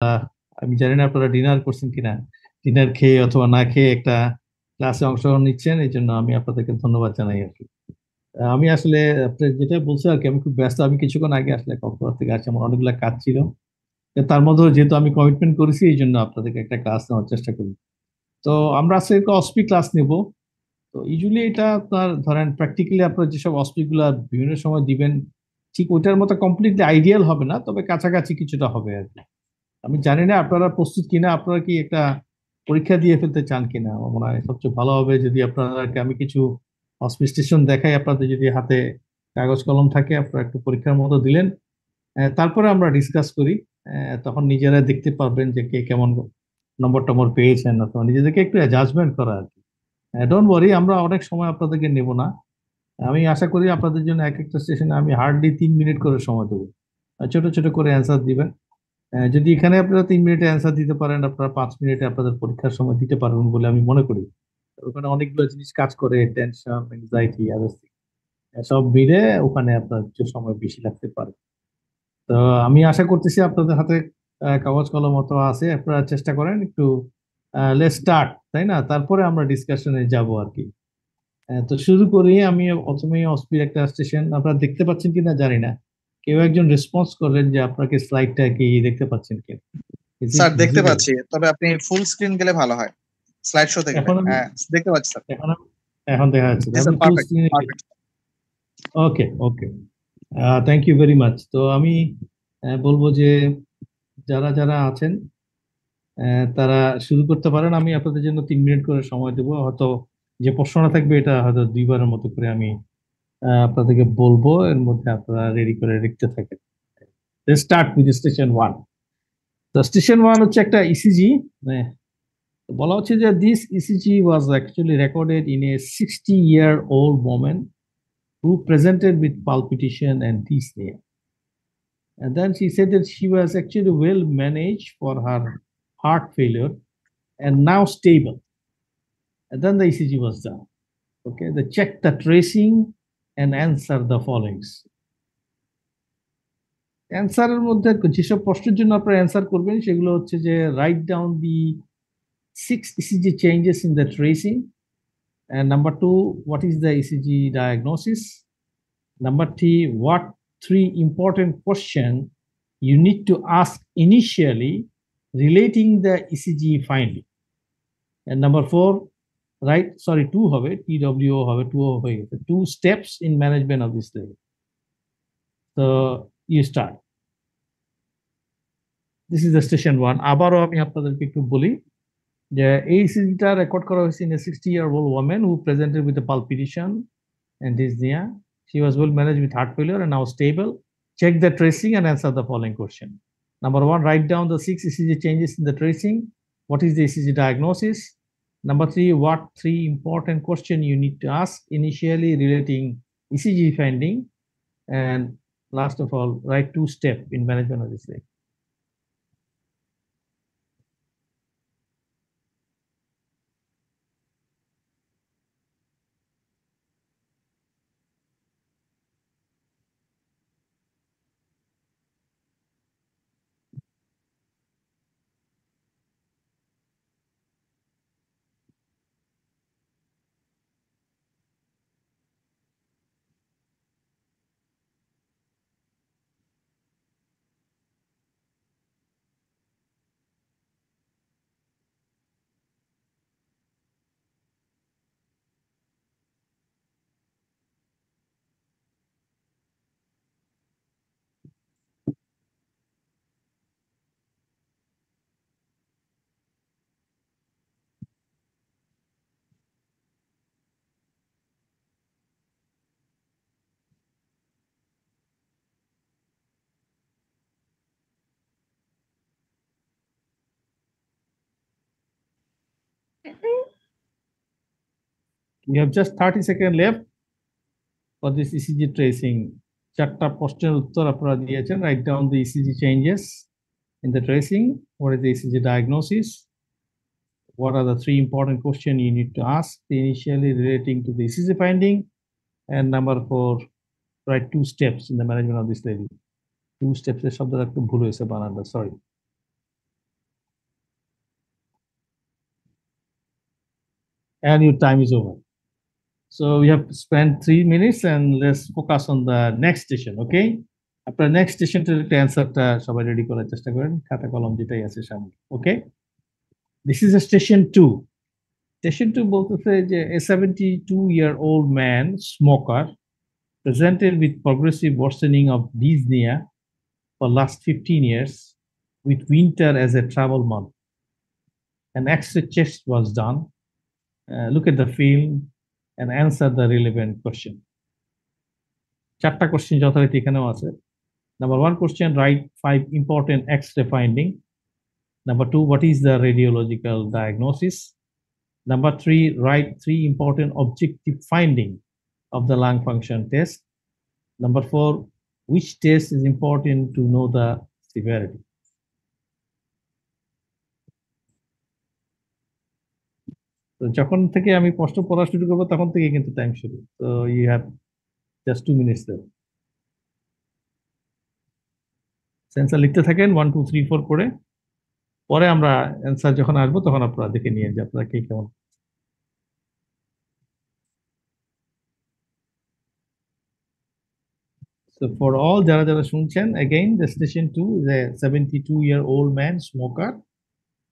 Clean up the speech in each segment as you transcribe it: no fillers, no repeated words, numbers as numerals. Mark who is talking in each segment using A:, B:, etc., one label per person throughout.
A: আহ, আমি জানি না আপনারা ডিনার করছেন কিনা, ডিনার খেয়ে অথবা না খেয়ে একটা ক্লাসে অংশগ্রহণ নিচ্ছেন, এই জন্য আমি আপনাদেরকে ধন্যবাদ জানাই আর কি। আমি আসলে আপনি যেটা বলছেন আর কি, আমি খুব ব্যস্ত। আমি কিছুক্ষণ আগে আসলে কক্সবাজার থেকে আসছি, আমার অনেকগুলো কাজ ছিল। তার মধ্যে যেহেতু আমি কমিটমেন্ট করেছি, এই জন্য আপনাদেরকে একটা ক্লাস নেওয়ার চেষ্টা করি। তো আমরা আজকে একটা অসপি ক্লাস নিব। তো ইউজুয়ালি এটা আপনার ধরেন প্র্যাকটিক্যালি আপনার যেসব অসপি গুলা বিভিন্ন সময় দিবেন, ঠিক ওইটার মতো কমপ্লিটলি আইডিয়াল হবে না, তবে কাছাকাছি কিছুটা হবে আর কি। আমি জানি না আপনারা প্রস্তুত কিনা, আপনারা কি একটা পরীক্ষা দিয়ে ফেলতে চান কিনা। আমার মনে হয় সবচেয়ে ভালো হবে যদি আপনাদেরকে আমি কিছু অসপিস্টেশন দেখাই, আপনাদের যদি হাতে কাগজ কলম থাকে আপনারা একটু পরীক্ষার মতো দিলেন। তারপরে আমরা ডিসকাস করি। তখন নিজেরা দেখতে পারবেন যে কে কেমন নম্বর টম্বর পেয়েছেন, অথবা নিজেদেরকে একটু জাজমেন্ট করা আর কি। ডোন্ট ওয়ারি, আমরা অনেক সময় আপনাদেরকে নেব না। আমি আশা করি আপনাদের জন্য এক একটা স্টেশনে আমি হার্ডলি 3 মিনিট করে সময় দেবো। ছোট ছোট করে অ্যান্সার দিবেন। যদি এখানে আপনারা 3 মিনিটে অ্যান্সার দিতে পারেন, আপনারা 5 মিনিটে আপনাদের পরীক্ষার সময় দিতে পারবেন বলে আমি মনে করি। ওখানে অনেকগুলো জিনিস কাজ করে, টেনশন, এংজাইটি, সব মিলে ওখানে আপনার একটু সময় বেশি লাগতে পারে। তো আমি আশা করতেছি আপনাদের হাতে কাগজ কলম মতো আছে, আপনারা চেষ্টা করেন একটু। লেটস স্টার্ট, তাই না? তারপরে আমরা ডিসকাশনে যাব আর কি। তো শুরু করি। আমি প্রথমেই অসপির একটা স্টেশন আপনারা দেখতে পাচ্ছেন কিনা জানি না। কেউ একজন রেসপন্স করেন যে আপনাকে স্লাইডটা কি দেখতে পাচ্ছেন কিনা। ইজ ইট
B: স্যার দেখতে
A: ভিজিবল?
B: পাচ্ছি, তবে আপনি ফুল স্ক্রিন গেলে ভালো হয়, স্লাইড শোতে গেলে।
A: এখন আমি
B: হ্যাঁ, দেখতে পাচ্ছি স্যার।
A: এখন আমি এখন দেখা যাচ্ছে,
B: জি
A: আমি
B: স্যার,
A: ফুল
B: পারফেক্ট
A: স্ক্রিনে।
B: Perfect.
A: Okay, okay. Thank you very much. তো আমি বলবো যে যারা যারা আছেন তারা শুরু করতে পারেন। আমি আপনাদের জন্য 3 মিনিট করে সময় দেবো। হয়তো যে প্রশ্নটা থাকবে এটা হয়তো দুইবারের মতো করে আমি আপনাদেরকে বলবো, এর মধ্যে আপনারা রেডি করে লিখতে থাকেন। Start with station one. তো স্টেশন ওয়ান হচ্ছে একটা ইসিজি। বলা হচ্ছে যে this ECG was actually recorded in a 60-year-old woman who presented with palpitation and dyspnea. And then she said that she was actually well managed for her heart failure and now stable. And then the ECG was done. Okay, they checked the tracing and answer the followings. অ্যান্সারের মধ্যে যেসব প্রশ্নের জন্য আপনারা answer করবেন সেগুলো হচ্ছে যে write down the 6 ECG changes in the tracing, and number 2, what is the ECG diagnosis? Number 3, what 3 important questions you need to ask initially relating the ECG finding? And number 4, right, sorry, 2 হবে, TWO হবে, 2 হয়ে গেছে, 2 steps in management of this level. So you start. This is the station 1. আবারও আমি আপনাদেরকে একটু বলি যে এই সিজিটা রেকর্ড করা হয়েছে in a 60-year-old woman who presented with a palpitation and dyspnea. She was well managed with heart failure and now stable. Check the tracing and answer the following question. Number 1, write down the 6 ECG changes in the tracing. What is the ECG diagnosis? Number 3, what 3 important questions you need to ask initially relating ECG finding? And last of all, write 2 steps in management of this thing. You have just 30 seconds left for this ECG tracing. চারটা প্রশ্নের উত্তর আপনারা দিয়েছেন। Write down the ECG changes in the tracing. What is the ECG diagnosis? What are the 3 important questions you need to ask initially relating to the ECG finding? And number 4, write 2 steps in the management of this lady. 2 steps এর শব্দটা একটু ভুল হয়েছে বানানটা, sorry. and your time is over. So we have spent 3 minutes, and let's focus on the next station, okay? আপনার next স্টেশনটার একটা অ্যান্সারটা সবাই রেডি করার চেষ্টা করেন, খাতা কলম যেটাই আছে সামনে, okay? This is a station 2. Station 2 বলতেছে যে a 72-year-old man smoker presented with progressive worsening of dyspnea for last 15 years with winter as a travel month. An X-ray test was done. Look at the film and answer the relevant question. চারটা question যথারীতি এখানেও আছে। Number one question, write 5 important X-ray finding. Number two, what is the radiological diagnosis? Number three, write 3 important objective finding of the lung function test. Number four, which test is important to know the severity? তো যখন থেকে আমি প্রশ্ন পড়া শুরু করবো তখন থেকে কিন্তু টাইম শুরু। তো you have just 2 minutes there. সেন্সার লিখতে থাকেন 1 2 3 4 করে, পরে আমরা অ্যান্সার যখন আসবো তখন আপনারা দেখে নিয়ে যে আপনারা কে কেমন। So for all যারা যারা শুনছেন, again the station 2 is a 72-year-old man smoker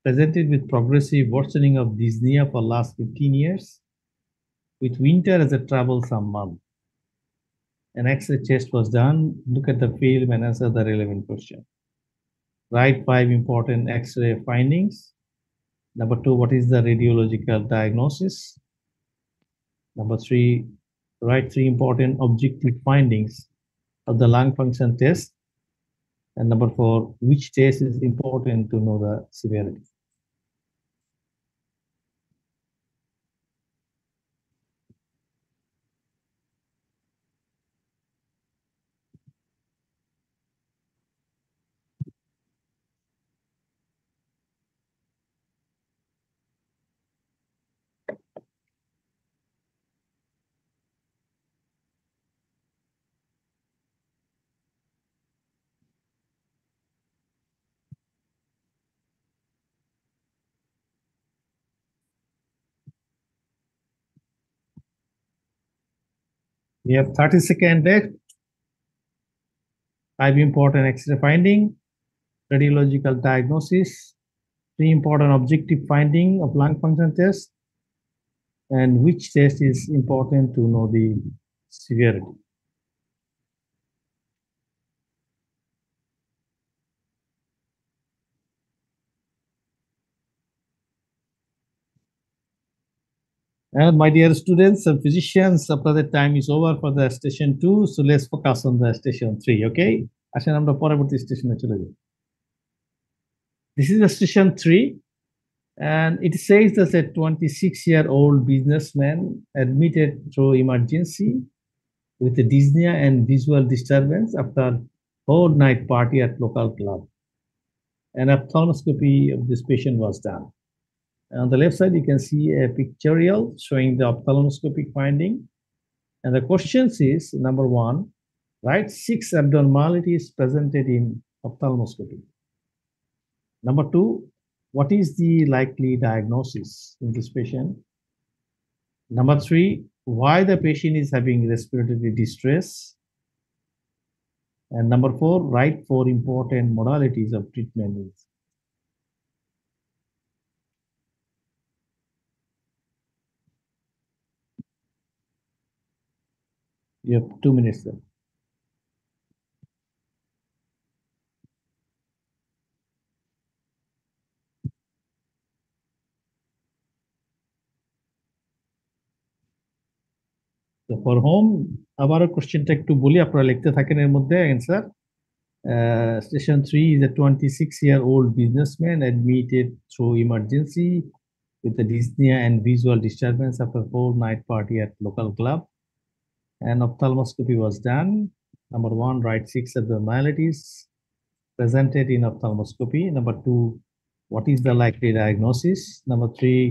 A: presented with progressive worsening of dyspnea for last 15 years with winter as a troublesome month. An X-ray test was done. Look at the film and answer the relevant question. Write 5 important X-ray findings. Number two, what is the radiological diagnosis? Number three, write 3 important objective findings of the lung function test. And number four, which test is important to know the severity? We have 30 seconds left. 5 important X-ray finding, radiological diagnosis, 3 important objective finding of lung function test, and which test is important to know the severity. And my dear students and physicians, after the time is over for the station 2, so let's focus on the station 3, okay? আসেন আমরা পরবর্তী স্টেশনে চলে যাই। This is the station 3, and it says that a 26-year-old businessman admitted through emergency with a dyspnea and visual disturbance after whole night party at local club. An ophthalmoscopy of this patient was done. On the left side, you can see a pictorial showing the ophthalmoscopic finding. And the questions is, number one, write 6 abnormalities presented in ophthalmoscopy. Number two, what is the likely diagnosis in this patient? Number three, why the patient is having respiratory distress? And number four, write 4 important modalities of treatment. You have 2 minutes left. So for home, আবারও কোশ্চেনটা একটু বলি, আপনারা লিখতে থাকেন এর মধ্যে answer. Station 3 is a 26-year-old businessman admitted through emergency with a dyspnea and visual disturbance after a whole-night party at local club. An ophthalmoscopy was done. Number one, write 6 abnormalities presented in ophthalmoscopy. Number two, what is the likely diagnosis? Number three,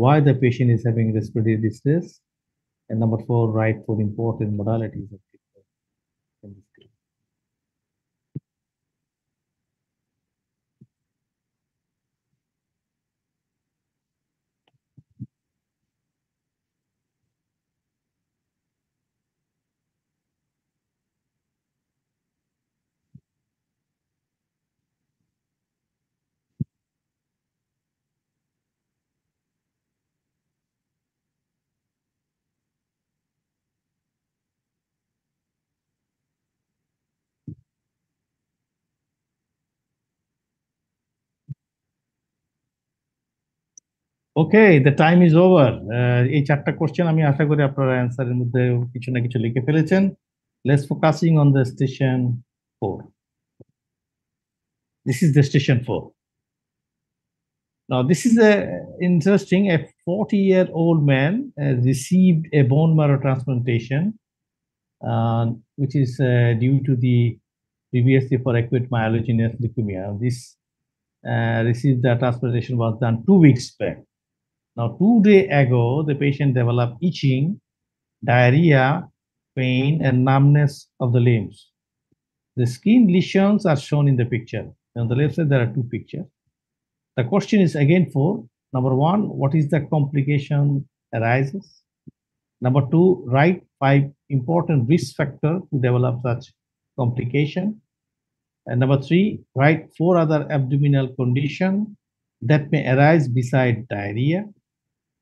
A: why the patient is having respiratory distress? And number four, write 4 important modalities of treatment. Okay, the time is over. এই চারটা question আমি আশা করি আপনারা অ্যান্সারের মধ্যে কিছু না কিছু লিখে ফেলেছেন. Let's focusing on the station 4. This is the station 4. Now, this is a interesting. A 40-year-old man received a bone marrow transplantation, which is due to the previously for acute myelogenous leukemia. This received the transplantation was done 2 weeks back. Now, 2 days ago, the patient developed itching, diarrhea, pain, and numbness of the limbs. The skin lesions are shown in the picture. On the left side, there are two pictures. The question is again for number one, what is the complication arises? Number two, write 5 important risk factors to develop such complication. And number three, write 4 other abdominal conditions that may arise beside diarrhea.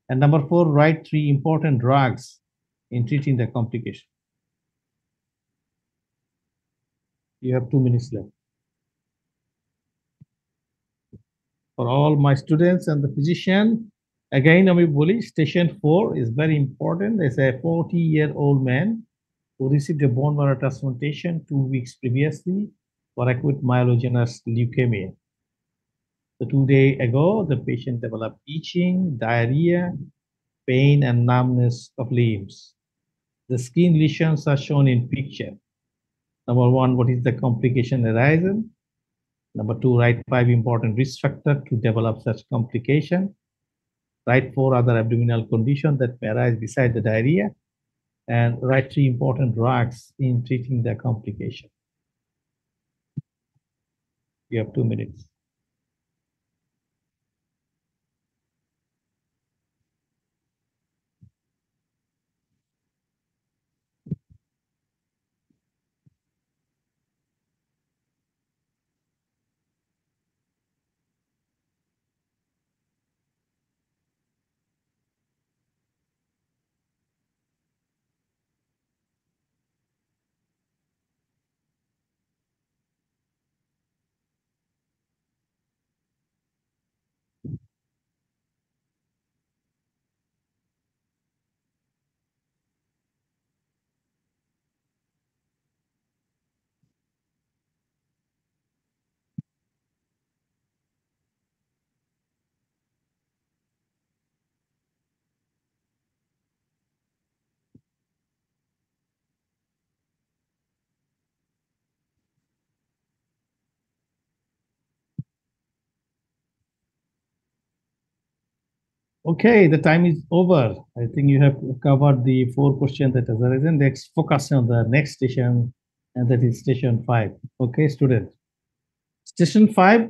A: And number 4, write 3 important drugs in treating the complication. You have 2 minutes left. For all my students and the physician, again, Ami Boli, station 4 is very important. There's a 40-year-old man who received a bone marrow transplantation 2 weeks previously for acute myelogenous leukemia. So 2 days ago, the patient developed itching, diarrhea, pain, and numbness of limbs. The skin lesions are shown in picture. Number one, what is the complication arising? Number two, write 5 important risk factors to develop such complication. Write 4 other abdominal conditions that may arise beside the diarrhea. And write 3 important drugs in treating the complication. You have 2 minutes. Okay, the time is over. I think you have covered the 4 questions that has arisen. Let's focus on the next station, and that is station 5. Okay, students. Station 5,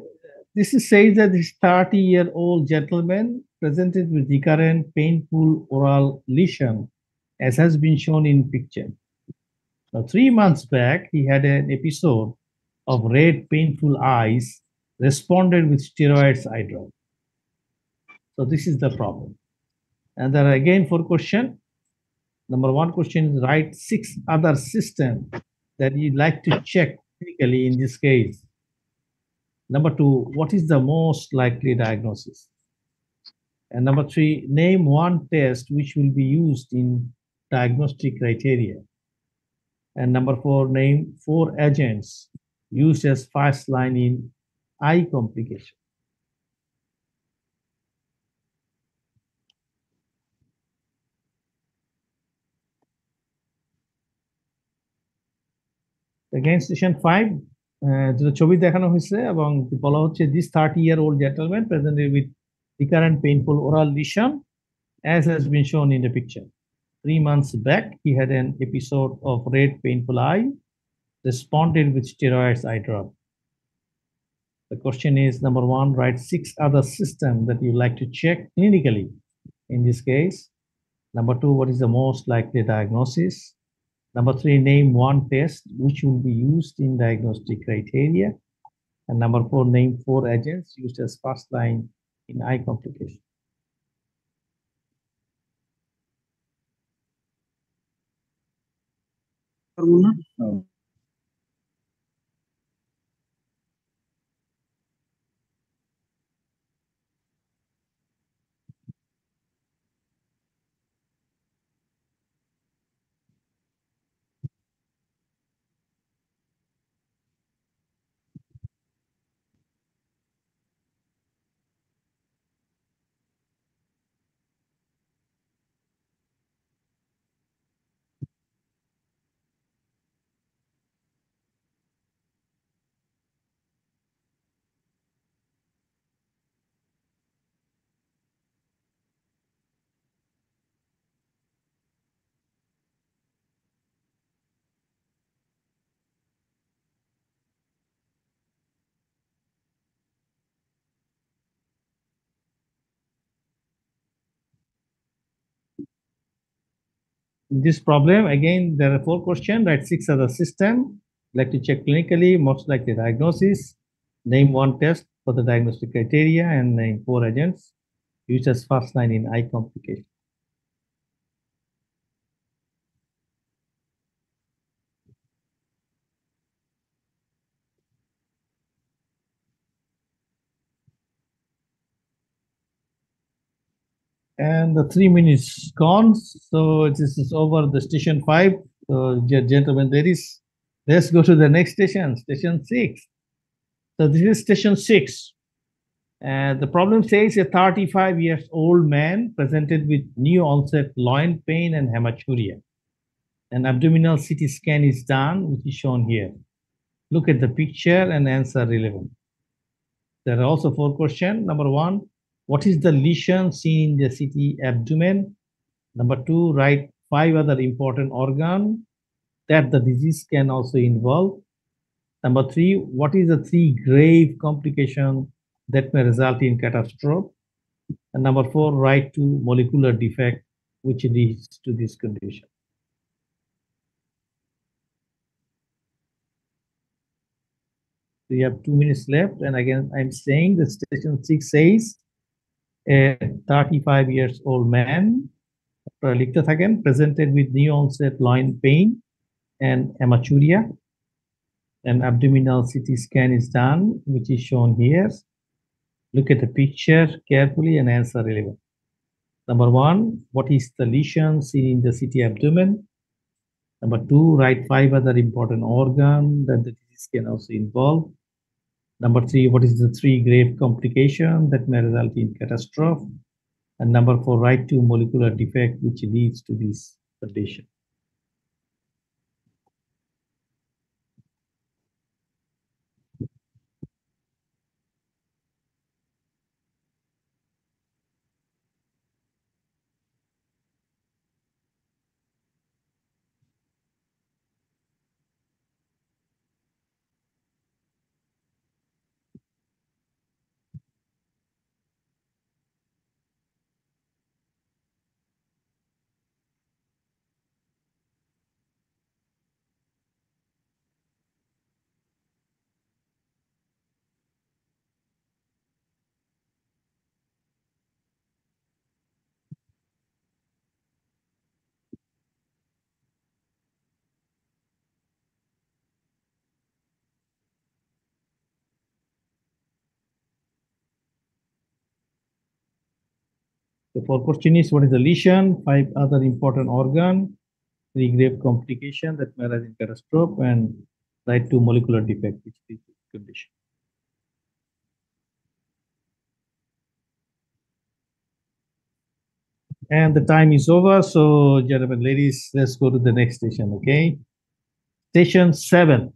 A: this is says that this 30-year-old gentleman presented with recurrent painful oral lesion, as has been shown in picture. Now, 3 months back, he had an episode of red painful eyes, responded with steroids eye drop. So this is the problem. And there are again 4 questions. Number 1 question is write 6 other systems that you'd like to check clinically in this case. Number 2, what is the most likely diagnosis? And number 3, name 1 test which will be used in diagnostic criteria. And number 4, name 4 agents used as first line in eye complication. Again, station 5, যেটা ছবি দেখানো হয়েছে এবং বলা হচ্ছে this 30-year-old gentleman presented with recurrent painful oral lesion as has been shown in the picture. 3 months back, he had an episode of red painful eye, responded with steroids eye drop. The question is, number 1, write 6 other systems that you like to check clinically. In this case, number 2, what is the most likely diagnosis? Number 3, name 1 test which will be used in diagnostic criteria. And number 4, name 4 agents used as first line in eye complication. This problem, again, there are 4 questions, right? 6 are the system. Like to check clinically, most likely diagnosis. Name one test for the diagnostic criteria and name 4 agents used as first line in eye complication. And the 3 minutes gone. So this is over the station 5. So, gentlemen, ladies, let's go to the next station, station 6. So this is station 6. And the problem says a 35 years old man presented with new onset loin pain and hematuria. An abdominal CT scan is done, which is shown here. Look at the picture and answer relevant. There are also 4 questions. Number 1, what is the lesion seen in the CT abdomen? Number 2, write 5 other important organs that the disease can also involve. Number 3, what is the 3 grave complications that may result in catastrophe? And number 4, write 2 molecular defect which leads to this condition. We have 2 minutes left. And again, I'm saying the station 6 says a 35 years old man presented with new onset loin pain and hematuria. An abdominal CT scan is done, which is shown here. Look at the picture carefully and answer relevant. Number 1, what is the lesion seen in the CT abdomen? Number 2, write 5 other important organs that the disease can also involve. Number 3, what is the 3 grave complications that may result in catastrophe? And number 4, write 2 molecular defect which leads to this condition. The 4 question is, what is the lesion? 5 other important organ, 3 grave complication that may result in catastrophe, and write 2 molecular defect which leads to this condition. And the time is over. So, gentlemen, ladies, let's go to the next station, okay? Station 7,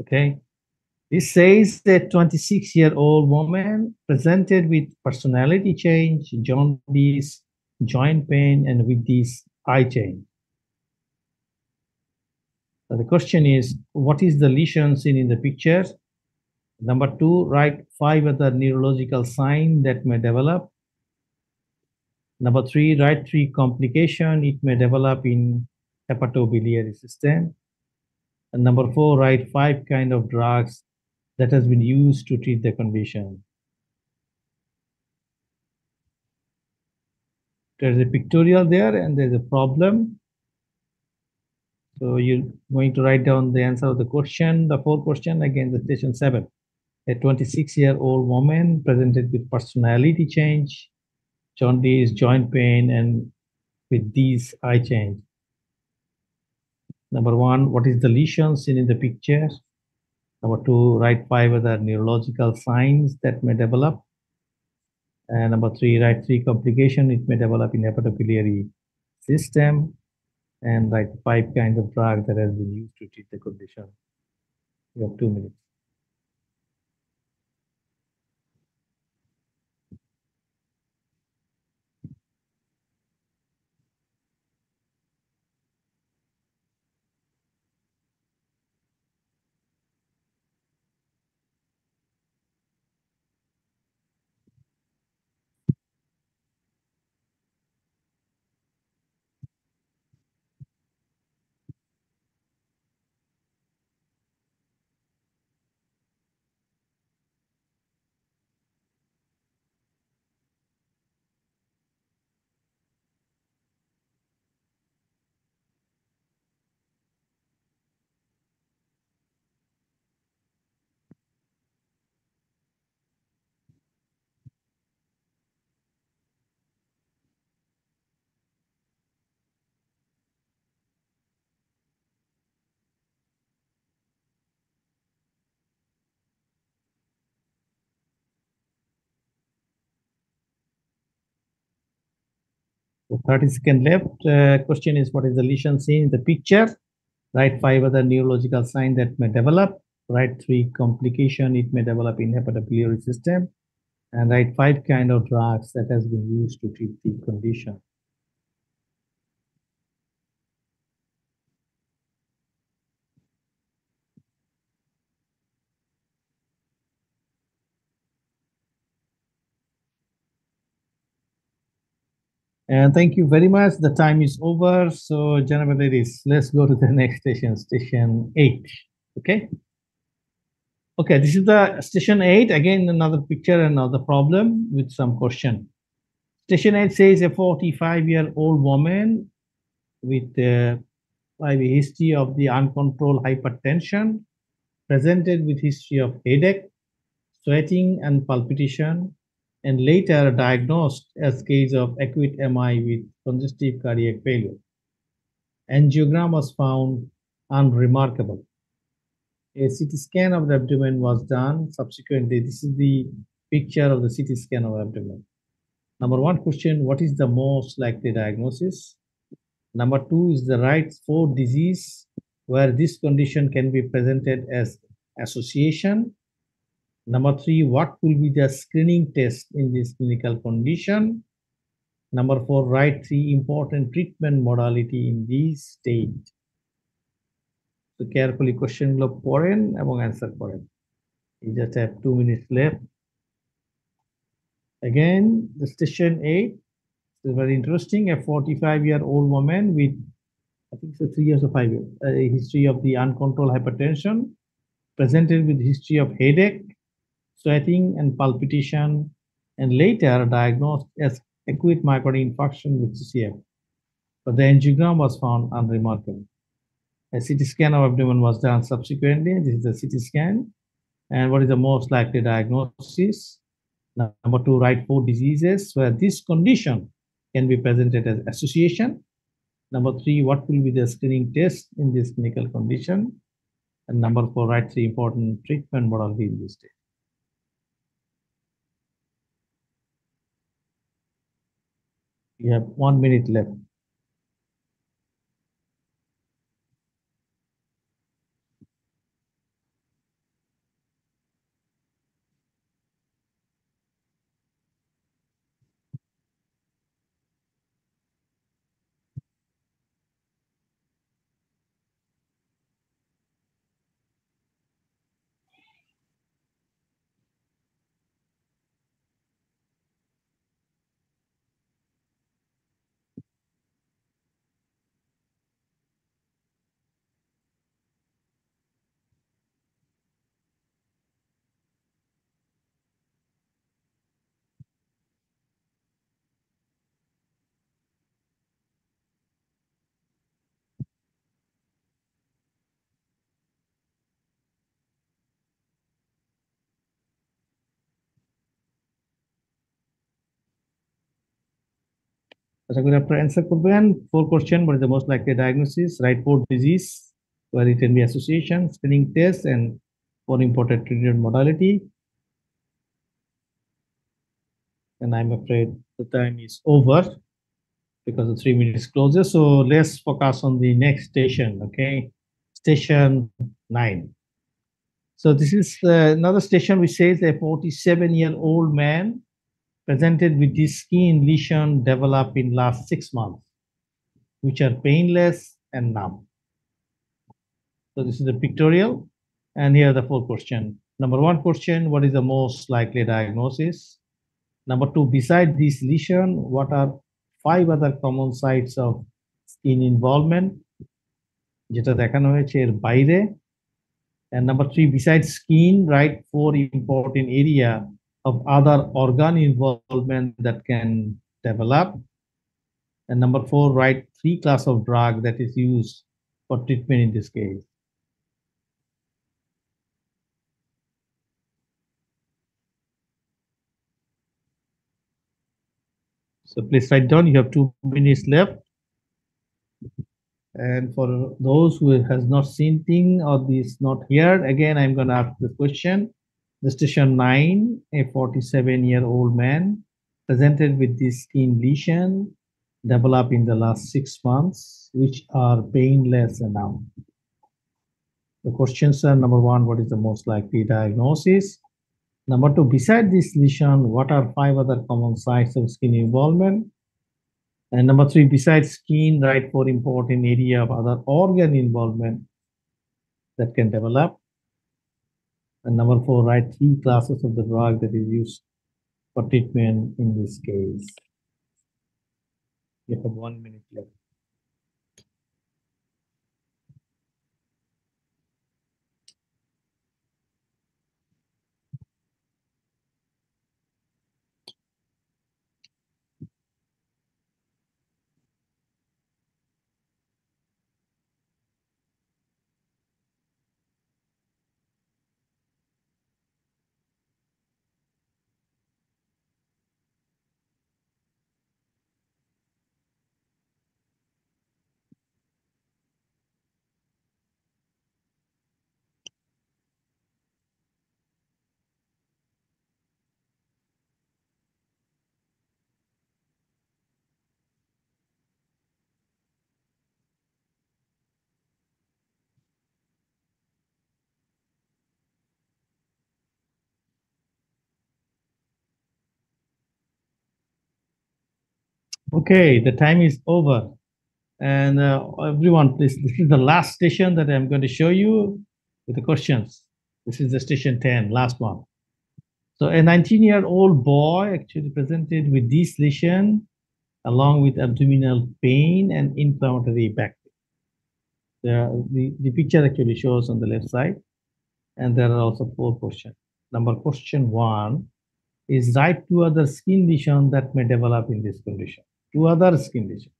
A: okay? This says that 26-year-old woman presented with personality change, jaundice, joint pain, and with this eye change. So the question is, what is the lesion seen in the picture? Number 2, write 5 other neurological signs that may develop. Number 3, write 3 complications it may develop in hepatobiliary system. And number 4, write 5 kind of drugs that has been used to treat the condition. There's a pictorial there and there's a problem. So you're going to write down the answer of the question, the 4 question, again, the station 7. A 26-year-old woman presented with personality change, jaundice, joint pain, and with these eye change. Number 1, what is the lesion seen in the picture? Number 2, write 5 other neurological signs that may develop. And number 3, write 3 complications it may develop in hepatobiliary system. And write 5 kinds of drugs that has been used to treat the condition. You have 2 minutes. 30-second left. Question is, what is the lesion seen in the picture? Write 5 other neurological signs that may develop. Write 3 complications it may develop in hepatobiliary system. And write 5 kind of drugs that has been used to treat the condition. And thank you very much. The time is over. So, gentlemen, ladies, let's go to the next station, station 8. Okay. Okay, this is the station 8. Again, another picture, another problem with some question. Station 8 says a 45-year-old woman with a history of the uncontrolled hypertension, presented with history of headache, sweating, and palpitation, and later diagnosed as case of acute MI with congestive cardiac failure. Angiogram was found unremarkable. A CT scan of the abdomen was done. Subsequently, this is the picture of the CT scan of abdomen. Number 1 question, what is the most likely diagnosis? Number 2 is the right 4 disease where this condition can be presented as association. Number 3, what will be the screening test in this clinical condition? Number 4, write 3 important treatment modality in this state. So carefully question গুলো পড়েন এবং answer করেন. You just have 2 minutes left. Again, the station 8 is very interesting. A 45-year-old woman with, I think so 3 years or 5 years, a history of the uncontrolled hypertension, presented with history of headache, sweating, and palpitation, and later diagnosed as acute myocardial infarction with CCF. But the angiogram was found unremarkable. A CT scan of abdomen was done subsequently. This is the CT scan. And what is the most likely diagnosis? Number 2, write 4 diseases where this condition can be presented as association. Number 3, what will be the screening test in this clinical condition? And number 4, write 3 important treatment modality in this state. You have 1 minute left. আশা করি আপনারা answer করবেন। 4 question, what is the most likely diagnosis? Write 4 disease where it can be association, screening test, and 4 important treatment modality. And I'm afraid the time is over because the 3 minutes closes. So let's focus on the next station, okay? Station 9. So this is another station which says a 47-year-old man presented with this skin lesion developed in last 6 months, which are painless and numb. So this is the pictorial, and here are the 4 questions. Number 1 question, what is the most likely diagnosis? Number 2, beside this lesion, what are 5 other common sites of skin involvement? যেটা দেখানো হয়েছে এর বাইরে. And number 3, besides skin, write 4 important area of other organ involvement that can develop. And number 4, write 3 class of drug that is used for treatment in this case. So please write down, you have 2 minutes left. And for those who has not seen thing or is not here, again, I'm going to ask the question. The station 9, a 47-year-old man presented with this skin lesion developed in the last 6 months, which are painless now? The questions are: number one, what is the most likely diagnosis? Number two, beside this lesion, what are 5 other common sites of skin involvement? And number three, besides skin, write 4 important area of other organ involvement that can develop. And number four, write 3 classes of the drug that is used for treatment in this case. You have 1 minute left. Okay, the time is over. And everyone, please, this is the last station that I'm going to show you with the questions. This is the station 10, last one. So a 19-year-old boy actually presented with this lesion along with abdominal pain and inflammatory back pain. The picture actually shows on the left side, and there are also 4 questions. Question one is: write 2 other skin lesions that may develop in this condition. 2 other skin lesions.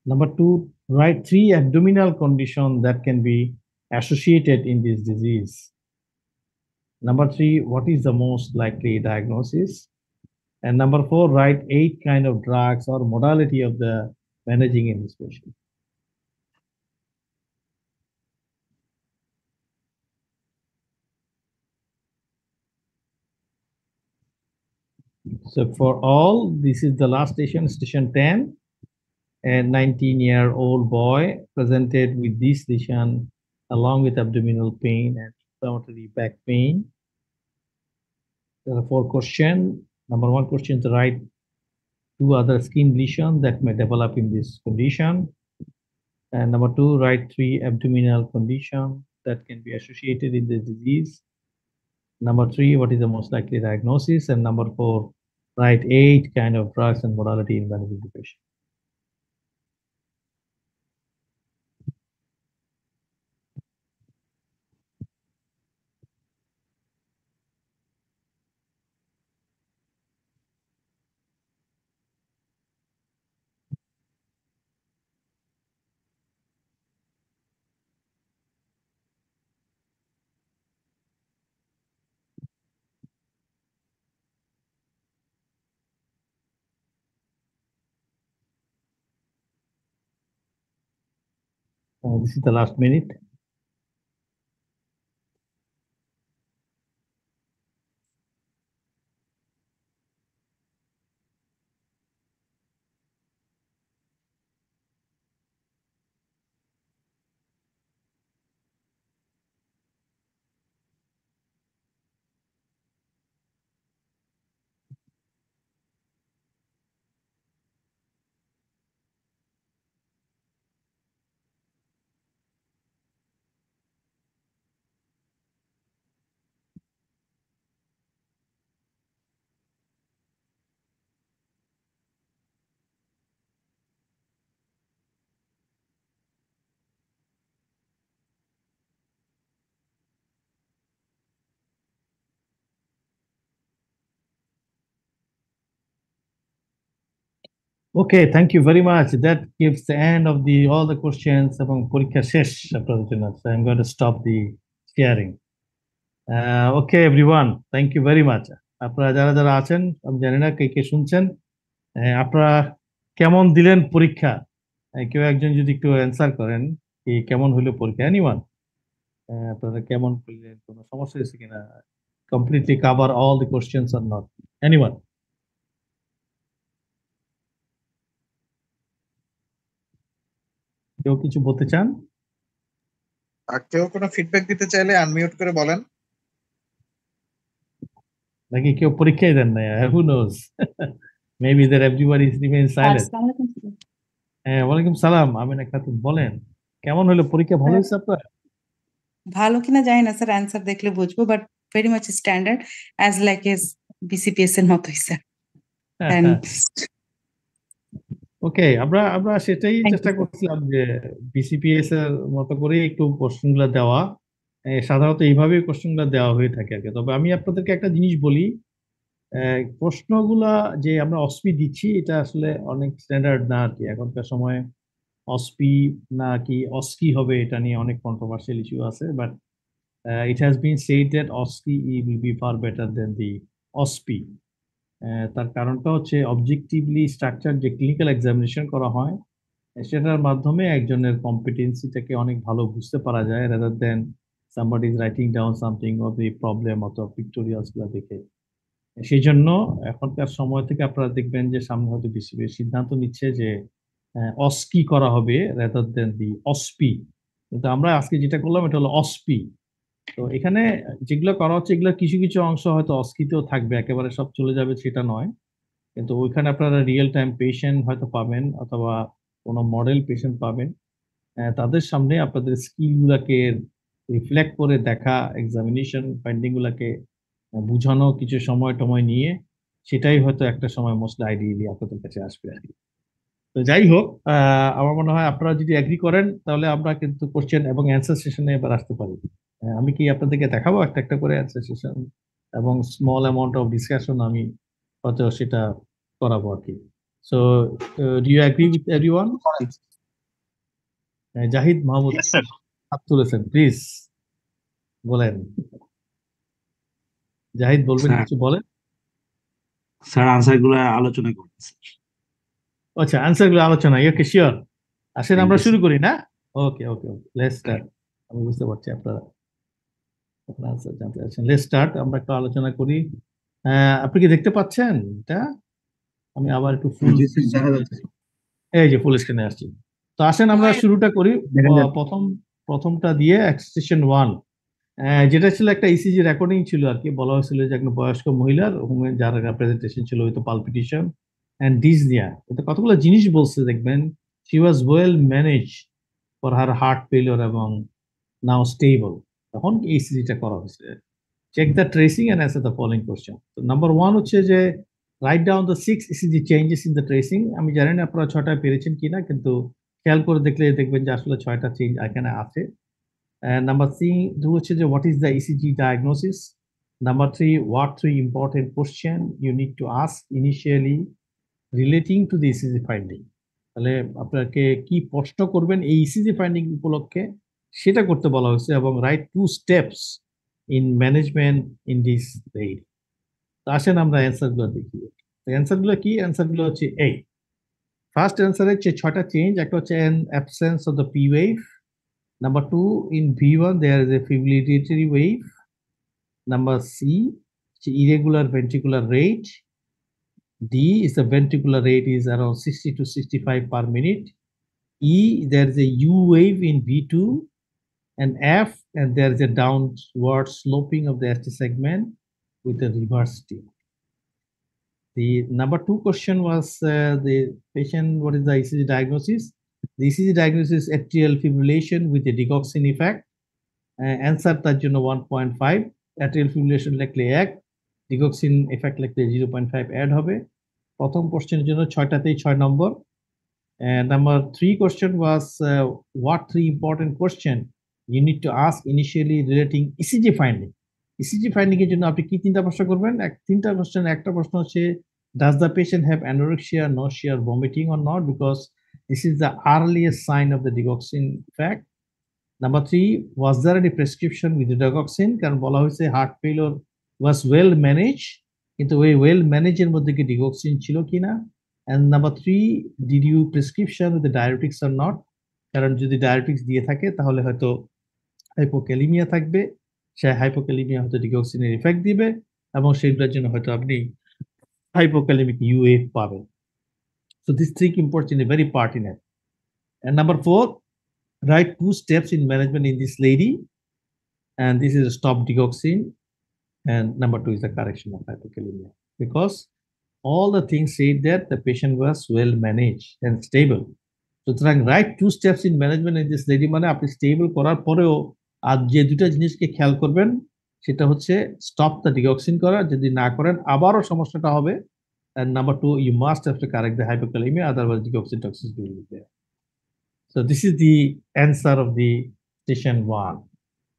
A: Number two, write 3 abdominal conditions that can be associated in this disease. Number three, what is the most likely diagnosis? And number four, write 8 kind of drugs or modality of the managing in this patient. So for all, this is the last station, station 10. A 19-year-old boy presented with this lesion along with abdominal pain and inflammatory back pain. There are 4 questions. Number one question to write 2 other skin lesions that may develop in this condition. And number two, write 3 abdominal conditions that can be associated in the disease. Number three, what is the most likely diagnosis? And number four, write 8 kind of drugs and modality in managing the patient. This is the last minute. Okay, thank you very much. That gives the end of the all the questions এবং পরীক্ষা শেষ আপনাদের জন্য. So I'm going to stop the sharing. Okay, everyone, thank you very much. আপনারা যারা যারা আছেন, আমি জানি না কে কে শুনছেন, আপনারা কেমন দিলেন পরীক্ষা? কেউ একজন যদি একটু অ্যান্সার করেন কি কেমন হলো পরীক্ষা? এনিওয়ান, আপনারা কেমন করলেন? কোনো সমস্যা হয়েছে কিনা? Completely cover all the questions or not? Anyone? কেউ কিছু বলতে চান?
B: আর কেউ কোনো ফিডব্যাক দিতে চাইলে আনমিউট করে বলেন।
A: নাকি কেউ পরীক্ষাই দেন না? Who knows? Maybe that everybody is remain silent.
C: আসসালামু আলাইকুম স্যার।
A: হ্যাঁ, ওয়ালাইকুম সালাম। আমিন খাতুন, বলেন কেমন হলো পরীক্ষা? ভালো
C: স্যার,
A: হয়েছে আপনার?
C: ভালো কিনা জানি না স্যার, অ্যান্সার দেখলে বুঝবো, but very much standard as like S BCPS এর মতোই স্যার। এন্ড
A: ওকে, আমরা আমরা সেটাই
C: থ্যাংক ইউ
A: চেষ্টা
C: স্যার।
A: করছিলাম যে বিসিপিএস এর মতো করে একটু কোশ্চেনগুলো দেওয়া। সাধারণত এইভাবেই কোশ্চেনগুলো দেওয়া হয়ে থাকে আর কি। তবে আমি আপনাদেরকে একটা জিনিস বলি, প্রশ্নগুলা যে আমরা অসপি দিচ্ছি এটা আসলে অনেক স্ট্যান্ডার্ড না আর কি। এখনকার সময়ে অসপি না কি অস্কি হবে এটা নিয়ে অনেক কন্ট্রোভার্সিয়াল ইস্যু আছে, but it has been said that OSCE will be far better than the OSPE. তার কারণটা হচ্ছে অবজেক্টিভলি স্ট্রাকচার যে ক্লিনিক্যাল এক্সামিনেশন করা হয়, সেটার মাধ্যমে একজনের কম্পিটেন্সিটাকে অনেক ভালো বুঝতে পারা যায়, rather than somebody is writing down something of the problem অথবা পিক্টোরিয়ালস গুলো দেখে। সেই জন্য এখনকার সময় থেকে আপনারা দেখবেন যে সামনে হয়তো বিসিবি সিদ্ধান্ত নিচ্ছে যে অস্কি করা হবে রাদার দেন দি অসপি। কিন্তু আমরা আজকে যেটা করলাম এটা হলো অসপি। তো এখানে যেগুলো করা হচ্ছে এগুলো কিছু কিছু অংশ হয়তো অস্কিতেও থাকবে, একেবারে সব চলে যাবে সেটা নয়, কিন্তু ওইখানে আপনারা রিয়েল টাইম পেশেন্ট হয়তো পাবেন অথবা কোনো মডেল পেশেন্ট পাবেন। তাদের সামনে আপনাদের স্কিল গুলাকে রিফ্লেক্ট করে দেখা, এক্সামিনেশন ফাইন্ডিং গুলাকে বুঝানো কিছু সময় টময় নিয়ে, সেটাই হয়তো একটা সময় মোস্ট আইডিয়ালি আপনাদের কাছে আসবে আর কি। তো যাই হোক, আমার মনে হয় আপনারা যদি এগ্রি করেন তাহলে আমরা কিন্তু কোশ্চেন এবং অ্যান্সার সেশনে এবার আসতে পারি। আমি কি আপনাদেরকে দেখাবো একটা একটা করে অ্যান্সার সেশন এবং স্মল অ্যামাউন্ট অফ ডিসকাশন আমি হয়তো সেটা করাবো আর কি। So do you agree with everyone? Zahid Mahmud
D: Yes, sir.
A: হাত তুলেছেন, প্লিজ বলেন। জাহিদ বলবেন,
D: স্যার
A: কিছু বলেন।
D: স্যার আনসার গুলো আলোচনা করবেন স্যার।
A: আচ্ছা, অ্যান্সার গুলো আলোচনা, ওকে শিওর। আসেন
D: থ্যাংক
A: আমরা
D: ইউ
A: শুরু
D: স্যার।
A: করি না? ওকে ওকে ওকে, লেটস স্টার্ট। আমি বুঝতে পারছি আপনারা আপনার answer জানতে চাচ্ছেন। লেটস স্টার্ট, আমরা একটু আলোচনা করি। আপনি কি দেখতে পাচ্ছেন এটা? আমি আবার একটু ফুল
D: জি স্যার, দেখা যাচ্ছে।
A: এই যে ফুল স্ক্রিনে আসছি। তো আসেন আমরা শুরুটা করি।
D: দেখা যাচ্ছে।
A: প্রথমটা দিয়ে এক্সটেনশন 1, যেটা ছিল একটা ইসিজি রেকর্ডিং ছিল আর কি। বলা হয়েছিল যে একটা বয়স্ক মহিলার হোমে যার প্রেজেন্টেশন ছিল হয়তো পালপিটেশন এন্ড ডিসনিয়া, এটা কতগুলো জিনিস বলছে দেখবেন। She was well manage for her heart failure এবং নাও স্টেবল। তখন ইসিজিটা করা হয়েছে। Check the tracing and answer the following question. তো নাম্বার 1 হচ্ছে যে write down the 6 ECG changes in the tracing. আমি জানি না আপনারা 6টা পেরেছেন কিনা, কিন্তু খেয়াল করে দেখলে দেখবেন যে আসলে 6টা চেঞ্জ এখানে আছে। Number three, what is the ECG diagnosis? Number three, what three important question you need to ask initially relating to the ECG finding? তাহলে আপনাকে কি প্রশ্ন করবেন এই ইসিজি ফাইন্ডিং উপলক্ষে, সেটা করতে বলা হয়েছে, এবং right 2 steps in management in this way. তো আসেন আমরা অ্যান্সার গুলো দেখি। অ্যান্সার গুলো কি? অ্যান্সার গুলো হচ্ছে এই। ফার্স্ট অ্যান্সার হচ্ছে 6টা চেঞ্জ। একটা হচ্ছে an absence of the P wave. Number two, in V1, there is a fibrillatory wave. Number C, irregular ventricular rate. D is the ventricular rate is around 60 to 65 per minute. E, there is a U wave in V2. And F, and there is a downward sloping of the ST segment with a reverse T. The number 2 question was the patient, what is the ECG diagnosis? The ECG diagnosis is atrial fibrillation with a digoxin effect. Answer তার জন্য 1.5, atrial fibrillation লিখলে 1, digoxin effect লিখলে 0.5 add হবে। প্রথম কোশ্চেনের জন্য 6টাতেই 6 number. Number 3 question was what 3 important question you need to ask initially relating ECG finding. ECG finding এর জন্য আপনি কি 3টা প্রশ্ন করবেন? তিনটা কোশ্চেন। একটা প্রশ্ন হচ্ছে does the patient have anorexia, nausea, vomiting or not, because this is the earliest sign of the digoxin effect. Number 3, was there any prescription with digoxin? কারণ বলা হয়েছে heart failure was well manage, কিন্তু ওই well ম্যানেজের মধ্যে কি digoxin ছিল কিনা। And number 3, did you prescription with diabetics or not? কারণ যদি ডায়াবেটিক্স দিয়ে থাকে তাহলে হয়তো হাইপোক্যালিমিয়া থাকবে, সে হাইপোক্যালিমিয়া হয়তো ডিগক্সিনের ইফেক্ট দিবে এবং সেগুলোর জন্য হয়তো আপনি হাইপোক্যালিমিক ইউএফ পাবেন। So this three important, very pertinent. And number 4, write 2 steps in management in this lady, and this is stop digoxin, and number 2 is the correction of hypokalemia. Because all the things said that the patient was well managed and stable. সুতরাং right 2 steps in management in this lady মানে আপনি stable করার পরেও আর যে দুটা জিনিসকে খেয়াল করবেন সেটা হচ্ছে স্টপ দ্য ডিগক্সিন করা, যদি না করেন আবারও সমস্যাটা হবে। And number 2, you must have to correct the hypokalemia, otherwise digoxin toxicity will be there. So this is the answer of the session 1.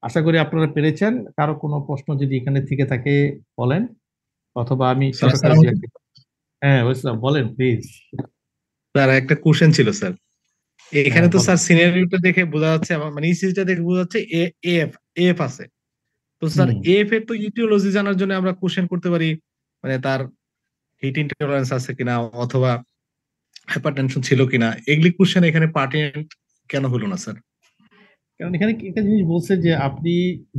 A: আশা করি আপনারা পেরেছেন। কারো কোনো প্রশ্ন যদি এখানে থেকে থাকে বলেন, অথবা আমি ছোট করে
E: স্যার,
A: হ্যাঁ বুঝলাম, বলেন প্লিজ।
E: স্যার একটা কোশ্চেন ছিল স্যার। এখানে তো
A: বলেন।
E: স্যার সিনারিওটা দেখে বোঝা যাচ্ছে, মানে ইসিজিটা দেখে বোঝা যাচ্ছে এএফ আছে। তো স্যার এএফ এর তো ইটিওলজি জানার জন্য আমরা কোশ্চেন করতে পারি, মানে তার হিট ইনটলারেন্স আছে কিনা অথবা হাইপারটেনশন ছিল কিনা, এগুলি কোশ্চেন এখানে পার্টিনেন্ট কেন হলো না স্যার?
A: কারণ এখানে একটা জিনিস বলছে যে আপনি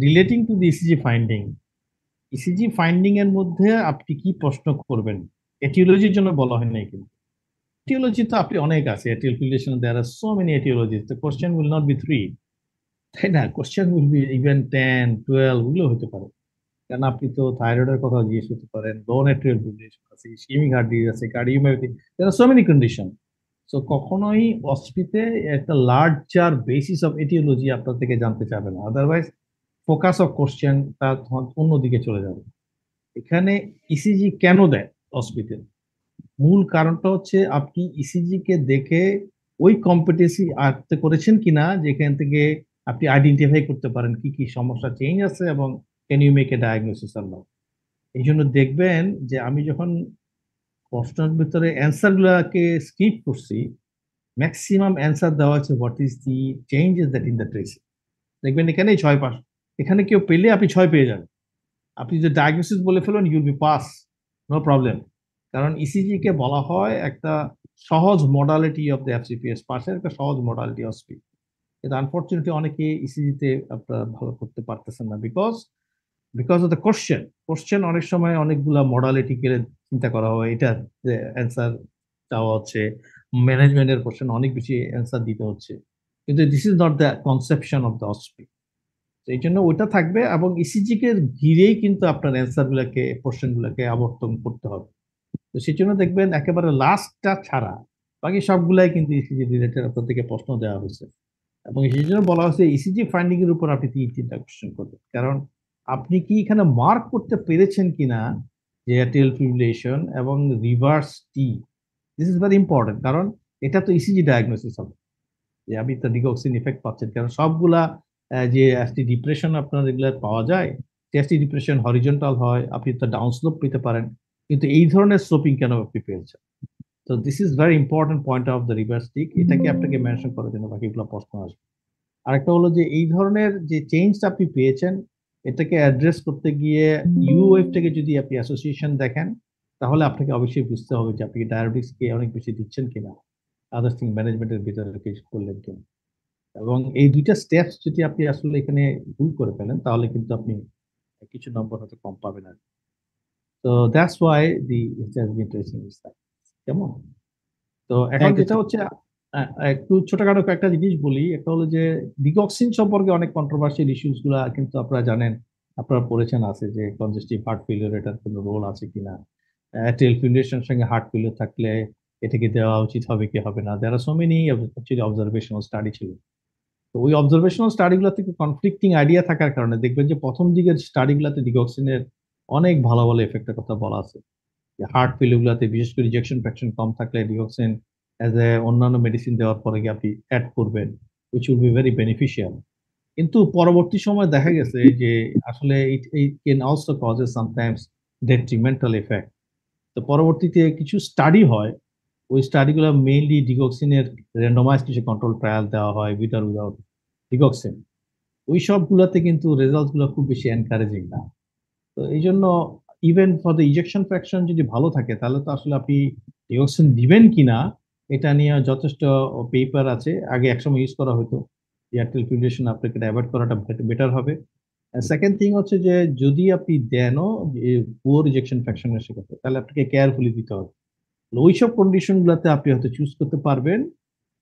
A: relating to the ECG finding এর মধ্যে আপনি কি প্রশ্ন করবেন, এটিওলজির জন্য বলা হয় নাই। কিন্তু এটিওলজি তো আপনি অনেক আছে, এটিওল ফিলিয়েশন there are so many aetiologies, the question will not be 3, তাই না? কোশ্চেন উইল বি ইভেন 10, 12 ওগুলো হতে পারে। কারণ আপনি তো থাইরয়েডের কথা জিজ্ঞেস করতে পারেন, লোন এট্রিয়াল ফিব্রিলেশন আছে, ইসকেমিক হার্ট ডিজিজ আছে, cardiomyopathy, there are so many condition. So কখনোই অস্পিতে একটা লার্জার বেসিস অফ এটিওলজি আপনার থেকে জানতে চাবে না, আদারওয়াইজ ফোকাস অফ কোশ্চেন তার অন্যদিকে চলে যাবে। এখানে ইসিজি কেন দেয় অস্পিতে, মূল কারণটা হচ্ছে আপনি ইসিজি কে দেখে ওই কম্পিটেন্সি আয়ত্ত করেছেন কিনা যেখান থেকে আপনি আইডেন্টিফাই করতে পারেন কি কি সমস্যা চেঞ্জ আছে এবং can you make a diagnosis or not. এই জন্য দেখবেন যে আমি যখন প্রশ্নের ভিতরে অ্যান্সার গুলাকে স্কিপ করছি, ম্যাক্সিমাম অ্যান্সার দেওয়া আছে what is the changes that in the trace. দেখবেন এখানেই 6 পাস, এখানে কেউ পেলে আপনি 6 পেয়ে যাবেন। আপনি যদি ডায়াগনোসিস বলে ফেলেন you'll be pass, no problem. কারণ ইসিজি কে বলা হয় একটা সহজ মডালিটি অফ দ্য এফসিপিএস, পাশের একটা সহজ মডালিটি অফ স্পিড। কিন্তু আনফরচুনেটলি অনেকে ইসিজিতে আপনারা ভালো করতে পারতেছেন না বিকজ অফ দ্য কোশ্চেন অনেক সময় অনেকগুলা মডালিটি কে চিন্তা করা হয়, এটা অ্যান্সার চাওয়া হচ্ছে, ম্যানেজমেন্টের কোশ্চেন অনেক বেশি অ্যান্সার দিতে হচ্ছে, কিন্তু this is not the conception of the OSPE। এই জন্য ওটা থাকবে এবং ইসিজি কে ঘিরেই কিন্তু আপনার অ্যান্সার গুলাকে, কোশ্চেন গুলাকে আবর্তন করতে হবে। তো সেই জন্য দেখবেন একেবারে লাস্টটা ছাড়া বাকি সবগুলাই কিন্তু ইসিজি রিলেটেড আপনার থেকে প্রশ্ন দেওয়া হয়েছে, এবং সেই জন্য বলা হয়েছে ইসিজি ফাইন্ডিং এর উপর আপনি 3টা কোশ্চেন করবেন। কারণ আপনি কি এখানে মার্ক করতে পেরেছেন কিনা যে অ্যাট্রিয়াল ফিব্রিলেশন এবং reverse T, this is very important. কারণ এটা তো ইসিজি ডায়াগনোসিস হবে যে আপনি তো ডিগক্সিন ইফেক্ট পাচ্ছেন। কারণ সবগুলা যে অ্যাস্টি ডিপ্রেশন আপনার এগুলো পাওয়া যায়, অ্যাস্টি ডিপ্রেশন হরিজন্টাল হয়, আপনি তো ডাউন স্লোপ পেতে পারেন, কিন্তু এই ধরনের স্লোপিং কেন আপনি পেয়েছেন? তো this is very important point of the reverse tick, এটাকে আপনাকে মেনশন করার জন্য বাকিগুলো প্রশ্ন আসবে। আরেকটা হলো যে এই ধরনের যে চেঞ্জটা আপনি পেয়েছেন এটাকে অ্যাড্রেস করতে গিয়ে ইউএফ থেকে যদি আপনি অ্যাসোসিয়েশন দেখেন তাহলে আপনাকে অবশ্যই বুঝতে হবে যে আপনি ডায়াবেটিসকে অনেক বেশি দিচ্ছেন কিনা, আদার্স থিং ম্যানেজমেন্টের ভিতরে কিছু করলেন কিনা। এবং এই 2টা স্টেপস যদি আপনি আসলে এখানে ভুল করে ফেলেন তাহলে কিন্তু আপনি কিছু নম্বর হয়তো কম পাবেন আর। তো that's why the it has been tracing this type. কেমন? তো এখন যেটা হচ্ছে একটু ছোটখাটো কয়েকটা জিনিস বলি। একটা হলো যে ডিগক্সিন সম্পর্কে অনেক কন্ট্রোভার্সিয়াল ইস্যুস গুলা কিন্তু আপনারা জানেন, আপনারা পড়েছেন আছে যে কনজেস্টিভ হার্ট ফেলিওর এটার কোনো রোল আছে কিনা, অ্যাট্রিয়াল ফিব্রিলেশনের সঙ্গে হার্ট ফেলিওর থাকলে এটাকে দেওয়া উচিত হবে কি হবে না। There are so many actually observational study ছিল। তো ওই অবজারভেশনাল স্টাডিগুলো থেকে কনফ্লিক্টিং আইডিয়া থাকার কারণে দেখবেন যে প্রথম দিকের স্টাডিগুলোতে ডিগক্সিনের অনেক ভালো ভালো এফেক্টের কথা বলা আছে। হার্ট ফেলিওরগুলোতে বিশেষ করে রিজেকশন ফ্র্যাকশন কম থাকলে ডিগক্সিন অ্যাজ এ অন্যান্য মেডিসিন দেওয়ার পরে গিয়ে আপনি অ্যাড করবেন, which will be very beneficial. কিন্তু পরবর্তী সময় দেখা গেছে যে আসলে it can also causes sometimes detrimental effect. তো পরবর্তীতে কিছু স্টাডি হয়, ওই স্টাডিগুলো মেইনলি ডিগক্সিনের র্যান্ডমাইজ কিছু কন্ট্রোল ট্রায়াল দেওয়া হয় উইথ আর উইদাউট ডিগক্সিন। ওই সবগুলোতে কিন্তু রেজাল্ট গুলো খুব বেশি এনকারেজিং না। তো এই জন্য even for the ejection fraction যদি ভালো থাকে তাহলে তো আসলে আপনি ডিগক্সিন দিবেন কিনা এটা নিয়ে যথেষ্ট পেপার আছে। আগে একসময় ইউজ করা হতো, এয়ারটেল ফিব্রিলেশন আপনাকে অ্যাভয়েড করাটা বেটার হবে। সেকেন্ড থিং হচ্ছে যে যদি আপনি দেনও পুয়ার ইজেকশন ফ্র্যাকশনের সেক্ষেত্রে তাহলে আপনাকে কেয়ারফুলি দিতে হবে। ওইসব কন্ডিশন গুলোতে আপনি হয়তো চুজ করতে পারবেন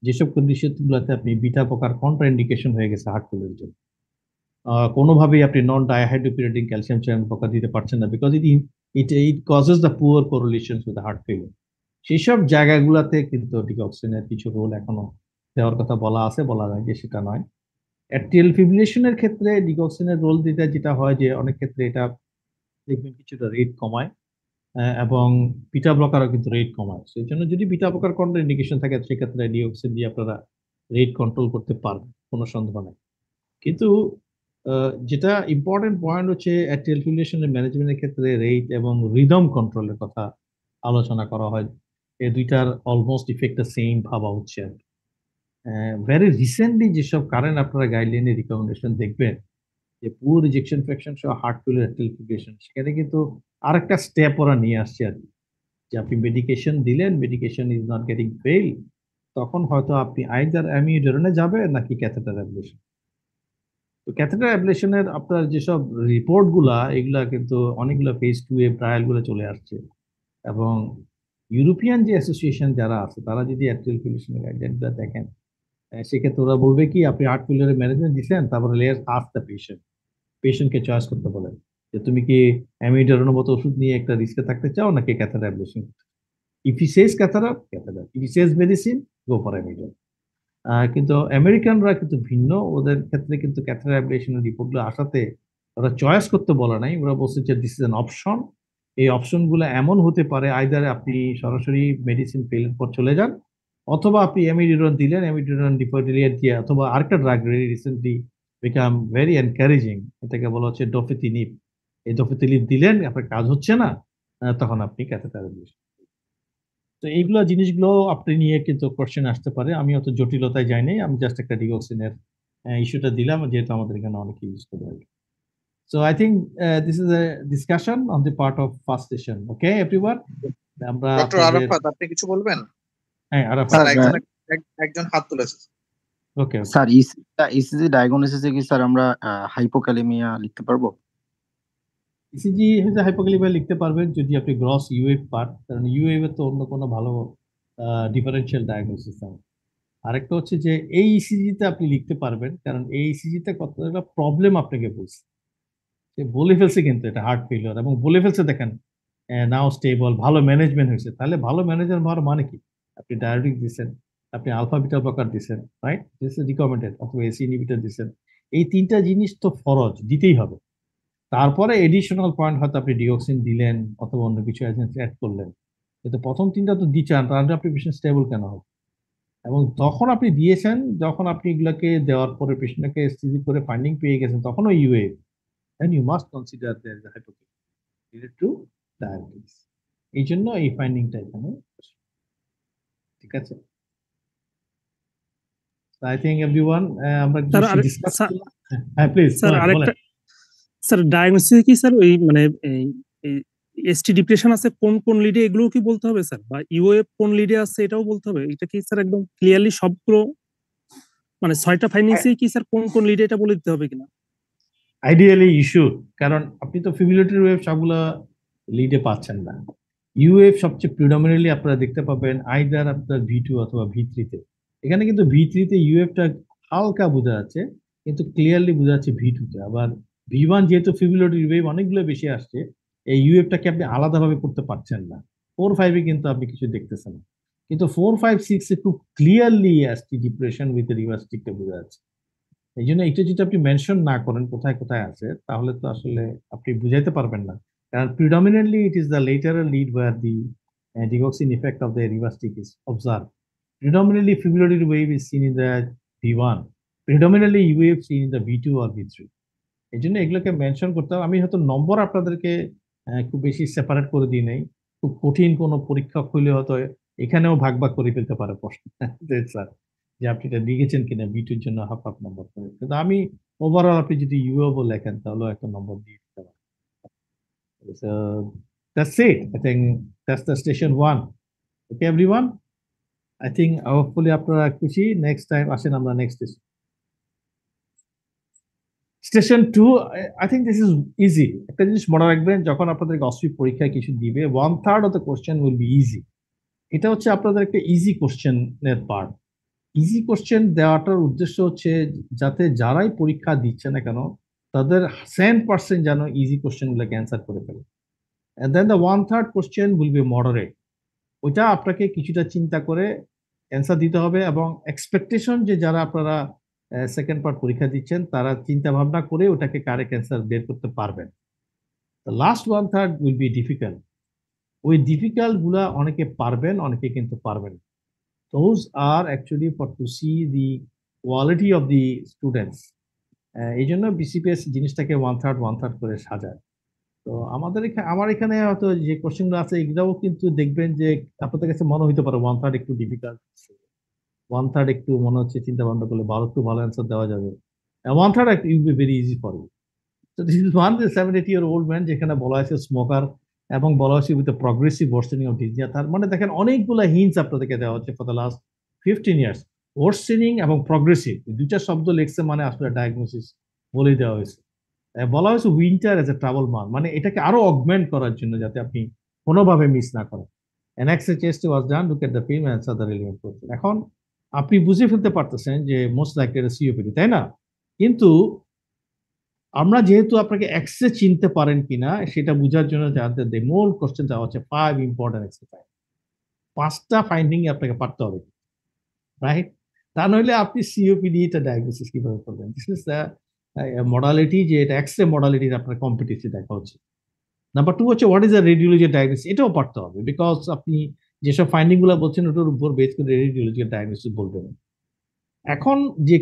A: যেসব কন্ডিশন গুলোতে আপনি বিটা প্রকার কন্ট্রা ইন্ডিকেশন হয়ে গেছে হার্ট ফেলের জন্য, কোনোভাবেই আপনি নন ডাইহাইড্রোপিরিয়ডিক ক্যালসিয়াম চ্যানেল প্রকার দিতে পারছেন না, because it causes the poor correlation with heart failure. সেই সব জায়গাগুলোতে কিন্তু ডিগক্সিনের কিছু রোল এখনো দেওয়ার কথা বলা আছে, বলা যায় যে সেটা নয়। অ্যাট্রিয়াল ফিব্রিলেশনের ক্ষেত্রে ডিগক্সিনের রোল দিতে যেটা হয় যে অনেক ক্ষেত্রে এটা দেখবেন কিছুটা রেট কমায়, এবং বিটা ব্লকারও কিন্তু রেট কমায়। সেই জন্য যদি বিটা ব্লকার কন্ট্রা ইন্ডিকেশন থাকে সেক্ষেত্রে ডিগক্সিন দিয়ে আপনারা রেট কন্ট্রোল করতে পারবেন, কোনো সন্দেহ নেই। কিন্তু যেটা ইম্পর্টেন্ট পয়েন্ট হচ্ছে অ্যাট্রিয়াল ফিব্রিলেশনের ম্যানেজমেন্টের ক্ষেত্রে রেট এবং রিদম কন্ট্রোলের কথা আলোচনা করা হয়। এই দুইটার অলমোস্ট ইফেক্টটা সেম ভাবা হচ্ছে। ভেরি রিসেন্টলি যেসব কারেন্ট আপনারা গাইডলাইনের রিকমেন্ডেশন দেখবেন যে পুরো রিজেকশন ফ্র্যাকশন সহ হার্ট ফেলিয়ার অ্যাট্রিয়াল ফিব্রিলেশন, সেখানে কিন্তু আরেকটা স্টেপ ওরা নিয়ে আসছে আর কি, যে আপনি মেডিকেশন দিলেন, medication is not getting fail, তখন হয়তো আপনি আইদার অ্যামিউডারনে যাবে নাকি ক্যাথেটার অ্যাবলেশন। তো ক্যাথেটার অ্যাবলেশনের আপনার যেসব রিপোর্ট গুলা, এগুলা কিন্তু অনেকগুলো ফেজ 2 এ ট্রায়াল গুলো চলে আসছে, এবং ইউরোপিয়ান যে অ্যাসোসিয়েশন যারা আছে তারা যদি অ্যাট্রিয়াল ফিব্রিলেশনের গাইডলাইনটা দেখেন, সেক্ষেত্রে ওরা বলবে কি আপনি হার্ট ফেলিয়ারের ম্যানেজমেন্ট দিচ্ছেন, তারপরে লেয়ার আস্ক দ্য পেশেন্টকে চয়েস করতে বলেন যে তুমি কি অ্যামিউডারনের মতো ওষুধ নিয়ে একটা রিস্কে থাকতে চাও নাকি catheter ablation. If he says catheter, catheter; if he says medicine, go for amiodarone. কিন্তু আমেরিকানরা কিন্তু ভিন্ন, ওদের ক্ষেত্রে কিন্তু ক্যাথেটার অ্যাবলেশনের রিপোর্টগুলো আসাতে ওরা চয়েস করতে বলে নাই, ওরা বলছে যে দিস ইজ অ্যান অপশন। এই অপশনগুলো এমন হতে পারে আইদার আপনি সরাসরি মেডিসিন ফেলের পর চলে যান, অথবা আপনি অ্যামিডুরান দিলেন, অ্যামিডুরান ডিপোডিলিয়া দিয়ে, অথবা আরেকটা drug recently become very encouraging, এটাকে বলা হচ্ছে ডফেতিনিব। এই ডফেতিনিব দিলেন, আপনার কাজ হচ্ছে না, তখন আপনি ক্যাথেটার অ্যাবলেশন। তো এইগুলো জিনিসগুলো আপনি নিয়ে কিন্তু কোশ্চেন আসতে পারে। আমি অত জটিলতায় যাইনি, আমি জাস্ট একটা ডিগক্সিনের ইস্যুটা দিলাম, যেহেতু আমাদের এখানে অনেকে ইউজ করে আর কি। So I think this is a discussion on the part of first session. Okay everyone, আমরা
B: ডক্টর
A: আপনাদের
B: আরাফাত, আপনি কিছু বলবেন?
A: হ্যাঁ আরাফাত,
B: স্যার,
F: স্যার
B: একজন হাত তুলেছে।
A: ওকে
F: স্যার ইসিজি ডায়াগনোসিসে কি স্যার আমরা হাইপোক্যালেমিয়া লিখতে পারবো?
A: ইসিজি হচ্ছে হাইপোক্যালিমিয়া লিখতে পারবেন যদি আপনি গ্রস ইউএফ পান, কারণ ইউএফ এর তো অন্য কোনো ভালো ডিফারেনশিয়াল ডায়াগনোসিস নাই। আরেকটা হচ্ছে যে এই ইসিজিতে আপনি লিখতে পারবেন, কারণ এই ইসিজিতে কতটা প্রবলেম আপনাকে বলছে, সে বলে ফেলছে কিন্তু এটা হার্ট ফেলিওর, এবং বলে ফেলছে দেখেন নাও স্টেবল, ভালো ম্যানেজমেন্ট হয়েছে। তাহলে ভালো ম্যানেজমেন্ট হওয়ার মানে কি? আপনি ডায়াবেটিক দিচ্ছেন, আপনি আলফা বিটা ব্লকার দিচ্ছেন, রাইট, দিস ইজ রিকমেন্ডেড, অথবা এসি ইনহিবিটর দিচ্ছেন। এই তিনটা জিনিস তো ফরজ, দিতেই হবে। তারপরে এডিশনাল পয়েন্ট হয়তো আপনি ডিওক্সিন দিলেন অথবা অন্য কিছু এজেন্ট অ্যাড করলেন, কিন্তু প্রথম তিনটা তো দিচ্ছেন, তাহলে আপনি পেশেন্ট স্টেবল কেন হবে? এবং তখন আপনি দিয়েছেন, যখন আপনি এগুলাকে দেওয়ার পরে পেশেন্টকে স্থিতি করে ফাইন্ডিং পেয়ে গেছেন, তখনও UA, then you must consider there is hypokalemia related to diabetes. এই জন্য এই ফাইন্ডিংটা এখানে, ঠিক আছে। আই থিঙ্ক এভরিওয়ান, আমরা
G: স্যার
A: ডিসকাস করলাম। হ্যাঁ প্লিজ
G: স্যার
A: বলেন।
G: আরেকটা স্যার ডায়াগনোসিস কি স্যার ওই মানে এসটি ডিপ্রেশন আছে কোন কোন লিডে, এগুলো কি বলতে হবে স্যার? বা ইউএফ কোন লিডে আছে এটাও বলতে হবে? এটা কি স্যার একদম ক্লিয়ারলি সবগুলো মানে 6টা ফাইন্ডিংসে কি স্যার কোন কোন লিডে এটা বলে দিতে হবে কিনা?
A: আইডিয়ালি ইস্যু, কারণ আপনি তো ফিবিলিটির ওয়েভ সবগুলো লিডে পাচ্ছেন না। ইউএফ সবচেয়ে প্রিডমিনেন্টলি আপনারা দেখতে পাবেন আইদার আপনার ভি2 অথবা ভি3-তে। এখানে কিন্তু ভি3-তে ইউএফটা হালকা বোঝা যাচ্ছে, কিন্তু ক্লিয়ারলি বোঝা যাচ্ছে ভি2-তে। আবার ভি1 যেহেতু ফিবিলিটির ওয়েভ অনেকগুলো বেশি আসছে, এই ইউএফটাকে আপনি আলাদাভাবে করতে পারছেন না। 4-5-এ কিন্তু আপনি কিছু দেখতেছেন না, কিন্তু 4-5-6-এ খুব ক্লিয়ারলি এসটি ডিপ্রেশন উইথ রিভার্সিটিকটা বোঝা যাচ্ছে। এই জন্য এটা যদি আপনি মেনশন না করেন কোথায় কোথায় আছে, তাহলে তো আসলে আপনি বুঝাইতে পারবেন না। কারণ predominantly it is the lateral lead where the digoxin effect of the reverse is observed. Predominantly fibrillary wave is seen in the V1. Predominantly UAF seen in the V2 or V3. এই জন্য এগুলোকে mention করতে হবে। আমি হয়তো নম্বর আপনাদেরকে খুব বেশি সেপারেট করে দিই নাই। খুব কঠিন কোনো পরীক্ষা হইলে হয়তো এখানেও ভাগ ভাগ করে ফেলতে পারে প্রশ্ন, স্যার, যে আপনি এটা লিখেছেন কিনা B2-র জন্য হাফ হাফ নম্বর করে। কিন্তু আমি ওভারঅল আপনি যদি ইউএও লেখেন তাহলেও একটা নম্বর দিয়ে দিতে পারেন। So that's it. I think that's the station 1. Okay, everyone? I think hopefully আপনারা খুশি। নেক্সট টাইম আসেন আমরা next station 2। I think this is easy. একটা জিনিস মনে রাখবেন, যখন আপনাদেরকে অস্পি পরীক্ষায় কিছু দিবে 1/3 of the question will be easy. এটা হচ্ছে আপনাদের একটা ইজি কোশ্চেনের পার্ট। ইজি কোশ্চেন দেওয়াটার উদ্দেশ্য হচ্ছে যাতে যারাই পরীক্ষা দিচ্ছে না কেন তাদের 100% যেন ইজি কোশ্চেন গুলোকে অ্যান্সার করে ফেলে। And then the 1/3 question will be moderate. ওইটা আপনাকে কিছুটা চিন্তা করে অ্যান্সার দিতে হবে এবং এক্সপেকটেশন যে যারা আপনারা সেকেন্ড পার্ট পরীক্ষা দিচ্ছেন তারা চিন্তা ভাবনা করে ওটাকে কারেক্ট অ্যান্সার বের করতে পারবেন। Last 1/3 will be difficult. ওই ডিফিকাল্ট গুলা অনেকে পারবেন, অনেকে কিন্তু পারবেন। Those are actually for to see the quality of the students. এই জন্য বিসিপিএস জিনিসটাকে 1/3 করে সাজায়। তো আমার এখানে হয়তো যে কোশ্চেনগুলো আছে এগুলাও কিন্তু দেখবেন যে আপনাদের কাছে মনে হইতে পারে 1/3 একটু ডিফিকাল্ট, 1/3 একটু মনে হচ্ছে চিন্তা ভাবনা করলে একটু ভালো অ্যান্সার দেওয়া যাবে, 1/3 you be very easy for you. তো this is one 70-year-old man যেখানে বলা হয়েছে স্মোকার এবং বলা হয়েছে with progressive worsening of dyspnoea. তার মানে দেখেন অনেকগুলো হিন্টস আপনাদেরকে দেওয়া হচ্ছে for the last 15 years। Worsening এবং প্রগ্রেসিভ দুইটা শব্দ লেখছে মানে আসলে ডায়াগনোসিস বলে দেওয়া হয়েছে। বলা হয়েছে উইন্টার এজ এ ট্রাভেল মান, মানে এটাকে আরো অগমেন্ট করার জন্য যাতে আপনি কোনোভাবে মিস না করেন। An X-ray test was done, look at the film and answer the relevant question. এখন আপনি বুঝে ফেলতে পারতেছেন যে মোস্ট লাইকলি এটা সিওপিডি, তাই না? কিন্তু আমরা যেহেতু আপনাকে এক্সরে চিনতে পারেন কিনা সেটা বোঝার জন্য জানতে দেয় মূল কোশ্চেন দেওয়া হচ্ছে 5 ইম্পর্টেন্ট এক্সারসাইজ। 5টা ফাইন্ডিং আপনাকে পারতে হবে, রাইট? তা নইলে আপনি সিওপিডি এটা ডায়াগনোসিস কিভাবে করবেন? দিস ইজ দ্য মডালিটি, যে এটা এক্সরে মডালিটির আপনার কম্পিটিটিভ দেখা হচ্ছে। নাম্বার 2 হচ্ছে what is the radiology diagnosis, এটাও পারতে হবে বিকজ আপনি যেসব ফাইন্ডিং গুলো বলছেন ওটার উপর বেস করে রেডিওলজি ডায়াগনোসিস বলবেন। এখন যে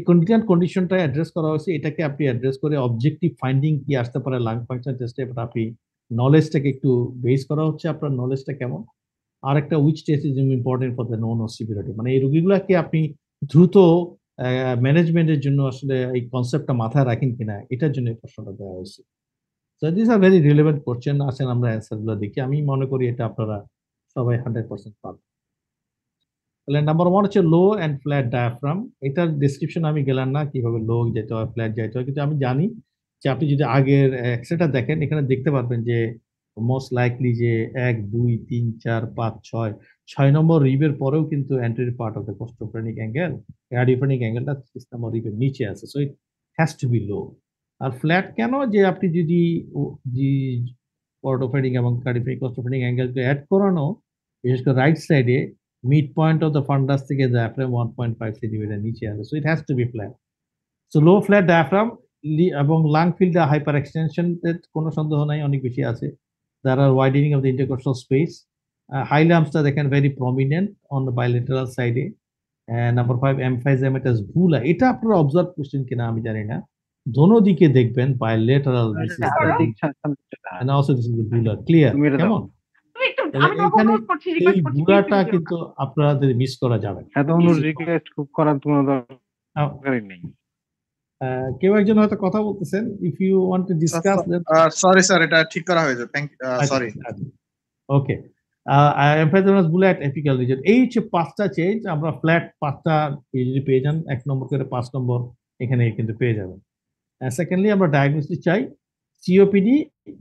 A: কন্ডিশনটা অ্যাড্রেস করা হয়েছে এটাকে আপনি অ্যাড্রেস করে অবজেক্টিভ ফাইন্ডিং কি আসতে পারে লাং ফাংশন টেস্টে, এবার আপনি নলেজটাকে একটু বেস করা হচ্ছে আপনার নলেজটা কেমন। আর একটা which test is important for the known severity, মানে এই রোগীগুলোকে আপনি দ্রুত ম্যানেজমেন্টের জন্য আসলে এই কনসেপ্টটা মাথায় রাখেন কিনা এটার জন্য এই প্রশ্নটা দেওয়া হয়েছে। So this are very relevant question. আসেন আমরা অ্যান্সার গুলো দেখি। আমি মনে করি এটা আপনারা সবাই 100% পাবেন। তাহলে নাম্বার 1 হচ্ছে লো অ্যান্ড ফ্ল্যাট ডায়াফ্রাম। এটার ডেসক্রিপশন আমি গেলাম না কিভাবে লো যেতে হয় ফ্ল্যাট যেতে হয়, কিন্তু আমি জানি যে আপনি যদি আগের এক্সরেটা দেখেন এখানে দেখতে পারবেন যে মোস্ট লাইকলি যে 1 2 3 4 5 6 নম্বর রিবের পরেও কিন্তু anterior part of the costophrenic angle, cardiophrenic অ্যাঙ্গেলটা 6 নম্বর রিবের নিচে আছে, so it has to be low. আর ফ্ল্যাট কেন? যে আপনি যদি কোস্টোফ্রেনিক এবং কার্ডিওফ্রেনিক কোস্টোফ্রেনিক অ্যাঙ্গেলকে অ্যাড করানো, বিশেষ করে রাইট সাইডে mid point of the fundus থেকে ডায়াফ্রাম 1.5 সেন্টিমিটার নিচে আছে, so it has to be flat. So low flat diaphragm এবং লাং ফিল্ডে হাইপার এক্সটেনশন কোনো সন্দেহ নাই, অনেক বেশি আছে। There are widening of the intercostal space. High lumps দেখেন very prominent on the bilateral side. Number 5 emphysematous bulla, এটা আপনারা অবজার্ভ করছেন কিনা আমি জানি না, দোনো দিকে দেখবেন bilateral, this is the and also this is the bulla, clear কেমন? এখানে এই বুড়াটা কিন্তু আপনাদের মিস করা যাবে না।
F: এত অনুরোধ রিকোয়েস্ট খুব করার কোনো দরকারই নেই।
A: কেউ একজন হয়তো কথা বলতেছেন, if you want to discuss.
B: Sorry sir, এটা ঠিক করা হয়েছে, thank sorry.
A: Okay, emphysematous bullet apical region, এই হচ্ছে 5টা চেঞ্জ। আমরা ফ্ল্যাট 5টা যদি পেয়ে যান 1 নম্বর করে 5 নম্বর এখানে কিন্তু পেয়ে যাবেন। সেকেন্ডলি আমরা ডায়াগনোসিস চাই সিওপিডি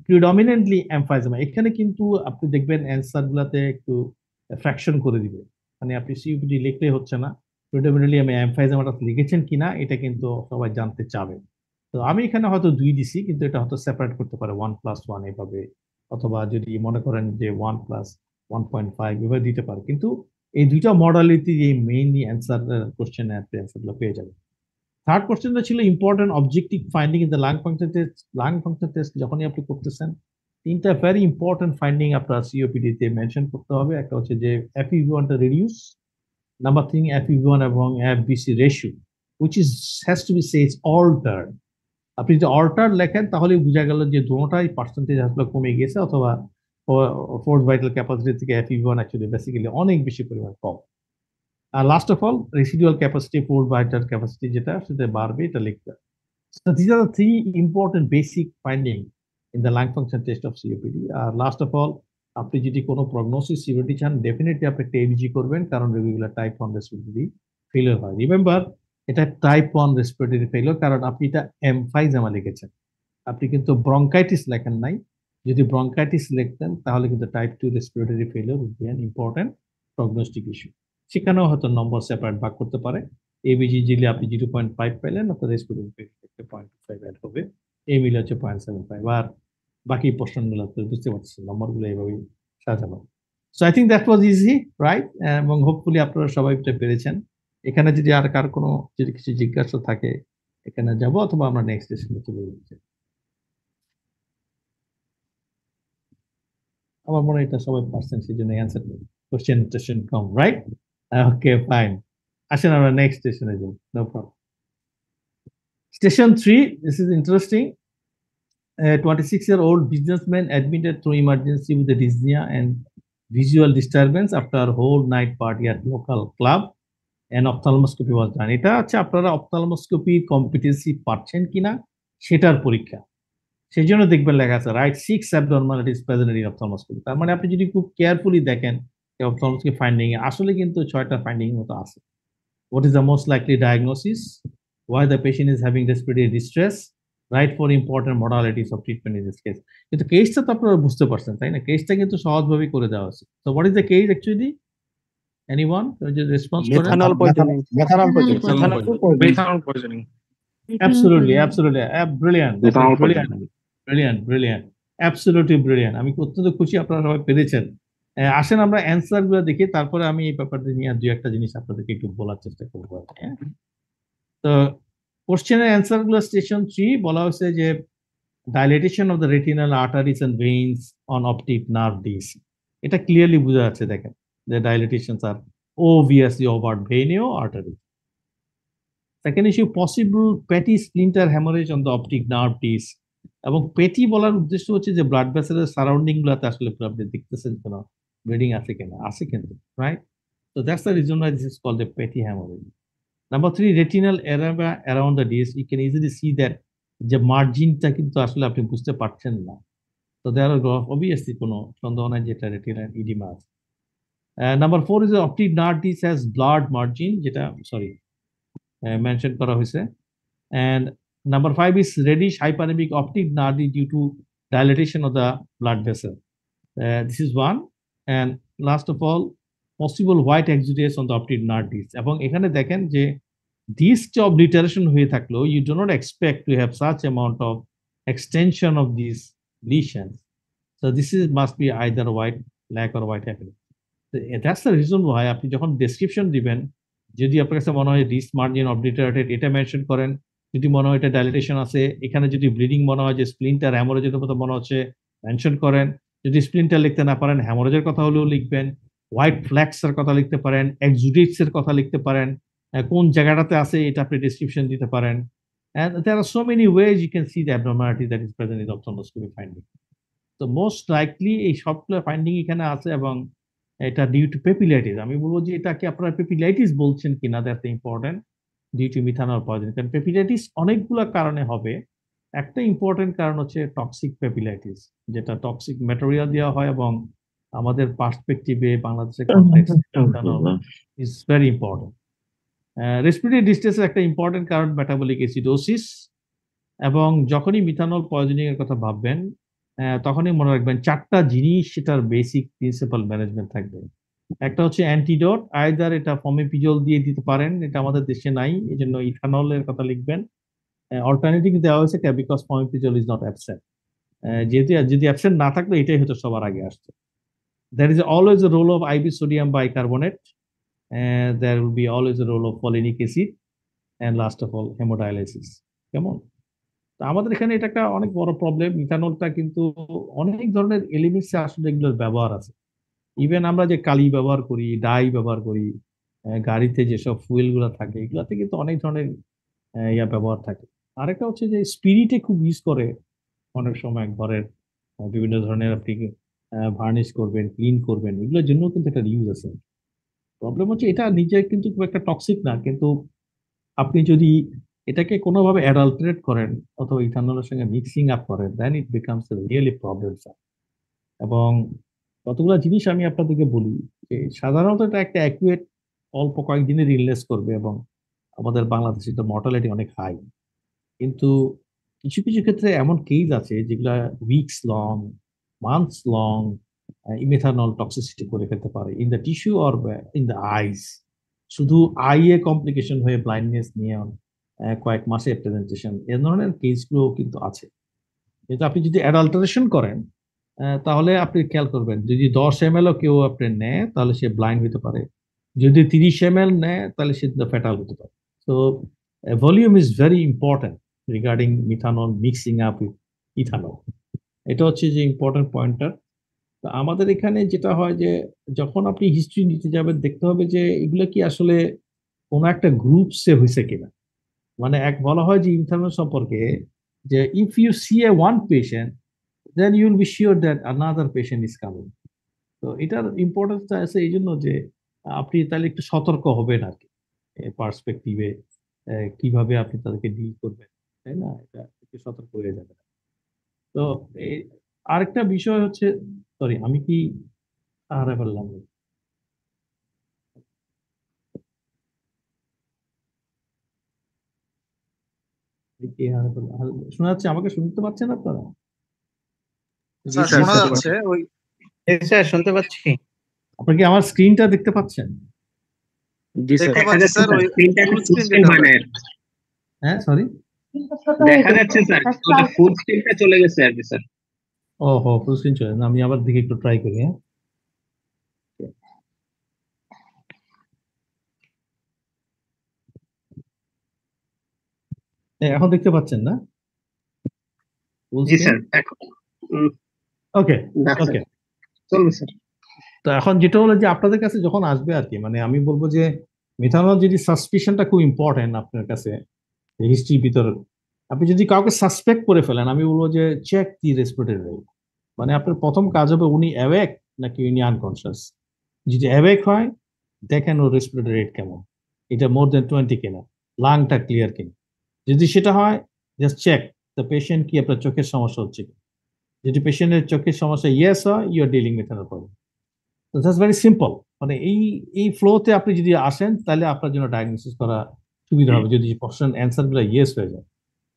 A: প্রিডমিনেন্টলি এমফাইজেমা, এখানে কিন্তু আপনি দেখবেন অ্যান্সার গুলাতে একটু ফ্র্যাকশন করে দিবে, মানে আপনি সিওপিডি লিখলে হচ্ছে না, প্রিডমিনেন্টলি আমি এমফাইজেমাটা লিখেছেন কিনা এটা কিন্তু সবাই জানতে চাবে। তো আমি এখানে হয়তো 2 দিছি, কিন্তু এটা হয়তো সেপারেট করতে পারে 1+1 এভাবে, অথবা যদি মনে করেন যে 1+1.5 এভাবে দিতে পারে, কিন্তু এই দুইটা মডালিটি এই মেইনলি অ্যান্সার কোশ্চেন অ্যান্সারগুলো পেয়ে যাবে। থার্ড কোশ্চেনটা ছিল important objective finding in the lung function test. Lung function test যখনই আপনি করতেছেন 3টা ভেরি ইম্পর্টেন্ট ফাইন্ডিং আপনার সিওপিডি তে মেনশন করতে হবে। একটা হচ্ছে যে FEV1 টা রিডিউস, নাম্বার 3 FEV1 এবং FBC ratio which is has to be says altered। আপনি যদি অল্টার লেখেন তাহলে বোঝা গেল যে দুটোটাই পার্সেন্টেজ আসলে কমে গেছে, অথবা ফোর্থ ভাইটাল ক্যাপাসিটি থেকে FEV1 অ্যাকচুয়ালি বেসিক্যালি অনেক বেশি পরিমাণ কম। আর last of all residual capacity, forced vital capacity যেটা সেটা বাড়বে, এটা লিখতে হবে। So these are the 3 important basic finding in the lung function test of COPD. আর লাস্ট অফ অল আপনি যদি কোনো প্রগনোসিস সিভিরিটি চান ডেফিনেটলি আপনি একটা ABG করবেন, কারণ রেগুলার টাইপ 1 রেসপিরেটরি ফেলিওর হয়। রিমেম্বার এটা টাইপ 1 রেসপিরেটরি ফেলিওর, কারণ আপনি এটা এমফাইজেমা লিখেছেন, আপনি কিন্তু ব্রঙ্কাইটিস লেখেন নাই। যদি ব্রঙ্কাইটিস লিখতেন তাহলে কিন্তু type 2 respiratory failure would be an important prognostic issue. সেখানেও হয়তো নম্বর সেপারেট ভাগ করতে পারে। এবিজি দিলে আপনি 0.5 পেলেন, আপনার রেসপিরেটরি 0.5 অ্যাড হবে, এই মিলে হচ্ছে 0.75। আর বাকি পোর্শনগুলো তো বুঝতে পারছেন, নম্বরগুলো এইভাবেই সাজানো। So I think that was easy, right? এবং হোপফুলি আপনারা সবাই এটা পেরেছেন। এখানে যদি আর কার কোনো যদি কিছু জিজ্ঞাসা থাকে এখানে যাব, অথবা আমরা নেক্সট সেশনে চলে যাচ্ছি। আমার মনে হয় এটা সবাই পারছেন, সেই জন্য অ্যান্সার কোশ্চেন কম, রাইট? Okay, fine. আসেন আমরা নেক্সট স্টেশনে যাই। No problem. Station 3, this is interesting. A 26-year-old businessman admitted through emergency with a dyspnea and visual disturbance after a whole night party at local club. An ophthalmoscopy was done. এটা হচ্ছে আপনারা অপথ্যালমোস্কোপি competency পাচ্ছেন কিনা সেটার পরীক্ষা। সেই জন্য দেখবেন লেখা আছে right 6 abnormalities present in ophthalmoscopy। তার মানে আপনি যদি খুব কেয়ারফুলি দেখেন অপথ্যালমোস্কোপি ফাইন্ডিং এ আসলে কিন্তু 6টা ফাইন্ডিং মতো আছে। What is the most likely diagnosis? Why the patient is having respiratory distress? Right for important modalities of treatment in this case. কিন্তু কেসটা তো আপনারা বুঝতে পারছেন, তাই না? কেসটা কিন্তু সহজভাবে করে দেওয়া আছে। So what is the case actually? Anyone? Just response করেন।
G: Methanol poisoning.
B: Methanol
E: methanol poisoning.
A: Absolutely, absolutely. Brilliant. That
D: Methanol
A: is brilliant.
D: poisoning.
A: Brilliant. Absolutely brilliant. আমি অত্যন্ত খুশি আপনারা সবাই পেরেছেন। আসেন আমরা অ্যান্সার গুলো দেখি, তারপরে আমি এই ব্যাপারটা নিয়ে দুই একটা জিনিস আপনাদেরকে একটু বলার চেষ্টা করবো। তো কোশ্চেনের অ্যান্সার গুলো স্টেশন 3 বলা হয়েছে যে dilatation of the retinal arteries and veins on optic nerve disc. এটা ক্লিয়ারলি বোঝা যাচ্ছে, দেখেন যে ডাইলেটেশনস আর obviously overt veneo artery. Second issue, possible petty splinter hemorrhage on the optic nerve disc. এবং পেটি বলার উদ্দেশ্য হচ্ছে যে ব্লাড ভেসেলের সারাউন্ডিং গুলাতে আসলে আপনি দেখতেছেন কেন ব্লিডিং আছে কিনা, আছে কিন্তু, right? So that's the reason why this is called a petty hemorrhage. Number 3, retinal edema around the disc. You can easily see that যে মার্জিনটা কিন্তু আসলে আপনি বুঝতে পারছেন না। তো there are obviously কোনো সন্দেহ নাই যে এটা রেটিনাল ইডিমা আছে। Number 4 is the optic nerve disc has blurred margin, যেটা সরি মেনশন করা হয়েছে। And number 5 is reddish hyperemic optic nerve due to dilatation of the blood vessel. This is one. And last of all, possible white exudates on the optic nerve disc. এবং এখানে দেখেন যে disc obliteration হয়ে থাকলেও you do not expect to have such amount of extension of these lesions. So this is must be either white lack or white happening. So that's the reason why আপনি যখন description দিবেন, যদি আপনার কাছে মনে হয় ডিস্ক মার্জিন অবলিটারেটেড এটা mention করেন, যদি মনে হয় এটা ডাইলেটেশন আছে, এখানে যদি ব্লিডিং মনে হয় যে স্প্লিন্টার হ্যামোরেজের মতো মনে হচ্ছে মেনশন করেন। যদি স্প্লিন্টার লিখতে না পারেন হ্যামোরেজের কথা হলেও লিখবেন, হোয়াইট ফ্ল্যাক্স এর কথা লিখতে পারেন, এক্সুডেটস এর কথা লিখতে পারেন, কোন জায়গাটাতে আছে এটা আপনি ডেসক্রিপশন দিতে পারেন। And there are so many ways you can see the abnormality that is present in the ophthalmoscopy finding. So most likely এই সবগুলো ফাইন্ডিং এখানে আছে এবং এটা ডিউ টু পেপিলাইটিস। আমি বলবো যে এটা কি আপনারা পেপিলাইটিস বলছেন কিনা, that's important, due to methanol poison. কারণ পেপিলাইটিস অনেকগুলো কারণে হবে। একটা ইম্পর্টেন্ট কারণ হচ্ছে টক্সিক পেপিলাইটিস, যেটা টক্সিক ম্যাটেরিয়াল দেওয়া হয় এবং আমাদের পার্সপেক্টিভে বাংলাদেশের context is very important. Respiratory ডিস্ট্রেসের একটা ইম্পর্টেন্ট কারণ মেটাবলিক অ্যাসিডোসিস। এবং যখনই মিথানল পয়জনিং এর কথা ভাববেন তখনই মনে রাখবেন 4টা জিনিস সেটার বেসিক প্রিন্সিপাল ম্যানেজমেন্ট থাকবে। একটা হচ্ছে অ্যান্টিডোট, আইদার এটা ফমিপিজল দিয়ে দিতে পারেন, এটা আমাদের দেশে নাই, এই জন্য ইথানলের কথা লিখবেন। অল্টারনেটিভ দেওয়া হয়েছে বিকজ ফমিপিজল ইজ নট অ্যাবসেন্ট। যেহেতু যদি অ্যাবসেন্ট না থাকতো এটাই হয়তো সবার আগে আসতো। There is always a role of IV sodium bicarbonate, there will be always a role of folinic acid, and last of all hemodialysis. কেমন? আমাদের এখানে এটা একটা অনেক বড় প্রবলেম। ইথানলটা কিন্তু অনেক ধরনের এলিমেন্টস আসলে এগুলোর ব্যবহার আছে। ইভেন আমরা যে কালি ব্যবহার করি, ডাই ব্যবহার করি, গাড়িতে যেসব ফুয়েল গুলো থাকে এগুলাতে কিন্তু অনেক ধরনের ইয়া ব্যবহার থাকে। আরেকটা হচ্ছে যে স্পিরিটে খুব ইউজ করে অনেক সময় ঘরের বিভিন্ন ধরনের আপনি ভার্নিশ করবেন, ক্লিন করবেন, এগুলোর জন্য কিন্তু একটা ইউজ আছে। প্রবলেম হচ্ছে এটা নিজে কিন্তু খুব একটা টক্সিক না, কিন্তু আপনি যদি এটাকে কোনোভাবে অ্যাডাল্টারেট করেন অথবা ইথানলের সঙ্গে মিক্সিং আপ করেন, দেন ইট বিকামস রিয়েলি প্রবলেম। এবং কতগুলো জিনিস আমি আপনাদেরকে বলি যে সাধারণত এটা একটা অ্যাকুয়েট অল্প কয়েকদিনের ইলনেস করবে এবং আমাদের বাংলাদেশে তো মর্টালিটি অনেক হাই। কিন্তু কিছু কিছু ক্ষেত্রে এমন কেস আছে যেগুলা weeks long, months long methanol toxicity করে ফেলতে পারে in the tissue or in the eyes. শুধু আইয়ে কমপ্লিকেশন হয়ে ব্লাইন্ডনেস নিয়ে কয়েক মাসে প্রেজেন্টেশন, এ ধরনের কেসগুলো কিন্তু আছে। কিন্তু আপনি যদি অ্যাডাল্টারেশন করেন তাহলে আপনি খেয়াল করবেন, যদি 10 ml ও কেউ আপনি নেয় তাহলে সে ব্লাইন্ড হতে পারে, যদি 30 ml নেয় তাহলে সে ফ্যাটাল হতে পারে। So volume is very important regarding methanol mixing up with ethanol. এটা হচ্ছে যে ইম্পর্টেন্ট পয়েন্টটা। তো আমাদের এখানে যেটা হয় যে যখন আপনি হিস্ট্রি নিতে যাবেন দেখতে হবে যে এগুলো কি আসলে কোনো একটা গ্রুপসে হয়েছে কিনা। মানে এক বলা হয় যে ইথানল সম্পর্কে যে if you see a one patient then you will be sure that another patient is coming. তো এটার ইম্পর্টেন্সটা আছে এই জন্য যে আপনি তাহলে একটু সতর্ক হবেন আর কি পার্সপেক্টিভে, কিভাবে আপনি তাদেরকে ডিল করবেন, তাই না? এটা একটু সতর্ক হয়ে যাবে। তো আরেকটা বিষয় হচ্ছে, সরি আমি কি হারা বললাম, শোনা যাচ্ছে? আমাকে শুনতে পাচ্ছেন আপনারা?
B: স্যার
D: স্যার,
B: শোনা
D: শুনতে
B: যাচ্ছে ওই
H: স্যার শুনতে পাচ্ছি।
A: আপনারা কি আমার স্ক্রিনটা দেখতে পাচ্ছেন?
D: জি স্যার।
B: দেখতে
H: দেখা
B: পাচ্ছি
H: যাচ্ছে
B: স্যার,
H: স্যার,
B: ওই
H: স্ক্রিনটা
B: ফুল
H: ফুল
B: স্ক্রিন
H: স্ক্রিন
B: দিতে
H: হয়
B: হবে।
H: না এর।
A: হ্যাঁ সরি,
H: দেখা যাচ্ছে স্যার, ওটা ফুল স্ক্রিনটা চলে গেছে আর কি স্যার।
A: ও হো ফুল স্ক্রিন চলে না, আমি আবার দিকে একটু ট্রাই করি। হ্যাঁ এখন দেখতে পাচ্ছেন না?
H: জি স্যার, এখন
A: ওকে
H: দেখা
A: ওকে।
H: চলবে স্যার।
A: তো এখন যেটা হলো যে আপনাদের কাছে যখন আসবে আর কি, মানে আমি বলবো যে মিথানল যদি সাসপিশনটা খুব ইম্পর্টেন্ট আপনার কাছে হিস্ট্রির ভিতরে, আপনি যদি কাউকে সাসপেক্ট করে ফেলেন আমি বলবো যে চেক দি রেসপিরেটরি রেট। মানে আপনার প্রথম কাজ হবে উনি অ্যাওয়েক নাকি উনি আনকনসিয়াস। যদি অ্যাওয়েক হয় দেখেন ওর রেসপিরেটরি রেট কেমন, এটা মোর দেন 20 কিনা, লাংটা ক্লিয়ার কিনা। যদি সেটা হয় জাস্ট চেক দ্য পেশেন্ট কি আপনার চোখের সমস্যা হচ্ছে কি। যদি পেশেন্টের চোখের সমস্যা ইয়েস হয় you are dealing with another problem. তো দ্যাটস ভেরি সিম্পল। মানে এই ফ্লোতে আপনি যদি আসেন তাহলে আপনার জন্য ডায়াগনোসিস করা সুবিধা হবে, যদি কোশ্চেন অ্যান্সার গুলো ইয়েস হয়ে যায়।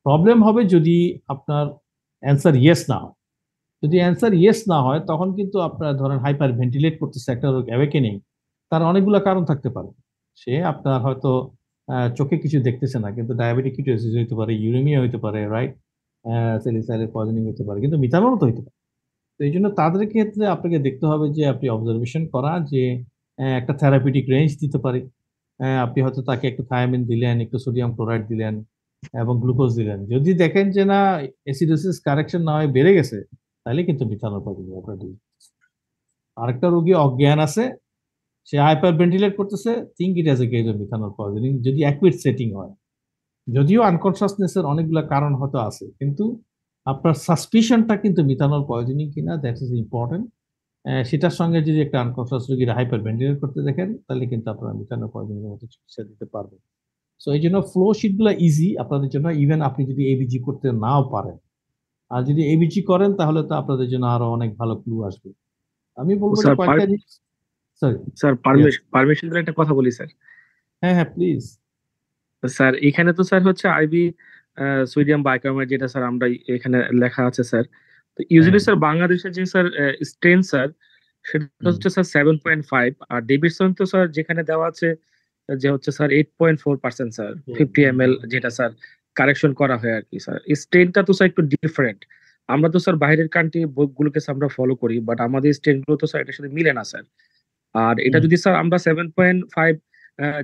A: প্রবলেম হবে যদি আপনার অ্যান্সার ইয়েস না হয়। যদি অ্যান্সার ইয়েস না হয় তখন কিন্তু আপনার ধরেন হাইপার ভেন্টিলেট করতেছে একটা রোগ অ্যাওয়েকেনিং, তার অনেকগুলো কারণ থাকতে পারে। সে আপনার হয়তো চোখে কিছু দেখতেছে না কিন্তু ডায়াবেটিক কিটোসিস হইতে পারে, ইউরেমিয়া হইতে পারে, রাইট, স্যালিসাইলের পয়জনিং হতে পারে, কিন্তু মিথানলও তো হইতে পারে। তো এই জন্য তাদের ক্ষেত্রে আপনাকে দেখতে হবে যে আপনি অবজারভেশন করা যে একটা থেরাপিউটিক রেঞ্জ দিতে পারে। আপনি হয়তো তাকে একটু থায়ামিন দিলেন, একটু সোডিয়াম ক্লোরাইড দিলেন এবং গ্লুকোজ দিলেন। যদি দেখেন যে না অ্যাসিডোসিস কারেকশন না হয়ে বেড়ে গেছে তাহলে কিন্তু মিথানল পয়জনিং আপনার disease। আরেকটা রোগী অজ্ঞান আছে, সে হাইপার ভেন্টিলেট করতেছে, think it as a case of methanol poisoning যদি অ্যাকুইট সেটিং হয়। যদিও আনকনসিয়াসনেসের অনেকগুলো কারণ হয়তো আছে কিন্তু আপনার সাসপিশনটা কিন্তু মিথানল পয়জনিং কিনা দ্যাট ইজ ইম্পর্টেন্ট। সেটার সঙ্গে যদি একটা আনকনসিয়াস রোগীরা হাইপার ভেন্টিলেট করতে দেখেন তাহলে কিন্তু আপনারা মিথানল পয়জনিং মতো চিকিৎসা দিতে পারবেন। সো এই জন্য ফ্লো শিটগুলো ইজি আপনাদের জন্য, ইভেন আপনি যদি এবিজি করতে নাও পারেন। আর যদি এবিজি করেন তাহলে তো আপনাদের জন্য আরো অনেক ভালো ক্লু আসবে। আমি বলবো যে
D: স্যার
A: কয়েকটা জিনিস, সরি।
D: স্যার পারমিশন দিলে একটা কথা বলি স্যার।
A: হ্যাঁ হ্যাঁ প্লিজ।
D: স্যার এখানে তো স্যার হচ্ছে আইবি সোডিয়াম বাইকার্বনেট, যেটা স্যার আমরা এখানে লেখা আছে স্যার। তো ইউজুয়ালি স্যার বাংলাদেশের যে স্যার স্ট্রেন স্যার, সেটা হচ্ছে স্যার 7.5, আর ডেভিডসন তো স্যার যেখানে দেওয়া আছে যে হচ্ছে স্যার 8.4% স্যার 50 ml, যেটা স্যার কারেকশন করা হয় আর কি স্যার। স্ট্রেনটা তো স্যার একটু ডিফারেন্ট। আমরা তো স্যার বাইরের কান্ট্রি বুকগুলোকে আমরা ফলো করি, বাট আমাদের স্ট্রেন গুলো তো স্যার এটার সাথে মিলে না স্যার। আর এটা যদি স্যার আমরা 7.5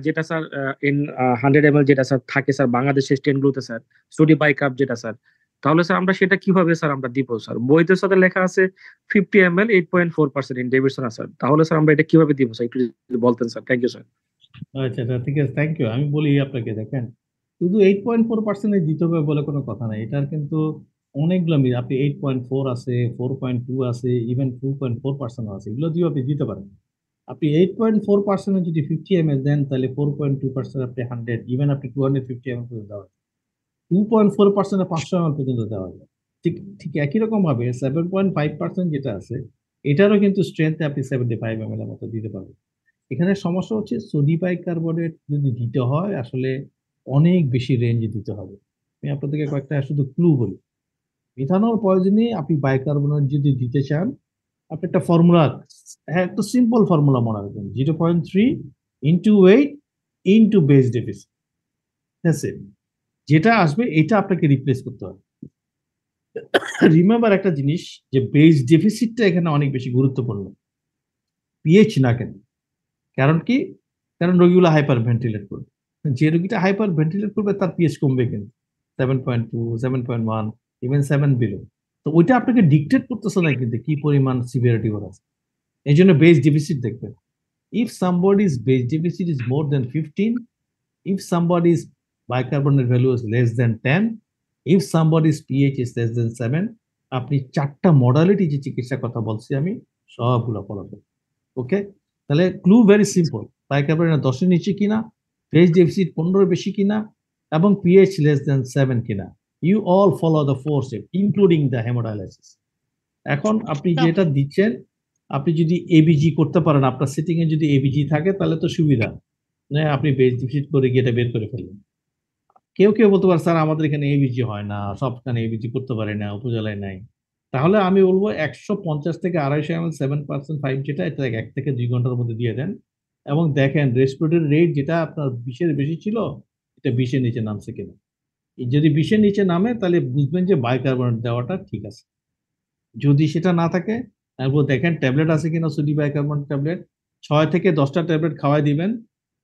D: যেটা স্যার ইন 100 ml যেটা স্যার থাকে স্যার বাংলাদেশের স্ট্রেন গুলোতে স্যার, সোডি বাই কাপ যেটা স্যার, তাহলে স্যার আমরা সেটা কিভাবে স্যার আমরা দিব স্যার? বইতে সাথে লেখা আছে 50 ml 8.4% ইন ডেভিডসন স্যার, তাহলে স্যার আমরা এটা কিভাবে দিব স্যার একটু যদি বলতেন স্যার। Thank you sir.
A: আচ্ছা আচ্ছা ঠিক আছে, থ্যাংক ইউ। আমি বলি আপনাকে, দেখেন শুধু 8.4% দিতে হবে বলে কোনো কথা নাই, এটার কিন্তু অনেকগুলো মিল। আপনি 8.4 আছে, 4.2 আছে, ইভেন 2.4% আছে, এগুলো দিয়েও আপনি দিতে পারেন। আপনি 8.4% যদি 50 ml দেন তাহলে 4.2% আপনি 100, ইভেন আপনি 250 ml পর্যন্ত দেওয়া যায়। 2.4% 500 ml পর্যন্ত দেওয়া যায়। ঠিক ঠিক একই রকম ভাবে 7.5% যেটা আছে এটারও কিন্তু স্ট্রেংথে আপনি 75 ml এর মতো দিতে পারবেন। এখানে সমস্যা হচ্ছে সোডি বাইকার্বনেট যদি দিতে হয় আসলে অনেক বেশি রেঞ্জে দিতে হবে। আমি আপনাদেরকে কয়েকটা শুধু ক্লু বলি। মিথানল পয়জনে আপনি বাইকার্বনেট যদি দিতে চান, আপনি একটা ফর্মুলা, হ্যাঁ একটু সিম্পল ফর্মুলা মনে রাখবেন, 0.3 into weight into base deficit. যেটা আসবে এটা আপনাকে রিপ্লেস করতে হবে। রিমেম্বার একটা জিনিস, যে বেস ডেফিসিটটা এখানে অনেক বেশি গুরুত্বপূর্ণ, পিএইচ না কেন। কারণ কি? কারণ রোগীগুলো হাইপার ভেন্টিলেট করবে। যে রোগীটা হাইপার ভেন্টিলেট করবে তার পিএইচ কমবে কিন্তু 7.2, 7.1, ইভেন 7 বিলো। তো ওইটা আপনাকে ডিকটেট করতেছে না কিন্তু কি পরিমাণ সিভিয়ারিটি ওর আছে। এই জন্য বেস ডেফিসিট দেখবেন। If somebody's base deficit is more than 15, if somebody's bicarbonate value is less than 10, if somebody's pH is less than 7, আপনি 4টা মডালিটি যে চিকিৎসার কথা বলছি আমি সবগুলো ফলো করবেন। ওকে, তাহলে ক্লু ভেরি সিম্পল, বাইকার্বনেট 10-এর নিচে কিনা, বেস ডেফিসিট 15-এর বেশি কিনা, এবং pH less than 7 কিনা। You all follow the 4 steps, including the hemodialysis. এখন আপনি যেটা দিচ্ছেন, আপনি যদি এবিজি করতে পারেন, আপনার সেটিং এ যদি এবিজি থাকে তাহলে তো সুবিধা, না আপনি বেস ডেফিসিট করে গিয়ে এটা বের করে ফেললেন। কেউ কেউ বলতে পারে স্যার আমাদের এখানে এবিজি হয় না, সবখানে এবিজি করতে পারে না, উপজেলায় নাই। তাহলে আমি বলবো 150 থেকে 250 ml 7% 5 যেটা, এটা 1 থেকে 2 ঘন্টার মধ্যে দিয়ে দেন এবং দেখেন রেসপিরেটরি রেট যেটা আপনার 20-এর বেশি ছিল এটা 20-এর নিচে নামছে কিনা। যদি 20-এর নিচে নামে তাহলে বুঝবেন যে বাইকার্বনেট দেওয়াটা ঠিক আছে। যদি সেটা না থাকে তারপর দেখেন ট্যাবলেট আছে কিনা, সোডি বাইকার্বনেট ট্যাবলেট 6 থেকে 10টা ট্যাবলেট খাওয়াই দিবেন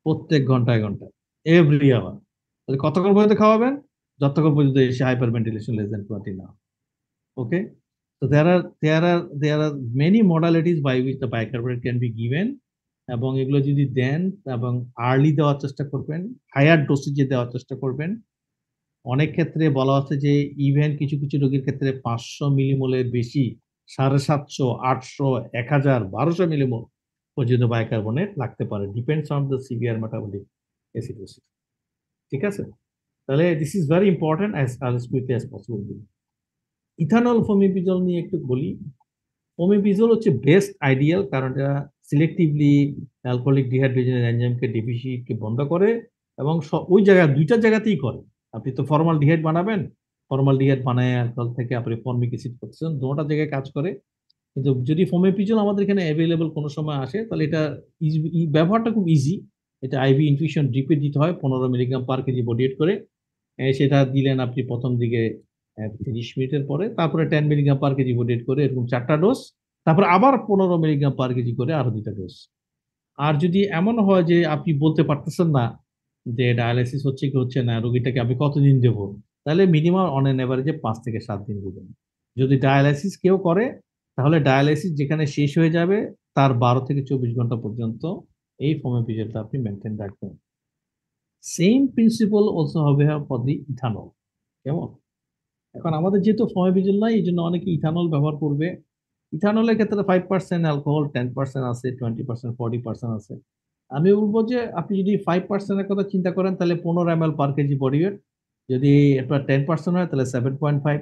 A: প্রত্যেক ঘন্টায় ঘন্টায়, এভরি আওয়ার। তাহলে কতক্ষণ পর্যন্ত খাওয়াবেন? যতক্ষণ পর্যন্ত এসে হাইপার ভেন্টিলেশন লেস দেন 20 না। ওকে, so there are many modalities by which the bicarbonate can be given, এবং এগুলো যদি দেন এবং আর্লি দেওয়ার চেষ্টা করবেন, হায়ার ডোসেজে দেওয়ার চেষ্টা করবেন। অনেক ক্ষেত্রে বলা হচ্ছে যে ইভেন কিছু কিছু রোগীর ক্ষেত্রে 500 মিলিমোলের বেশি, 750, 800, 1000, 1200 মিলিমোল পর্যন্ত বাইকার্বনেট লাগতে পারে, depends on the severe metabolic acidosis. ঠিক আছে, তাহলে this is very important as quickly as possible. Ethanol fomepizole নিয়ে একটু বলি। ফোমিপিজল হচ্ছে বেস্ট আইডিয়াল, কারণ এটা সিলেক্টিভলি অ্যালকোহলিক ডিহাইড্রোজেনেজ এনজাইমকে ডেফিসিটকে বন্ধ করে এবং ওই জায়গায় দুইটা জায়গাতেই করে। আপনি তো ফর্মাল ডিহাইড বানাবেন, ফর্মাল ডিহাইড বানায় অ্যালকোহল থেকে আপনি ফর্মিক অ্যাসিড করতেছেন, দুটোটা জায়গায় কাজ করে। কিন্তু যদি ফোমিপিজল আমাদের এখানে অ্যাভেলেবল কোনো সময় আসে তাহলে এটা ব্যবহারটা খুব ইজি। এটা আইভি ইনফিউশন ড্রিপে দিতে হয় 15 milligram per KG body weight করে। সেটা দিলেন আপনি প্রথম দিকে 30 মিনিটের পরে, তারপরে 10 milligram per KG body weight করে এরকম 4টা ডোজ, তারপর আবার 15 মিলিগ্রাম পার কেজি করে আরো 2টা ডোজ। আর যদি এমন হয় যে আপনি বলতে পারতেছেন না যে ডায়ালাইসিস হচ্ছে কি হচ্ছে না, রোগীটাকে আমি কতদিন দেব, তাহলে মিনিমাম অন এন এভারেজে 5 থেকে 7 দিন দেবেন। যদি ডায়ালাইসিস কেউ করে তাহলে ডায়ালাইসিস যেখানে শেষ হয়ে যাবে তার 12 থেকে 24 ঘন্টা পর্যন্ত এই ফোমিপিজলটা আপনি মেনটেন রাখবেন। সেম প্রিন্সিপল অলসো হবে ফর দি ইথানল। কেমন? এখন আমাদের যেহেতু ফোমিপিজল নাই এই জন্য অনেকে ইথানল ব্যবহার করবে। ইথানলের ক্ষেত্রে 5% অ্যালকোহল, 10% আছে, 20%, 40% আছে। আমি বলবো যে আপনি যদি 5%-এর কথা চিন্তা করেন তাহলে 15 ml পার কেজি বডি ওয়েট। যদি আপনার 10% হয় তাহলে 7.5,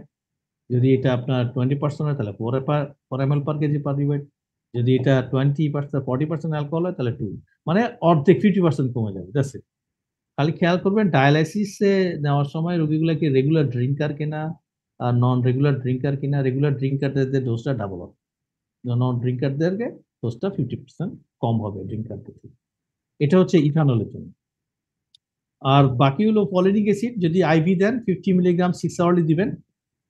A: যদি এটা আপনার 20% হয় তাহলে 4 ml পার কেজি বডি ওয়েট, যদি এটা 20%, 40% অ্যালকোহল হয় তাহলে 2, মানে অর্ধেক 50% কমে যাবে। That's it. খালি খেয়াল করবেন ডায়ালাইসিসে নেওয়ার সময় রোগীগুলোকে রেগুলার ড্রিঙ্কার কিনা আর নন রেগুলার ড্রিঙ্কার কিনা। রেগুলার ড্রিঙ্কারদের ডোজটা ডাবল হবে, নন ড্রিঙ্কারদেরকে ডোজটা 50% কম হবে ড্রিঙ্কার থেকে। এটা হচ্ছে ইথানলের জন্য। আর বাকি হলো ফলিনিক অ্যাসিড, যদি আইভি দেন 50 মিলিগ্রাম 6 আওয়ারলি দিবেন,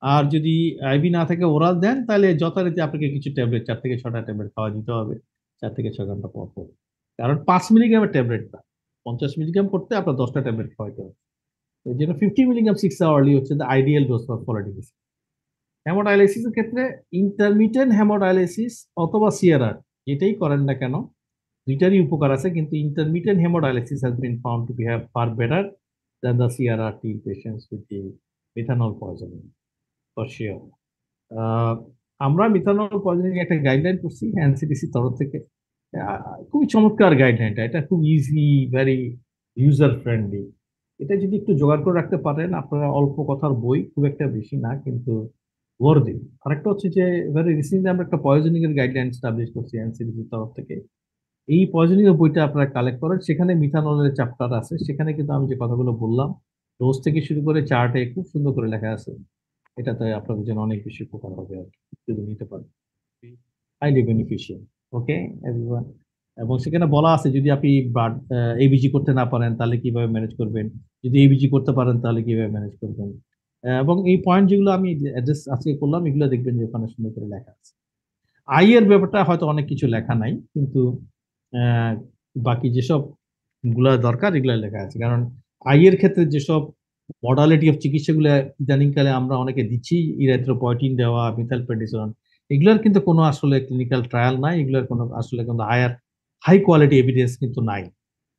A: আর যদি আইভি না থাকে ওরাল দেন তাহলে যথারীতি আপনাকে কিছু ট্যাবলেট 4 থেকে 6টা ট্যাবলেট খাওয়া দিতে হবে 4 থেকে 6 ঘন্টা পর পর। কারণ 5 মিলিগ্রামের ট্যাবলেটটা 50 মিলিগ্রাম করতে আপনার 10টা ট্যাবলেট খাওয়াইতে হবে। এই জন্য 50 মিলিগ্রাম 6 আওয়ারলি হচ্ছে the ideal dose for folinic acid. হেমোডায়ালিসিসের ক্ষেত্রে ইন্টারমিটেন্ট হেমোডায়ালিসিস অথবা সিআরআর যেটাই করেন না কেন দুইটারই উপকার আছে, কিন্তু intermittent haemodialysis has been found to be have far better than the CRRT patients with the methanol poisoning for sure. আমরা মিথানল পয়জনিং একটা গাইডলাইন করছি এনসিডিসি তরফ থেকে। খুবই চমৎকার গাইডলাইনটা, এটা খুব ইজি, ভেরি ইউজার ফ্রেন্ডলি। এটা যদি একটু জোগাড় করে রাখতে পারেন আপনারা, অল্প কথার বই, খুব একটা বেশি না কিন্তু ওয়ার্দি। আরেকটা হচ্ছে যে ভেরি রিসেন্টলি আমরা একটা পয়জনিং এর গাইডলাইন স্টাবলিশ করছি এনসিডিসি তরফ থেকে। এই পয়জনিং এর বইটা আপনারা কালেক্ট করেন, সেখানে মিথানলের চ্যাপ্টার আছে, সেখানে কিন্তু আমি যে কথাগুলো বললাম ডোজ থেকে শুরু করে চার্টে খুব সুন্দর করে লেখা আছে। এটাতে আপনাদের জন্য অনেক বেশি উপকার হবে আর কি, যদি নিতে পারেন, হাইলি বেনিফিশিয়াল। ওকে এভরিওয়ান, এবং সেখানে বলা আছে যদি আপনি এবিজি করতে না পারেন তাহলে কিভাবে ম্যানেজ করবেন, যদি এবিজি করতে পারেন তাহলে কিভাবে ম্যানেজ করবেন। এবং এই পয়েন্ট যেগুলো আমি অ্যাড্রেস আজকে করলাম এগুলো দেখবেন যে ওখানে সুন্দর করে লেখা আছে। এর ব্যাপারটা হয়তো অনেক কিছু লেখা নাই, কিন্তু আহ, বাকি যেসব গুলা দরকার এগুলো লেখা আছে। কারণ এর ক্ষেত্রে যেসব মডালিটি অফ চিকিৎসাগুলো ইদানিংকালে আমরা অনেকে দিচ্ছি, ইরাথ্রোপয়েটিন দেওয়া, মিথাইলপ্রেডিসন, এগুলোর কিন্তু কোনো আসলে ক্লিনিক্যাল ট্রায়াল নাই, এগুলোর কোনো আসলে কোনো হাই কোয়ালিটি এভিডেন্স কিন্তু নাই।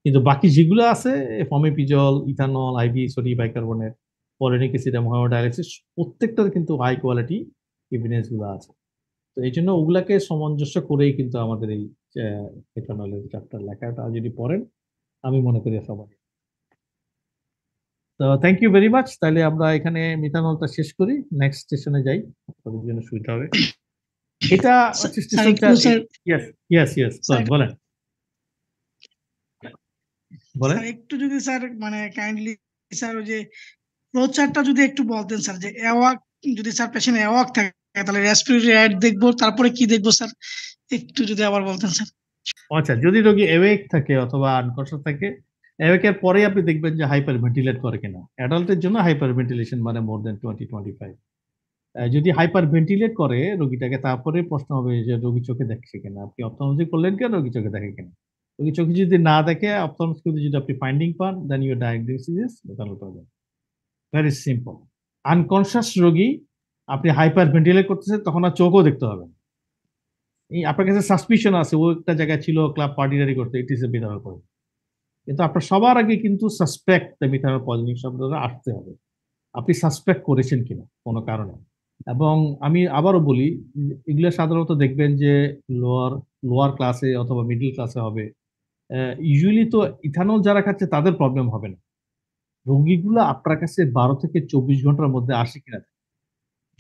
A: কিন্তু বাকি যেগুলো আছে, fomepizole, ethanol, IV sodium bicarbonate, folinic acid এবং হেমোডায়ালিসিস, প্রত্যেকটার কিন্তু হাই কোয়ালিটি এভিডেন্স গুলো আছে। তো এই জন্য ওগুলাকে সামঞ্জস্য করেই কিন্তু আমাদের এই ইথানলের চ্যাপ্টার লেখাটা যদি পড়েন আমি মনে করি সবাই। তো থ্যাংক ইউ ভেরি মাচ। তাহলে আমরা এখানে মিথানলটা শেষ করি, নেক্সট স্টেশনে যাই, আপনাদের জন্য সুবিধা হবে। এটা হচ্ছে স্টেশন 4। ইয়েস ইয়েস ইয়েস বলেন বলেন।
I: স্যার একটু যদি স্যার মানে কাইন্ডলি স্যার ওই যে প্রচারটা যদি একটু বলতেন স্যার, যে অ্যাওয়াক যদি স্যার পেশেন্ট অ্যাওয়াক থাকে তাহলে রেসপিরেটরি রেট দেখবো, তারপরে কি দেখবো স্যার, একটু যদি আবার বলতেন স্যার।
A: আচ্ছা, যদি রোগী অ্যাওয়েক থাকে অথবা আনকনশাস থাকে, অ্যাওয়েকের পরে আপনি দেখবেন যে হাইপার ভেন্টিলেট করে কিনা। অ্যাডাল্টের জন্য হাইপার ভেন্টিলেশন মানে মোর দেন 20-25। যদি হাইপার ভেন্টিলেট করে রোগীটাকে, তারপরে প্রশ্ন হবে যে রোগী চোখে দেখছে কিনা, আপনি অপথলমোলজি করলেন কেন, রোগী চোখে দেখে কিনা। রোগী চোখে যদি না দেখে, অপথলমোলজি যদি আপনি ফাইন্ডিং পান, then your diagnosis is methanol poison. Very simple. Unconscious রোগী আপনি হাইপার ভেন্টিলেট করতেছেন, তখন আর চোখও দেখতে হবে না। এই আপনার কাছে সাসপিশন আছে ও একটা জায়গায় ছিল ক্লাব পার্টিনারি করতে, it is a methanol poison. কিন্তু আপনার সবার আগে কিন্তু সাসপেক্ট মিথানল পয়জনিং শব্দটা আসতে হবে। আপনি সাসপেক্ট করেছেন কিনা কোনো কারণে। এবং আমি আবারও বলি, এগুলো সাধারণত দেখবেন যে লোয়ার লোয়ার ক্লাসে অথবা মিডল ক্লাসে হবে। ইউজুয়ালি তো ইথানল যারা খাচ্ছে তাদের প্রবলেম হবে না। রোগীগুলো আপনার কাছে 12 থেকে 24 ঘন্টার মধ্যে আসে কিনা।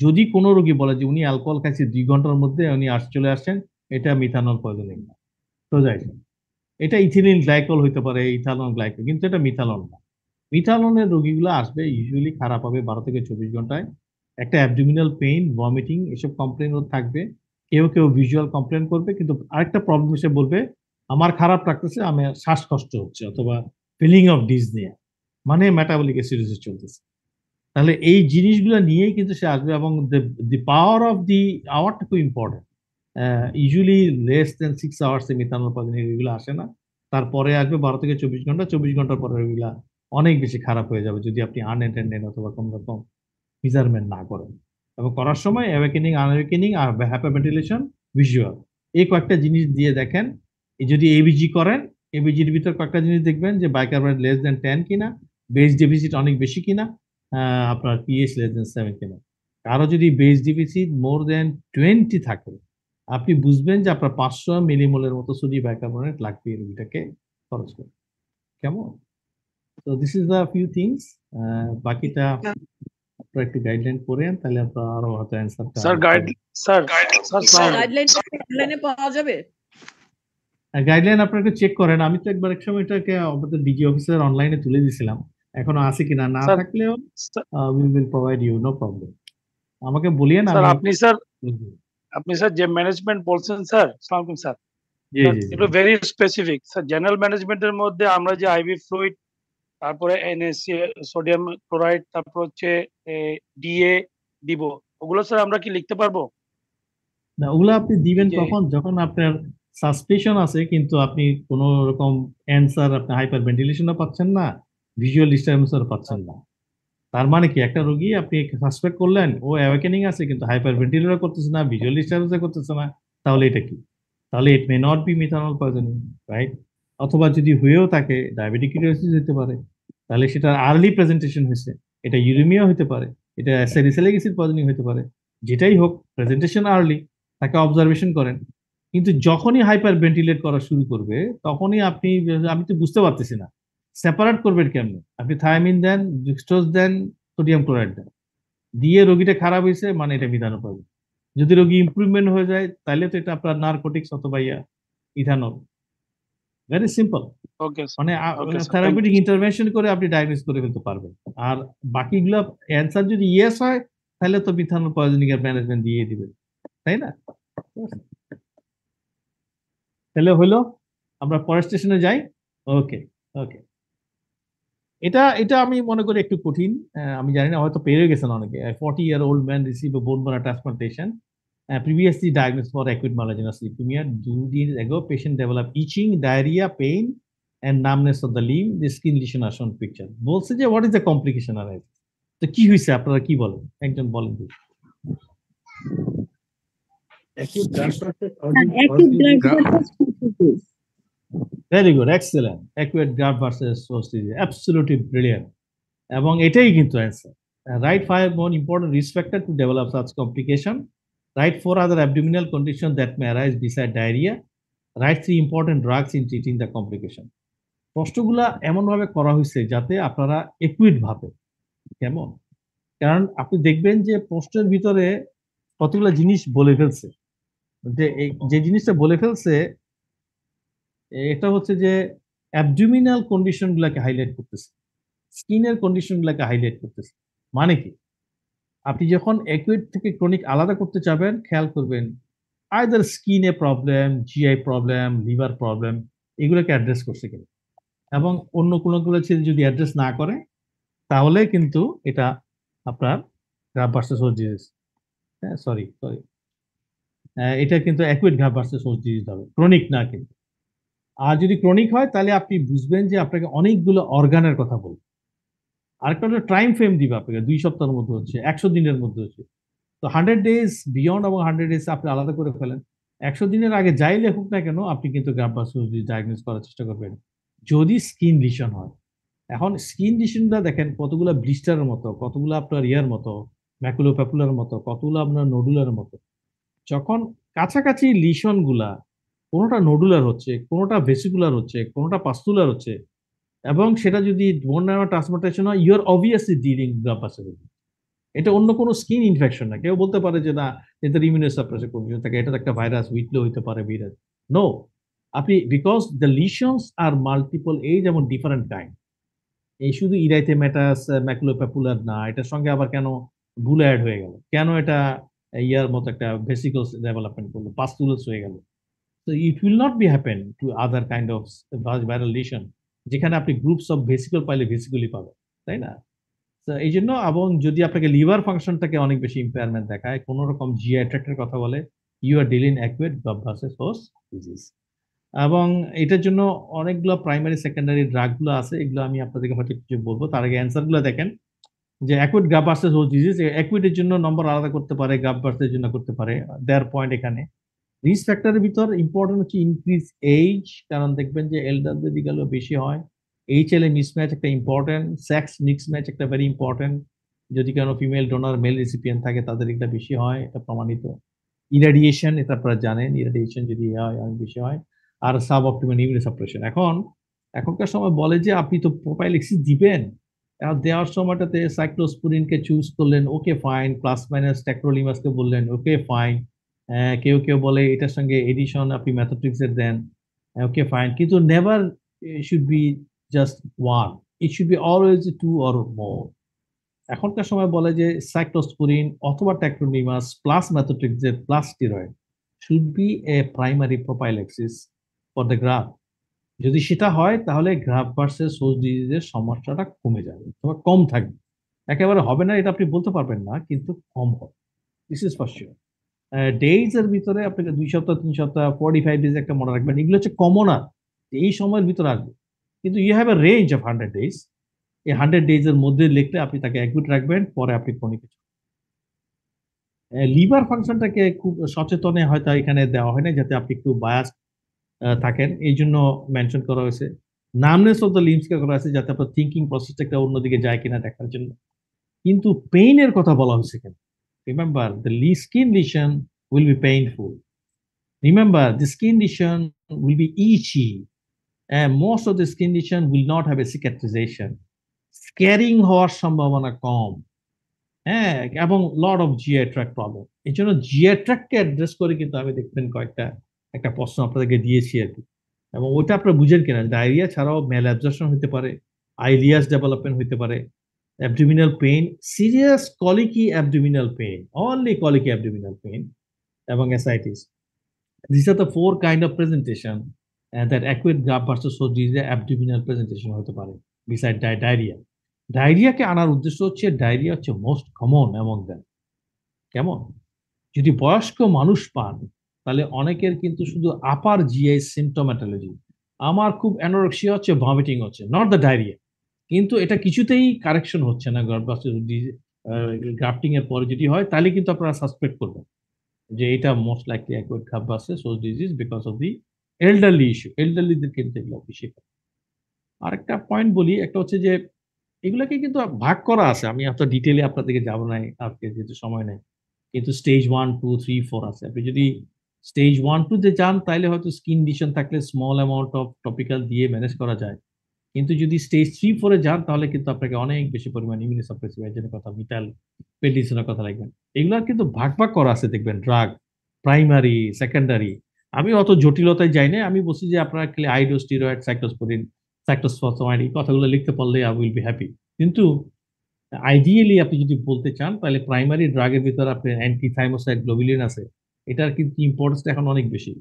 A: যদি কোনো রোগী বলে যে উনি অ্যালকোহল খাইছে 2 ঘন্টার মধ্যে উনি চলে আসছেন, এটা মিথানল পয়জনিং না। তো যাই হোক, এটা ইথিলিন গ্লাইকল হইতে পারে, ইথানল গ্লাইকল, কিন্তু এটা মিথানল না। মিথানলের রোগীগুলো আসবে ইউজুয়ালি খারাপ হবে 12 থেকে 24 ঘন্টায়। একটা অ্যাবডোমিনাল পেইন, ভমিটিং, এসব কমপ্লেন থাকবে। কেউ কেউ ভিজুয়াল কমপ্লেন করবে, কিন্তু আরেকটা প্রবলেম এসে বলবে আমার খারাপ লাগতেছে, আমার শ্বাসকষ্ট হচ্ছে, অথবা ফিলিং অফ ডিজনিয়া, মানে মেটাবলিক অ্যাসিডোসিস চলতেছে। তাহলে এই জিনিসগুলো নিয়েই কিন্তু সে আসবে। এবং দি পাওয়ার অফ দি আওয়ারটা খুব important. Usually less than 6 hours এ মিথানল পয়জনিং এগুলো আসে না। তারপরে আসবে 12 থেকে 24 ঘন্টা, 24 ঘন্টার পরে এগুলা অনেক বেশি খারাপ হয়ে যাবে যদি আপনি আনঅ্যাটেন্ডেড অথবা কোন রকম মেজারমেন্ট না করেন। এবং করার সময় অ্যাওয়েকেনিং, আনঅ্যাওয়েকেনিং আর হাইপারভেন্টিলেশন, ভিজুয়াল, এই কয়েকটা জিনিস দিয়ে দেখেন। যদি এবিজি করেন, এবিজির ভিতর কয়েকটা জিনিস দেখবেন যে বাইকার্বনেট লেস দেন 10 কিনা, বেস ডেফিসিট অনেক বেশি কিনা, আপনার পিএইচ লেস দেন 7 কিনা। কারো যদি বেস ডেফিসিট মোর দেন 20 থাকে, আপনি বুঝবেন যে আপনার 500 মিলিমোলের মতো সোডিয়াম বাইকার্বনেট লাগবে এই রোগীটাকে খরচ করে। কেমন? তো this is the few things. বাকিটা আপনারা একটু গাইডলাইন করেন, তাহলে আপনারা আরো হয়তো অ্যান্সারটা
J: স্যার গাইডলাইন অনলাইনে পাওয়া যাবে।
A: গাইডলাইন আপনারা একটু চেক করেন। আমি তো একবার এক সময় এটাকে আমাদের ডিজি অফিসের অনলাইনে তুলে দিয়েছিলাম, এখনো আছে কিনা, না থাকলেও we will provide you, no problem. আমাকে বলিয়েন।
J: স্যার আপনি স্যার যে ম্যানেজমেন্ট বলছেন স্যার, আসসালামু আলাইকুম স্যার,
A: জি জি
J: এগুলো ভেরি স্পেসিফিক স্যার। জেনারেল ম্যানেজমেন্টের মধ্যে আমরা যে আইভি ফ্লুইড, তারপরে এনএসসি, সোডিয়াম ক্লোরাইড, তারপর হচ্ছে ডিএ দিব, ওগুলো স্যার আমরা কি লিখতে পারবো?
A: না, ওগুলো আপনি দিবেন কখন? যখন আপনার সাসপেশন আছে কিন্তু আপনি কোন রকম অ্যান্সার, আপনি হাইপার ভেন্টিলেশনও পাচ্ছেন না, ভিজুয়াল ডিস্টারবেন্সও পাচ্ছেন না। তার মানে কি, একটা রোগী আপনি সাসপেক্ট করলেন ও অ্যাওয়েকেনিং আছে কিন্তু হাইপার ভেন্টিলেটর করতেছে না, ভিজুয়াল ডিস্টারবেন্স করতেছে না, তাহলে এটা কি? তাহলে it may not be methanol poisoning, right? অথবা যদি হয়েও থাকে ডায়াবেটিক কিটোসিস হতে পারে, তাহলে সেটা আর্লি প্রেজেন্টেশন হয়েছে, এটা ইউরেমিয়া হতে পারে, এটা স্যালিসাইলিক অ্যাসিড পয়জনিং হতে পারে। যেটাই হোক, প্রেজেন্টেশন আর্লি, তাকে অবজারভেশন করেন। কিন্তু যখনই হাইপার ভেন্টিলেট করা শুরু করবে, তখনই আমি তো বুঝতে পারতেছি না সেপারেট করবেন কেমনে। আপনি থায়ামিন দেন, জুক্সটোজ দেন, সোডিয়াম ক্লোরাইড দেন, দিয়ে রোগীটা খারাপ হয়েছে মানে এটা মিথানল পয়জন। যদি রোগী ইমপ্রুভমেন্ট হয়ে যায় তাহলে তো এটা আপনার নার্কোটিক্স অথবা ইথানল। Very simple. মানে থেরাপিউটিক ইন্টারভেনশন করে আপনি ডায়াগনোস করে ফেলতে পারবেন। আর বাকিগুলো অ্যান্সার যদি ইয়েস হয় তাহলে তো মিথানল পয়জনিং এর ম্যানেজমেন্ট দিয়ে দিবেন, তাই না? তাহলে হলো আমরা পরের স্টেশনে যাই। ওকে ওকে, এটা এটা আমি মনে করি একটু কঠিন। আমি জানি না, হয়তো পেরে গেছেন অনেকে। 40-year-old man receive a bone marrow transplantation, previously diagnosed for acute myelogenous leukemia. 2 days ago, patient developed itching, diarrhea, pain, and numbness of the limb. The skin lesion are shown picture. বলছে যে what is the complication arise? তো কি হয়েছে, আপনারা কি বলেন, একজন বলেন please.
K: acute graft versus
L: acute graft versus disease.
A: Very good, excellent. Acute graft versus host disease, absolutely brilliant. এবং এটাই কিন্তু answer. Write 5 more important risk factor to develop such complication. Write 4 other abdominal conditions that may arise beside diarrhea. Write 3 important drugs in treating the complication. প্রশ্নগুলা এমনভাবে করা হয়েছে যাতে আপনারা acute ভাবে, কেমন? কারণ আপনি দেখবেন যে প্রশ্নের ভিতরে কতগুলো জিনিস বলে ফেলছে, যে জিনিসটা বলে ফেলছে এটা হচ্ছে যে অ্যাবডোমিনাল কন্ডিশন গুলাকে হাইলাইট করতেছে, স্কিনের কন্ডিশন গুলাকে হাইলাইট করতেছে। মানে কি, আপনি যখন অ্যাকুইট থেকে ক্রনিক আলাদা করতে চাবেন, খেয়াল করবেন আইদার স্কিনে problem, GI problem, liver problem, এগুলোকে অ্যাড্রেস করছে কিনা। এবং অন্য কোনোগুলো যদি অ্যাড্রেস না করে তাহলে কিন্তু এটা আপনার graph versus host disease, sorry এটা কিন্তু acute graft versus host disease হবে, ক্রনিক না কিন্তু। আর যদি ক্রনিক হয় তাহলে আপনি বুঝবেন যে আপনাকে অনেকগুলো অর্গানের কথা বলবে। আরেকটা হলো টাইম ফ্রেম দিবে আপনাকে, 2 সপ্তাহের মধ্যে হচ্ছে, 100 দিনের মধ্যে হচ্ছে। তো 100 ডেজ বিয়ন্ড এবং 100 ডেজ আপনি আলাদা করে ফেলেন। 100 দিনের আগে যাই লেখুক না কেন, আপনি কিন্তু গ্রাফ ভার্সাস ডায়াগনোস করার চেষ্টা করবেন যদি স্কিন লিশন হয়। এখন স্কিন লিশনটা দেখেন কতগুলো ব্লিস্টারের মতো, কতগুলো আপনার ইয়ার মতো, ম্যাকুলোপ্যাপুলার মতো, কতগুলো আপনার নোডুলার মতো। যখন কাছাকাছি লিশন গুলা, কোনোটা নোডুলার হচ্ছে, কোনোটা ভেসিকুলার হচ্ছে, কোনোটা পাস্তুলার হচ্ছে, এবং সেটা যদি বোন ম্যারো ট্রান্সপ্লান্টেশন হয়, you are obviously dealing graft versus. এটা অন্য কোনো স্কিন ইনফেকশন না। কেউ বলতে পারে যে না, এদের ইমিউনোসাপ্রেসর কন্ডিশন থাকে, এটা একটা ভাইরাস, উইটলে হইতে পারে ভাইরাস। নো, আপনি because the lesions are multiple age এবং ডিফারেন্ট কাইন্ড। এই শুধু ইরাইথেমেটাস, ম্যাকুলোপ্যাপুলার না, এটার সঙ্গে আবার কেন বুল অ্যাড হয়ে গেল, কেন এটা ইয়ার মতো একটা ভেসিকলস ডেভেলপমেন্ট করলো, পাস্তুলাস হয়ে গেল। So it will not be happen to other kind of viral lesion, যেখানে আপনি গ্রুপস অফ ভেসিকল পাইলে ভেসিকলি পাবেন, তাই না? তো এই জন্য, এবং যদি আপনাকে লিভার ফাংশনটাকে অনেক বেশি ইম্পেয়ারমেন্ট দেখায়, কোনো রকম জিআই ট্র্যাক্টের কথা বলে, you are dealing acute graft versus host disease. এবং এটার জন্য অনেকগুলো প্রাইমারি সেকেন্ডারি ড্রাগগুলো আছে, এগুলো আমি আপনাদেরকে হয়তো কিছু বলবো। তার আগে অ্যান্সারগুলো দেখেন যে acute graft versus host disease, অ্যাকুইটের জন্য নম্বর আলাদা করতে পারে, গ্রাফ ভার্সাসের জন্য করতে পারে। দেয়ার পয়েন্ট এখানে রিস্ক ফ্যাক্টরের ভিতর ইম্পর্টেন্ট হচ্ছে ইনক্রিজ এইজ, কারণ দেখবেন যে এল্ডারদের দিকে বেশি হয়। এইচএলএ মিসম্যাচ একটা ইম্পর্টেন্ট, সেক্স মিসম্যাচ একটা ভেরি ইম্পর্টেন্ট। যদি কোনো ফিমেল ডোনার মেল রেসিপিয়েন্ট থাকে তাদের এটা বেশি হয়, এটা প্রমাণিত। ইরাডিয়েশন, এটা আপনারা জানেন, ইরাডিয়েশন যদি হয় অনেক বেশি হয়। আর সাব অপটিমাল ইমিউনোসাপ্রেশন। এখনকার সময় বলে যে আপনি তো প্রোপাইলেক্সিস দিবেন, দেওয়ার সময়টাতে সাইক্লোস্পুরিনকে চুজ করলেন, ওকে ফাইন, প্লাস মাইনাস ট্যাক্রোলিমাসকে বললেন, ওকে ফাইন। কেউ কেউ বলে এটার সঙ্গে এডিশন আপনি ম্যাথোট্রিক্সের দেন, ওকে ফাইন, কিন্তু never should be just one, it should be always 2 or more. এখনকার সময় বলে যে সাইক্লোস্পুরিন অথবা ট্যাক্রোলিমাস প্লাস ম্যাথোট্রিক্সের plus steroid should be a primary prophylaxis for the graft. যদি সেটা হয় তাহলে গ্রাফ ভার্সাস হোস্ট ডিজিজের সমস্যাটা কমে যাবে অথবা কম থাকবে। একেবারে হবে না এটা আপনি বলতে পারবেন না, কিন্তু কম হবে, this is for sure. Days এর ভিতরে আপনাকে 2 সপ্তাহ, 3 সপ্তাহ, 45 ডেজ একটা মনে রাখবেন, এগুলো হচ্ছে কমনার, এই সময়ের ভিতরে আসবে। কিন্তু you have a range of 100 days. এই 100 ডেজ এর মধ্যে লিখলে আপনি তাকে অ্যাকুইট রাখবেন, পরে আপনি ক্রনিক। লিভার ফাংশনটাকে খুব সচেতনে হয়তো এখানে দেওয়া হয় না, যাতে আপনি একটু বায়াস থাকেন, এই জন্য মেনশন করা হয়েছে। নামনেস অফ দ্য লিম্বস কে করা হয়েছে যাতে আপনার থিঙ্কিং প্রসেসটা একটা অন্যদিকে যায় কিনা দেখার জন্য। কিন্তু পেইনের কথা বলা হয়েছে কেন? Remember, the skin lesion will be painful. Remember, the skin lesion will be itchy, and most of the skin lesion will not have a cicatrization. Scarring হওয়ার সম্ভাবনা কম, হ্যাঁ, এবং lot of GI tract problem. এই জন্য GI ট্র্যাক্টকে address করে কিন্তু আমি দেখবেন একটা প্রশ্ন আপনাদেরকে দিয়েছি আর কি। এবং ওটা আপনারা বুঝেন কিনা, ডায়রিয়া ছাড়াও মেল অ্যাবজর্পশন হতে পারে, আইলিয়াস ডেভেলপমেন্ট হতে পারে, abdominal pain, serious colicky abdominal pain, only colicky abdominal pain, এবং ascites. These are the 4 kind of presentation that acute graft versus host ডিজিজে অ্যাবডোমিনাল প্রেজেন্টেশন হতে পারে বিসাইড ডায়রিয়া। ডায়রিয়াকে আনার উদ্দেশ্য হচ্ছে ডায়রিয়া হচ্ছে মোস্ট কমন অ্যামং দ্যাম। কেমন? যদি বয়স্ক মানুষ পান তাহলে অনেকের কিন্তু শুধু আপার জিআই সিমটোম্যাটোলজি, আমার খুব অ্যানোরেক্সিয়া হচ্ছে, ভমিটিং হচ্ছে, নট দ্য ডায়রিয়া। কিন্তু এটা কিছুতেই কারেকশন হচ্ছে না গ্রাফটিং এর পরে যদি হয় তাহলে কিন্তু আপনারা সাসপেক্ট করবেন যে এটা most likely acute graft versus host disease because of the elderly issue. এল্ডারলিদের কিন্তু এগুলো বেশি। আরেকটা পয়েন্ট বলি, একটা হচ্ছে যে এগুলাকে কিন্তু ভাগ করা আছে। আমি এত ডিটেইলে আপনাদেরকে যাব না আজকে, যেহেতু সময় নেই। কিন্তু স্টেজ 1, 2, 3, 4 আছে। আপনি যদি স্টেজ 1, 2 তে যান তাইলে হয়তো স্কিন ডিশন থাকলে স্মল অ্যামাউন্ট অফ টপিক্যাল দিয়ে ম্যানেজ করা যায়। কিন্তু যদি স্টেজ 3, 4 এ যান তাহলে কিন্তু আপনাকে অনেক বেশি পরিমাণ ইমিউনোসাপ্রেসিভ এজেন্টের কথা, মিথাইল পেন্টিসনের কথা লিখবেন। এগুলার কিন্তু ভাগ করা আছে দেখবেন, ড্রাগ, প্রাইমারি, সেকেন্ডারি। আমি অত জটিলতায় যাই না। আমি বলছি যে আপনারা খালি আইডো, স্টেরয়েড, সাইক্লোস্পোরিন, সাইক্লোসফসফামাইড এই কথাগুলো লিখতে পারলে আই উইল বি হ্যাপি। কিন্তু আইডিয়ালি আপনি যদি বলতে চান তাহলে প্রাইমারি ড্রাগের ভিতরে আপনার অ্যান্টিথাইমোসাইড গ্লোবুলিন আছে। এটার কিন্তু ইম্পর্টেন্স এখন অনেক বেশি।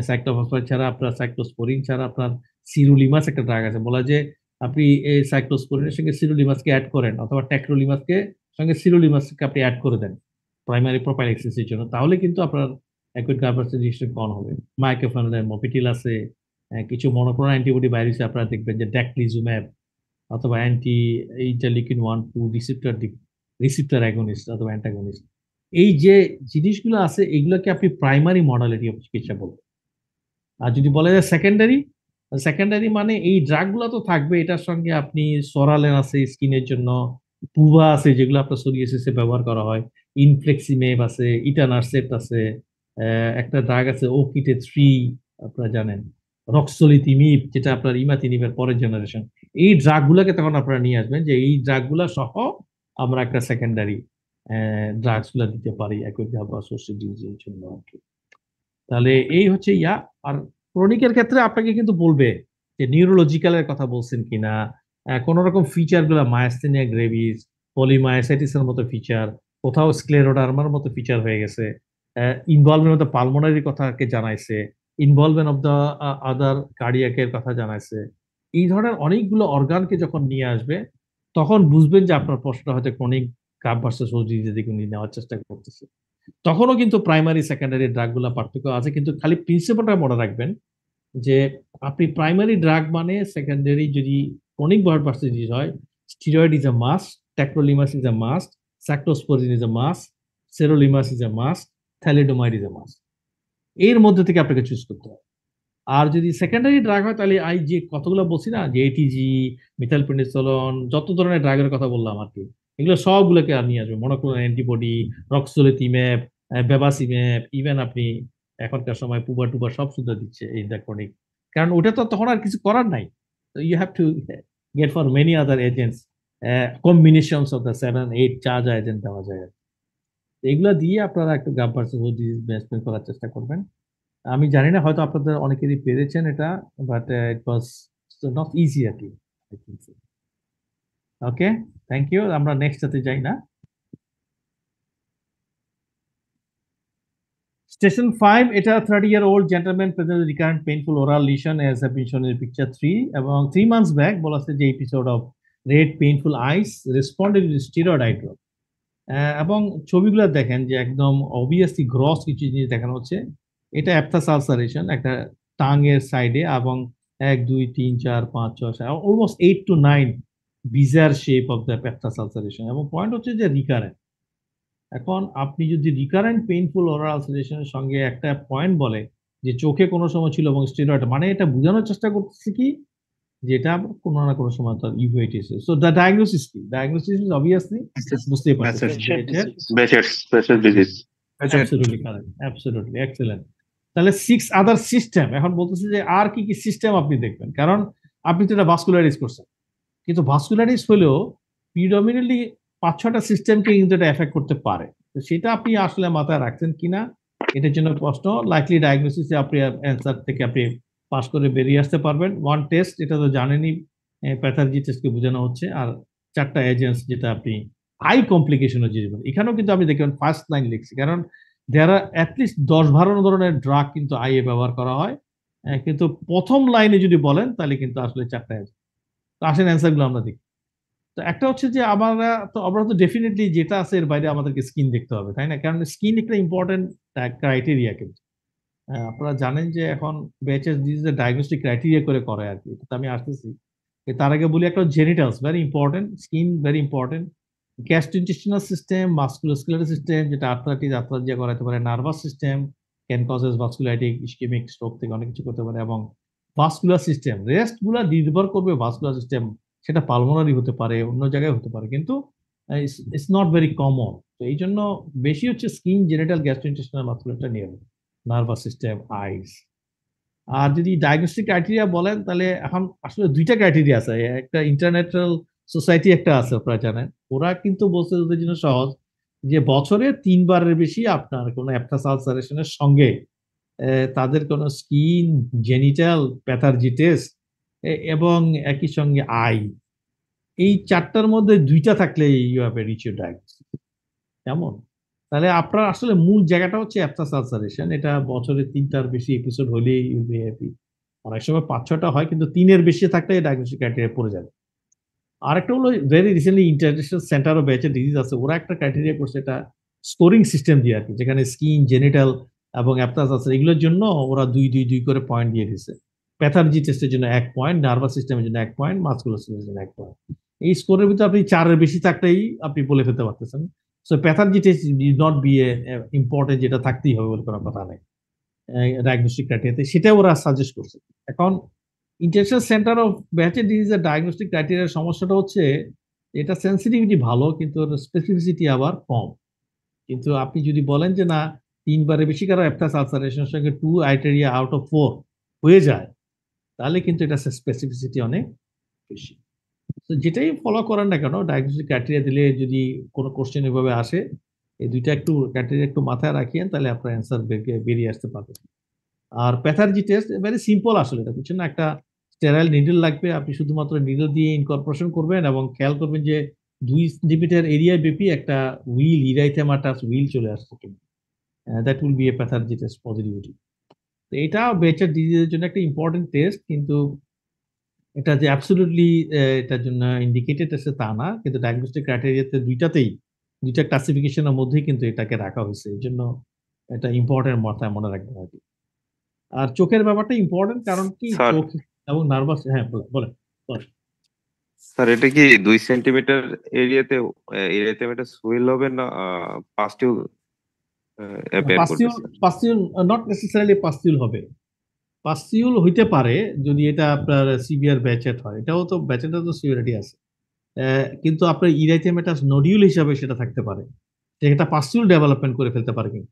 A: সাইক্লোফসফাইড ছাড়া আপনার, সাইক্লোস্পোরিন ছাড়া আপনার সিরুলিমাস একটা ড্রাগ আছে। বলা যে আপনি এই সাইক্লোস্পোরিনের সঙ্গে সিরুলিমাসকে অ্যাড করেন অথবা ট্যাক্রোলিমাসকে সঙ্গে সিরুলিমাসকে আপনি অ্যাড করে দেন প্রাইমারি প্রোপাইলেক্সিসের জন্য, তাহলে কিন্তু আপনার অ্যাকুইট গ্রাফ ভার্সাস রেজিস্ট্রেশন কম হবে। মাইক্রোফেনলের মপিটিল আছে, কিছু মনোক্লোনাল অ্যান্টিবডি ভাইরাসে আপনারা দেখবেন যে ড্যাকলিজুম্যাব অথবা অ্যান্টি ইন্টারলিউকিন 1-2 রিসিপ্টর অ্যাগনিস্ট অথবা অ্যান্টাগনিস্ট। এই যে জিনিসগুলো আছে এগুলোকে আপনি প্রাইমারি মডালিটি অফ চিকিৎসা বলবেন। আর যদি বলা যায় সেকেন্ডারি মানে এই ড্রাগগুলো তো থাকবে, এটার সঙ্গে আপনি সরালেন আছে স্কিনের জন্য, পুভা আছে যেগুলো আপনার সোরিয়াসিসে ব্যবহার করা হয়, ইনফ্লেক্সিমেব আছে, ইটানারসেপ্ট আছে, একটা ড্রাগ আছে ওকিটে 3 আপনারা জানেন, রক্সোলিতিমিব যেটা আপনার ইমাতিনিবের পরের জেনারেশন। এই ড্রাগগুলোকে তখন আপনারা নিয়ে আসবেন যে এই ড্রাগগুলো সহ আমরা একটা সেকেন্ডারি ড্রাগস গুলা দিতে পারি অ্যাকুইট গ্রাফ ভার্সাস ডিজিজের জন্য আর কি। তাহলে এই হচ্ছে ইয়া। আর ক্রনিকের ক্ষেত্রে আপনাকে কিন্তু বলবে যে নিউরোলজিক্যালের কথা বলছেন কিনা, কোন রকম ফিচার গুলা মায়াস্থেনিয়া গ্রেভিস, পলিমায়াসাইটিসের মতো ফিচার, কোথাও স্ক্লেরোডার্মার মতো ফিচার হয়ে গেছে, ইনভলভমেন্ট অফ দ্য পালমোনারি কথাকে জানাইছে, ইনভলভমেন্ট অফ দ্য আদার কার্ডিয়াকের কথা জানাইছে। এই ধরনের অনেকগুলো অর্গানকে যখন নিয়ে আসবে তখন বুঝবেন যে আপনার প্রশ্নটা হয়তো ক্রনিক গ্রাফ ভার্সাস সোজ ডিজিজের দিকে নিয়ে নেওয়ার চেষ্টা করতেছে। তখনও কিন্তু প্রাইমারি সেকেন্ডারি ড্রাগগুলো পার্থক্য আছে, কিন্তু খালি প্রিন্সিপালটা মনে রাখবেন যে আপনি প্রাইমারি ড্রাগ মানে সেকেন্ডারি যদি ক্রনিক গ্রাফ ভার্সাস ডিজিজ হয়, steroid is a must, tacrolimus is a must, cyclosporine is a must, sirolimus is a must, thalidomide is a must. এর মধ্যে থেকে আপনাকে চুজ করতে হবে। আর যদি সেকেন্ডারি ড্রাগ হয় তাহলে যে কতগুলো বলছি না যে এটিজি, মিথাইলপ্রেনিসোলন, যত ধরনের ড্রাগের কথা বললাম আর কি, এগুলো সবগুলোকে আর নিয়ে আসবে। মনোক্লোনাল অ্যান্টিবডি, রক্সোলেতিম্যাব, বেবাসিম্যাব, ইভেন আপনি এখনকার সময় পুবা টুবা সব সুদ্ধা দিচ্ছে এই ক্রনিক, কারণ ওটা তো তখন আর কিছু করার নাই। You have to get for many other agents, combinations of the 7-8 যা এজেন্ট দেওয়া যায়। এগুলা দিয়ে আপনারা একটু গ্রাফ ভার্সাস ডিজিজ ম্যানেজমেন্ট করার চেষ্টা করবেন। আমি জানি না হয়তো আপনাদের অনেকেরই পেরেছেন এটা, but it was not easy আর কি। Okay, thank you. আমরা নেক্সট সাথে যাই না। স্টেশন 5, এটা 30-year-old gentleman present with recurrent painful oral lesion as have been shown in picture 3, এবং 3 months back বলা হচ্ছে যে episode of red painful eyes responded with steroid eye drop. এবং ছবিগুলো দেখেন যে একদম অবভিয়াসলি গ্রস কিছু জিনিস দেখানো হচ্ছে। এটা অ্যাপথাস আলসারেশন একটা টাং এর সাইডে, এবং 1, 2, 3, 4, 5, 6, 7 almost 8 to 9 bizarre shape of the aphthous ulceration. এবং পয়েন্ট হচ্ছে যে রিকারেন্ট। এখন আপনি যদি রিকারেন্ট পেইনফুল ওরাল আলসারেশনের সঙ্গে একটা পয়েন্ট বলে যে চোখে কোনো সময় ছিল এবং স্টেরয়েড, মানে এটা বোঝানোর চেষ্টা করতেছে কি যেটা কোনো না কোনো সময় তার ইউভেটিস। সো দ্য ডায়াগনোসিস কি? ডায়াগনোসিস ইজ অবভিয়াসলি বুঝতেই পারছেন, অ্যাবসলিউটলি কারেক্ট, অ্যাবসলিউটলি এক্সেলেন্ট। তাহলে 6 আদার সিস্টেম, এখন বলতেছে যে আর কি কি সিস্টেম আপনি দেখবেন, কারণ আপনি তো এটা ভাস্কুলারাইজ করছেন, কিন্তু ভাস্কুলারাইজ হলেও প্রিডমিনেন্টলি 5-6টা সিস্টেমকে কিন্তু এটা এফেক্ট করতে পারে। তো সেটা আপনি আসলে মাথায় রাখছেন কিনা এটার জন্য প্রশ্ন। লাইকলি ডায়াগনোসিসে আপনি অ্যান্সার থেকে আপনি পাস করে বেরিয়ে আসতে পারবেন। 1 টেস্ট, এটা তো জানেনই, প্যাথোলজি টেস্টকে বোঝানো হচ্ছে, আর 4টা এজেন্টস যেটা আপনি হাই কমপ্লিকেশনের জিনিস। এখানেও কিন্তু আপনি দেখবেন ফার্স্ট লাইন লিখছি, কারণ দেয়ার আর অ্যাটলিস্ট 10-12 ধরনের ড্রাগ কিন্তু আইএ ব্যবহার করা হয়, কিন্তু প্রথম লাইনে যদি বলেন তাহলে কিন্তু আসলে চারটায় আছে। তো আসেন অ্যান্সার গুলো আমরা দেখি। তো একটা হচ্ছে যে আমরা তো ডেফিনেটলি যেটা আছে এর বাইরে আমাদেরকে স্কিন দেখতে হবে, তাই না? কারণ স্কিন একটা ইম্পর্টেন্ট ক্রাইটেরিয়া কিন্তু। আপনারা জানেন যে এখন ব্যাচেস ডিজিজের ডায়াগনস্টিক ক্রাইটেরিয়া করে আর কি, তো আমি আসতেছি। তার আগে বলি একটা genitals very important, skin very important, gastrointestinal system, musculoskeletal system যেটা আর্থ্রালজিয়া করাতে পারে, nervous system can causes vasculitic ischemic stroke থেকে অনেক কিছু করতে পারে, এবং ভাস্কুলার সিস্টেম রেস্ট গুলা নির্ভর করবে ভাস্কুলার সিস্টেম, সেটা পালমোনারি হতে পারে, অন্য জায়গায় হতে পারে, কিন্তু ইটস নট ভেরি কমন। তো এই জন্য বেশি হচ্ছে স্কিন, জেনিটাল, গ্যাস্ট্রোইন্টেস্টিনাল, মাসকুলারটা নিয়ে নার্ভাস সিস্টেম, আইস। আর যদি ডায়াগনস্টিক ক্রাইটেরিয়া বলেন তাহলে এখন আসলে দুইটা ক্রাইটেরিয়া আছে, একটা ইন্টারন্যাশনাল সোসাইটি একটা আছে আপনারা জানেন, ওরা কিন্তু বলছে ওদের জন্য সহজ যে বছরে 3বারের বেশি আপনার কোনো অ্যাপটাস আলসারেশনের সঙ্গে তাদের কোনো স্কিন, জেনিটাল, প্যাথার্জিটিস এবং একই সঙ্গে আই, এই চারটার মধ্যে দুইটা থাকলে you have a reach diagnosis. কেমন? তাহলে আপনার আসলে মূল জায়গাটা হচ্ছে অ্যাপটাস আলসারেশন, এটা বছরে 3টার বেশি এপিসোড হলেই ইউল বি হ্যাপি। অনেক সময় 5-6টা হয়, কিন্তু 3-এর বেশি থাকলে ডায়াগনস্টিক ক্রাইটেরিয়া পড়ে যাবে। আরেকটা হলো very recently international centre of ব্যাচের ডিজিজ আছে, ওরা একটা ক্রাইটেরিয়া করছে, এটা স্কোরিং সিস্টেম দিয়ে আর কি, যেখানে স্কিন, জেনিটাল এবং অ্যাপটাস আছে এগুলোর জন্য ওরা 2-2 করে পয়েন্ট দিয়ে দিচ্ছে। প্যাথার্জি টেস্টের জন্য 1 পয়েন্ট, নার্ভাস সিস্টেমের জন্য 1 পয়েন্ট, মাসকুলোস্কেলেটাল জন্য 1 পয়েন্ট। এই স্কোরের ভিতরে আপনি 4-এর বেশি থাকলেই আপনি বলে ফেলতে পারতেছেন। So pathergy test is not be a important, যেটা থাকতেই হবে বলে কোনো কথা নেই ডায়াগনস্টিক ক্রাইটেরিয়াতে, সেটা ওরা সাজেস্ট করছে। এখন ইন্টারন্যাশনাল সেন্টার অফ ব্যাচের ডিজিজের ডায়াগনস্টিক ক্রাইটেরিয়ার সমস্যাটা হচ্ছে এটা সেন্সিটিভিটি ভালো, কিন্তু স্পেসিফিসিটি আবার কম। কিন্তু আপনি যদি বলেন যে না 3বারের বেশি কারো অ্যাপটাস আলসারেশনের সঙ্গে 2 ক্রাইটেরিয়া আউট অফ 4 হয়ে যায়, তাহলে কিন্তু এটা স্পেসিফিসিটি অনেক বেশি। তো যেটাই ফলো করেন না কেন, ডায়াগনস্টিক ক্রাইটেরিয়া দিলে যদি কোনো কোশ্চেন এভাবে আসে, এই দুইটা একটু ক্রাইটেরিয়া একটু মাথায় রাখিয়েন, তাহলে আপনার অ্যান্সার বেরিয়ে আসতে পারবে। আর প্যাথার্জি টেস্ট ভেরি সিম্পল আসলে, এটা বুঝছেন না, একটা স্টেরাইল নিডল লাগবে, আপনি শুধুমাত্র নিডল দিয়ে ইনকর্পোরেশন করবেন এবং খেয়াল করবেন যে 2 সেন্টিমিটার এরিয়া ব্যাপী একটা হুইল, ইরাইথেমাটাস হুইল চলে আসছে কিনা, that will be a pathergy test positivity. তো এটা বেচার ডিজিজের জন্য একটা ইম্পর্টেন্ট টেস্ট, কিন্তু এটা যে অ্যাবসলিউটলি এটার জন্য ইন্ডিকেটেড আছে তা না, কিন্তু ডায়াগনস্টিক ক্রাইটেরিয়াতে দুইটা ক্লাসিফিকেশনের মধ্যেই কিন্তু এটাকে রাখা হয়েছে, এই জন্য এটা ইম্পর্টেন্ট, মাথায় মনে রাখবেন আর কি। আর চোখের ব্যাপারটা ইম্পর্টেন্ট, কারণ কি
M: স্যার
A: চোখ এবং নার্ভাস, হ্যাঁ বলেন।
M: স্যার এটা কি 2 সেন্টিমিটার এরিয়াতে এটা সুইল হবে না পাস্টিউল অ্যাপিয়ার করবে
A: pustule,
M: sir?
A: Pustule not necessarily pustule হবে, পাস্টিউল হইতে পারে যদি এটা আপনার সিভিয়ার ব্যাচেট হয়, এটাও তো ব্যাচেটে তো সিভিয়ারিটি আছে, কিন্তু আপনার ইরাইথেমাটাস নোডিউল হিসাবে সেটা থাকতে পারে, সেটা পাস্টিউল ডেভেলপমেন্ট করে ফেলতে পারে, কিন্তু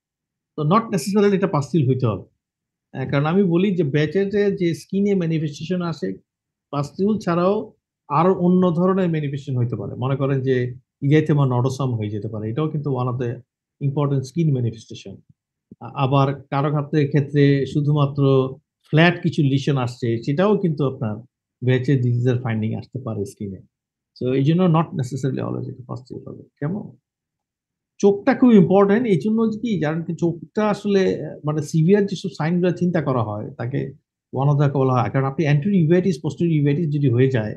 A: তো নট নেসেসারিলি এটা পাস্টিউল হইতে হবে। কারণ আমি বলি যে ব্যাচেটে যে স্কিনে ম্যানিফেস্টেশন আসে, পাস্টিউল ছাড়াও আরো অন্য ধরনের ম্যানিফেস্টেশন হইতে পারে, মনে করেন যে ইরাইথেমা নডোসাম হয়ে যেতে পারে, এটাও কিন্তু one of the important skin manifestation. আবার কারো ক্ষেত্রে শুধুমাত্র ফ্ল্যাট কিছু লিশন আসছে, সেটাও কিন্তু আপনার ব্যাচের ডিজিজের ফাইন্ডিং আসতে পারে স্কিনে। তো এই জন্য নট নেসেসারিলি অলওয়েজ এটা পাস্টিউল হবে। কেমন? চোখটা খুব ইম্পর্টেন্ট, এই জন্য কি জানেন কি, চোখটা আসলে মানে সিভিয়ার যেসব সাইনগুলো চিন্তা করা হয় তাকে ওয়ান অফ দ্য বলা হয়, কারণ আপনি অ্যান্টেরিয়র ইউভেটিস, পোস্টেরিয়র ইউভেটিস যদি হয়ে যায়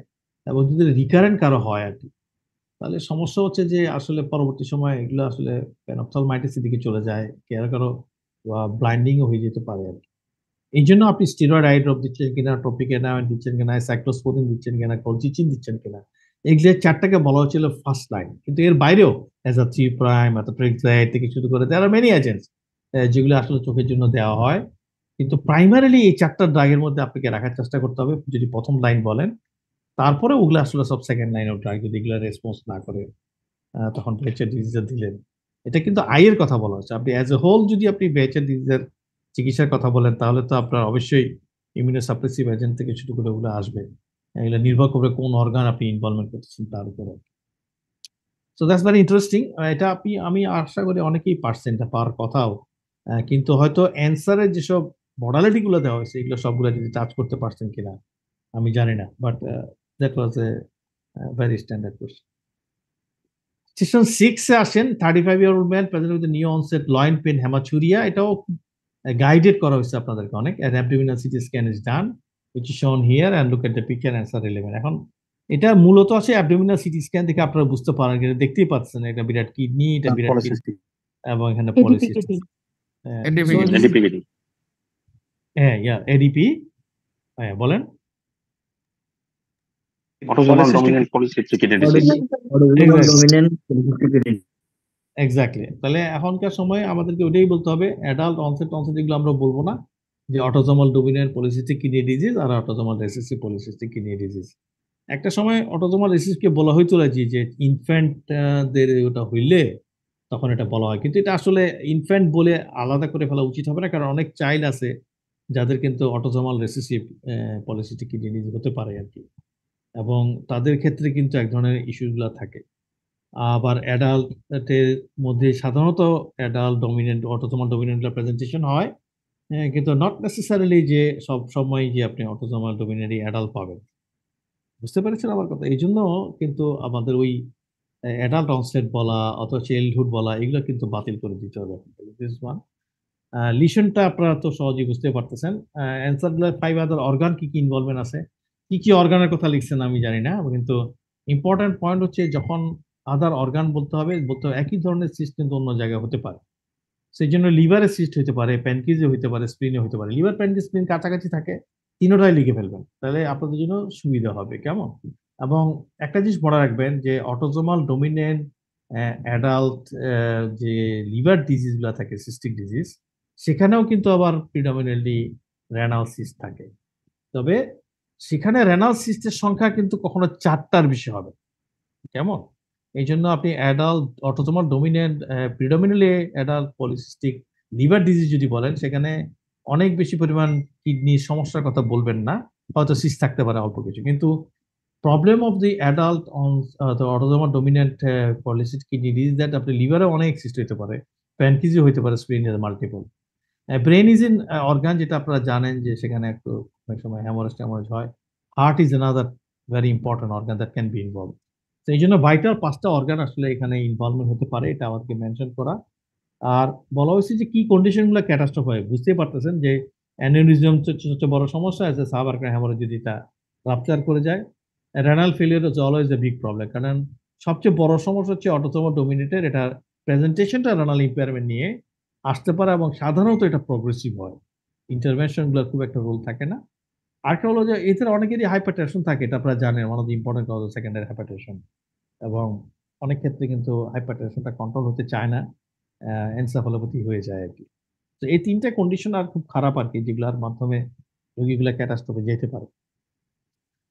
A: এবং যদি রিকারেন্ট কারো হয় আর কি, তাহলে সমস্যা হচ্ছে যে আসলে পরবর্তী সময় এগুলো আসলে প্যানপথলমাইটিসের দিকে চলে যায়, কারো কারো ব্লাইন্ডিংও হয়ে যেতে পারে আর কি। এই জন্য আপনি স্টেরয়েড আই ড্রপ দিচ্ছেন কিনা, টপিক্যানাম দিচ্ছেন কিনা, সাইক্লোস্পোরিন দিচ্ছেন কিনা, কলচিচিন দিচ্ছেন কিনা, এগুলো চারটাকে বলা হচ্ছিল ফার্স্ট লাইন, কিন্তু এর বাইরেও থ্রি প্রাইম, ট্রিক্সাইড থেকে শুরু করে দেয়ার আর মেনি এজেন্টস যেগুলো আসলে চোখের জন্য দেওয়া হয়, কিন্তু প্রাইমারিলি এই 4টা ড্রাগের মধ্যে আপনাকে রাখার চেষ্টা করতে হবে যদি প্রথম লাইন বলেন। তারপরে ওগুলো আসলে সব সেকেন্ড লাইন অফ ড্রাগ, যদি এগুলো রেসপন্স না করে তখন ব্যাচের ডিজিজের দিলেন। এটা কিন্তু আইয়ের কথা বলা হচ্ছে, আপনি অ্যাজ এ হোল যদি আপনি ব্যাচের ডিজিজের চিকিৎসার কথা বলেন তাহলে তো আপনার অবশ্যই ইমিউনোসাপ্রেসিভ এজেন্ট থেকে শুরু করে ওগুলো আসবে, এগুলো নির্ভর করবে কোন অর্গান আপনি ইনভলভমেন্ট করতেছেন তার উপরে। So that's very interesting. এটা আমি আশা করি অনেকেই পারছেন, এটা পাওয়ার কথাও, কিন্তু হয়তো অ্যান্সারের যেসব মডালিটি গুলো দেওয়া হয়েছে এগুলো সবগুলো যদি টাচ করতে পারছেন কিনা আমি জানি না, but that was a very standard question. Section 6 এ আসেন, 35-year-old man present with new onset loin pain haematuria, এটাও গাইডেড করা হয়েছে আপনাদেরকে অনেক। An abdominal CT scan is done which is shown here and look at the picture and answer relevant. এখন এটা মূলত আছে অ্যাবডোমিনাল সিটি স্ক্যান থেকে আপনারা বুঝতে পারেন, কিন্তু দেখতেই পাচ্ছেন এটা বিরাট কিডনি, এটা বিরাট কিডনি এবং এখানে পলিসিস্টিক।
H: এডিপিভিডি
A: হ্যাঁ, এডিপি। হ্যাঁ, বলেন।
H: Autosomal dominant polycystic kidney disease.
A: Exactly. তাহলে এখনকার সময় আমাদেরকে ওটাই বলতে হবে, অ্যাডাল্ট অনসেট এগুলো আমরা বলবো না, যে autosomal dominant polycystic kidney disease আর autosomal recessive polycystic kidney disease. একটা সময় অটোজোমাল রিসেসিভকে বলা হইতো যে ইনফ্যান্টদের ওটা হইলে তখন এটা বলা হয়, কিন্তু এটা আসলে ইনফ্যান্ট বলে আলাদা করে ফেলা উচিত হবে না, কারণ অনেক চাইল্ড আছে যাদের কিন্তু autosomal recessive polycystic kidney disease হতে পারে আর কি, এবং তাদের ক্ষেত্রে কিন্তু এক ধরনের ইস্যুগুলো থাকে। আবার অ্যাডাল্টের মধ্যে সাধারণত adult dominant autosomal dominant presentation হয়, কিন্তু নট নেসেসারিলি যে সব সময় যে আপনি অটোজোমাল ডমিনেন্ট অ্যাডাল্ট পাবেন। বুঝতে পেরেছেন আমার কথা? এই জন্য কিন্তু আমাদের ওই অ্যাডাল্ট অনসেট বলা অথবা চাইল্ডহুড বলা এগুলো কিন্তু বাতিল করে দিতে হবে। লিশনটা আপনারা তো সহজেই বুঝতে পারতেছেন। অ্যান্সার গুলো 5 আদার অর্গান কি কি ইনভলভমেন্ট আছে, কি কি অর্গানের কথা লিখছেন আমি জানি না, কিন্তু ইম্পর্টেন্ট পয়েন্ট হচ্ছে যখন আদার অর্গান বলতে হবে একই ধরনের সিস্ট কিন্তু অন্য জায়গায় হতে পারে। সেই জন্য লিভারে সিস্ট হতে পারে, প্যানকিজে হতে পারে, স্প্লিনে হতে পারে। লিভার, প্যানকিজ, স্প্লিন কাছাকাছি থাকে, তিনোটাই লিখে ফেলবেন, তাহলে আপনাদের জন্য সুবিধা হবে। কেমন? এবং একটা জিনিস মনে রাখবেন যে অটোজোমাল ডমিনেন্ট অ্যাডাল্ট যে লিভার ডিজিজ গুলা থাকে, সিস্টিক ডিজিজ, সেখানেও কিন্তু আবার প্রিডমিনেন্টলি রেনাল সিস্ট থাকে। তবে সেখানে রেনাল সিস্টের সংখ্যা কিন্তু কখনো 4টার বেশি হবে। কেমন? এই জন্য আপনি adult autosomal dominant predominantly adult polycystic liver disease যদি বলেন, সেখানে অনেক বেশি পরিমাণ কিডনির সমস্যার কথা বলবেন না, হয়তো সিস্ট থাকতে পারে অল্প কিছু, কিন্তু problem of the adult on autosomal dominant polycystic kidney disease that আপনি লিভারে অনেক সিস্ট হতে পারে, প্যানকিজে হতে পারে, স্প্লিনে multiple. Brain is in organ, যেটা আপনারা জানেন যে সেখানে একটু অনেক সময় হ্যামারেজ হয়। Heart is another very important organ that can be involve. তো এই জন্য ভাইটাল 5টা অর্গান আসলে এখানে ইনভলভমেন্ট হতে পারে, এটা আমাকে মেনশন করা। আর বলা হয়েছে যে কি কন্ডিশন গুলো ক্যাটাস্ট্রফ হয়, বুঝতেই পারতেছেন যে অ্যানিউরিজম সবচেয়ে বড় সমস্যা আছে, সাবআরকান হ্যামারেজ যদি এটা রাপচার করে যায়। Renal failure is always a big problem, কারণ সবচেয়ে বড় সমস্যা হচ্ছে অটোসোমাল ডমিনেটেড, এটা প্রেজেন্টেশনটা রেনাল ইম্পেয়ারমেন্ট নিয়ে আসতে পারে এবং সাধারণত এটা প্রগ্রেসিভ হয়, ইন্টারভেনশন গুলোর খুব একটা রোল থাকে না। আরেকটা হলো যে এদের অনেকেরই হাইপারটেনশন থাকে, এটা আপনারা জানেন, one of the important cause of secondary hypertension, এবং অনেক ক্ষেত্রে কিন্তু হাইপারটেনশনটা কন্ট্রোল হতে চায় না, এনসেফালোপ্যাথি হয়ে যায় আর কি। তো এই 3টা কন্ডিশন আর খুব খারাপ আর কি, যেগুলোর মাধ্যমে রোগীগুলা ক্যাটাস্ট্রফে যেতে পারে।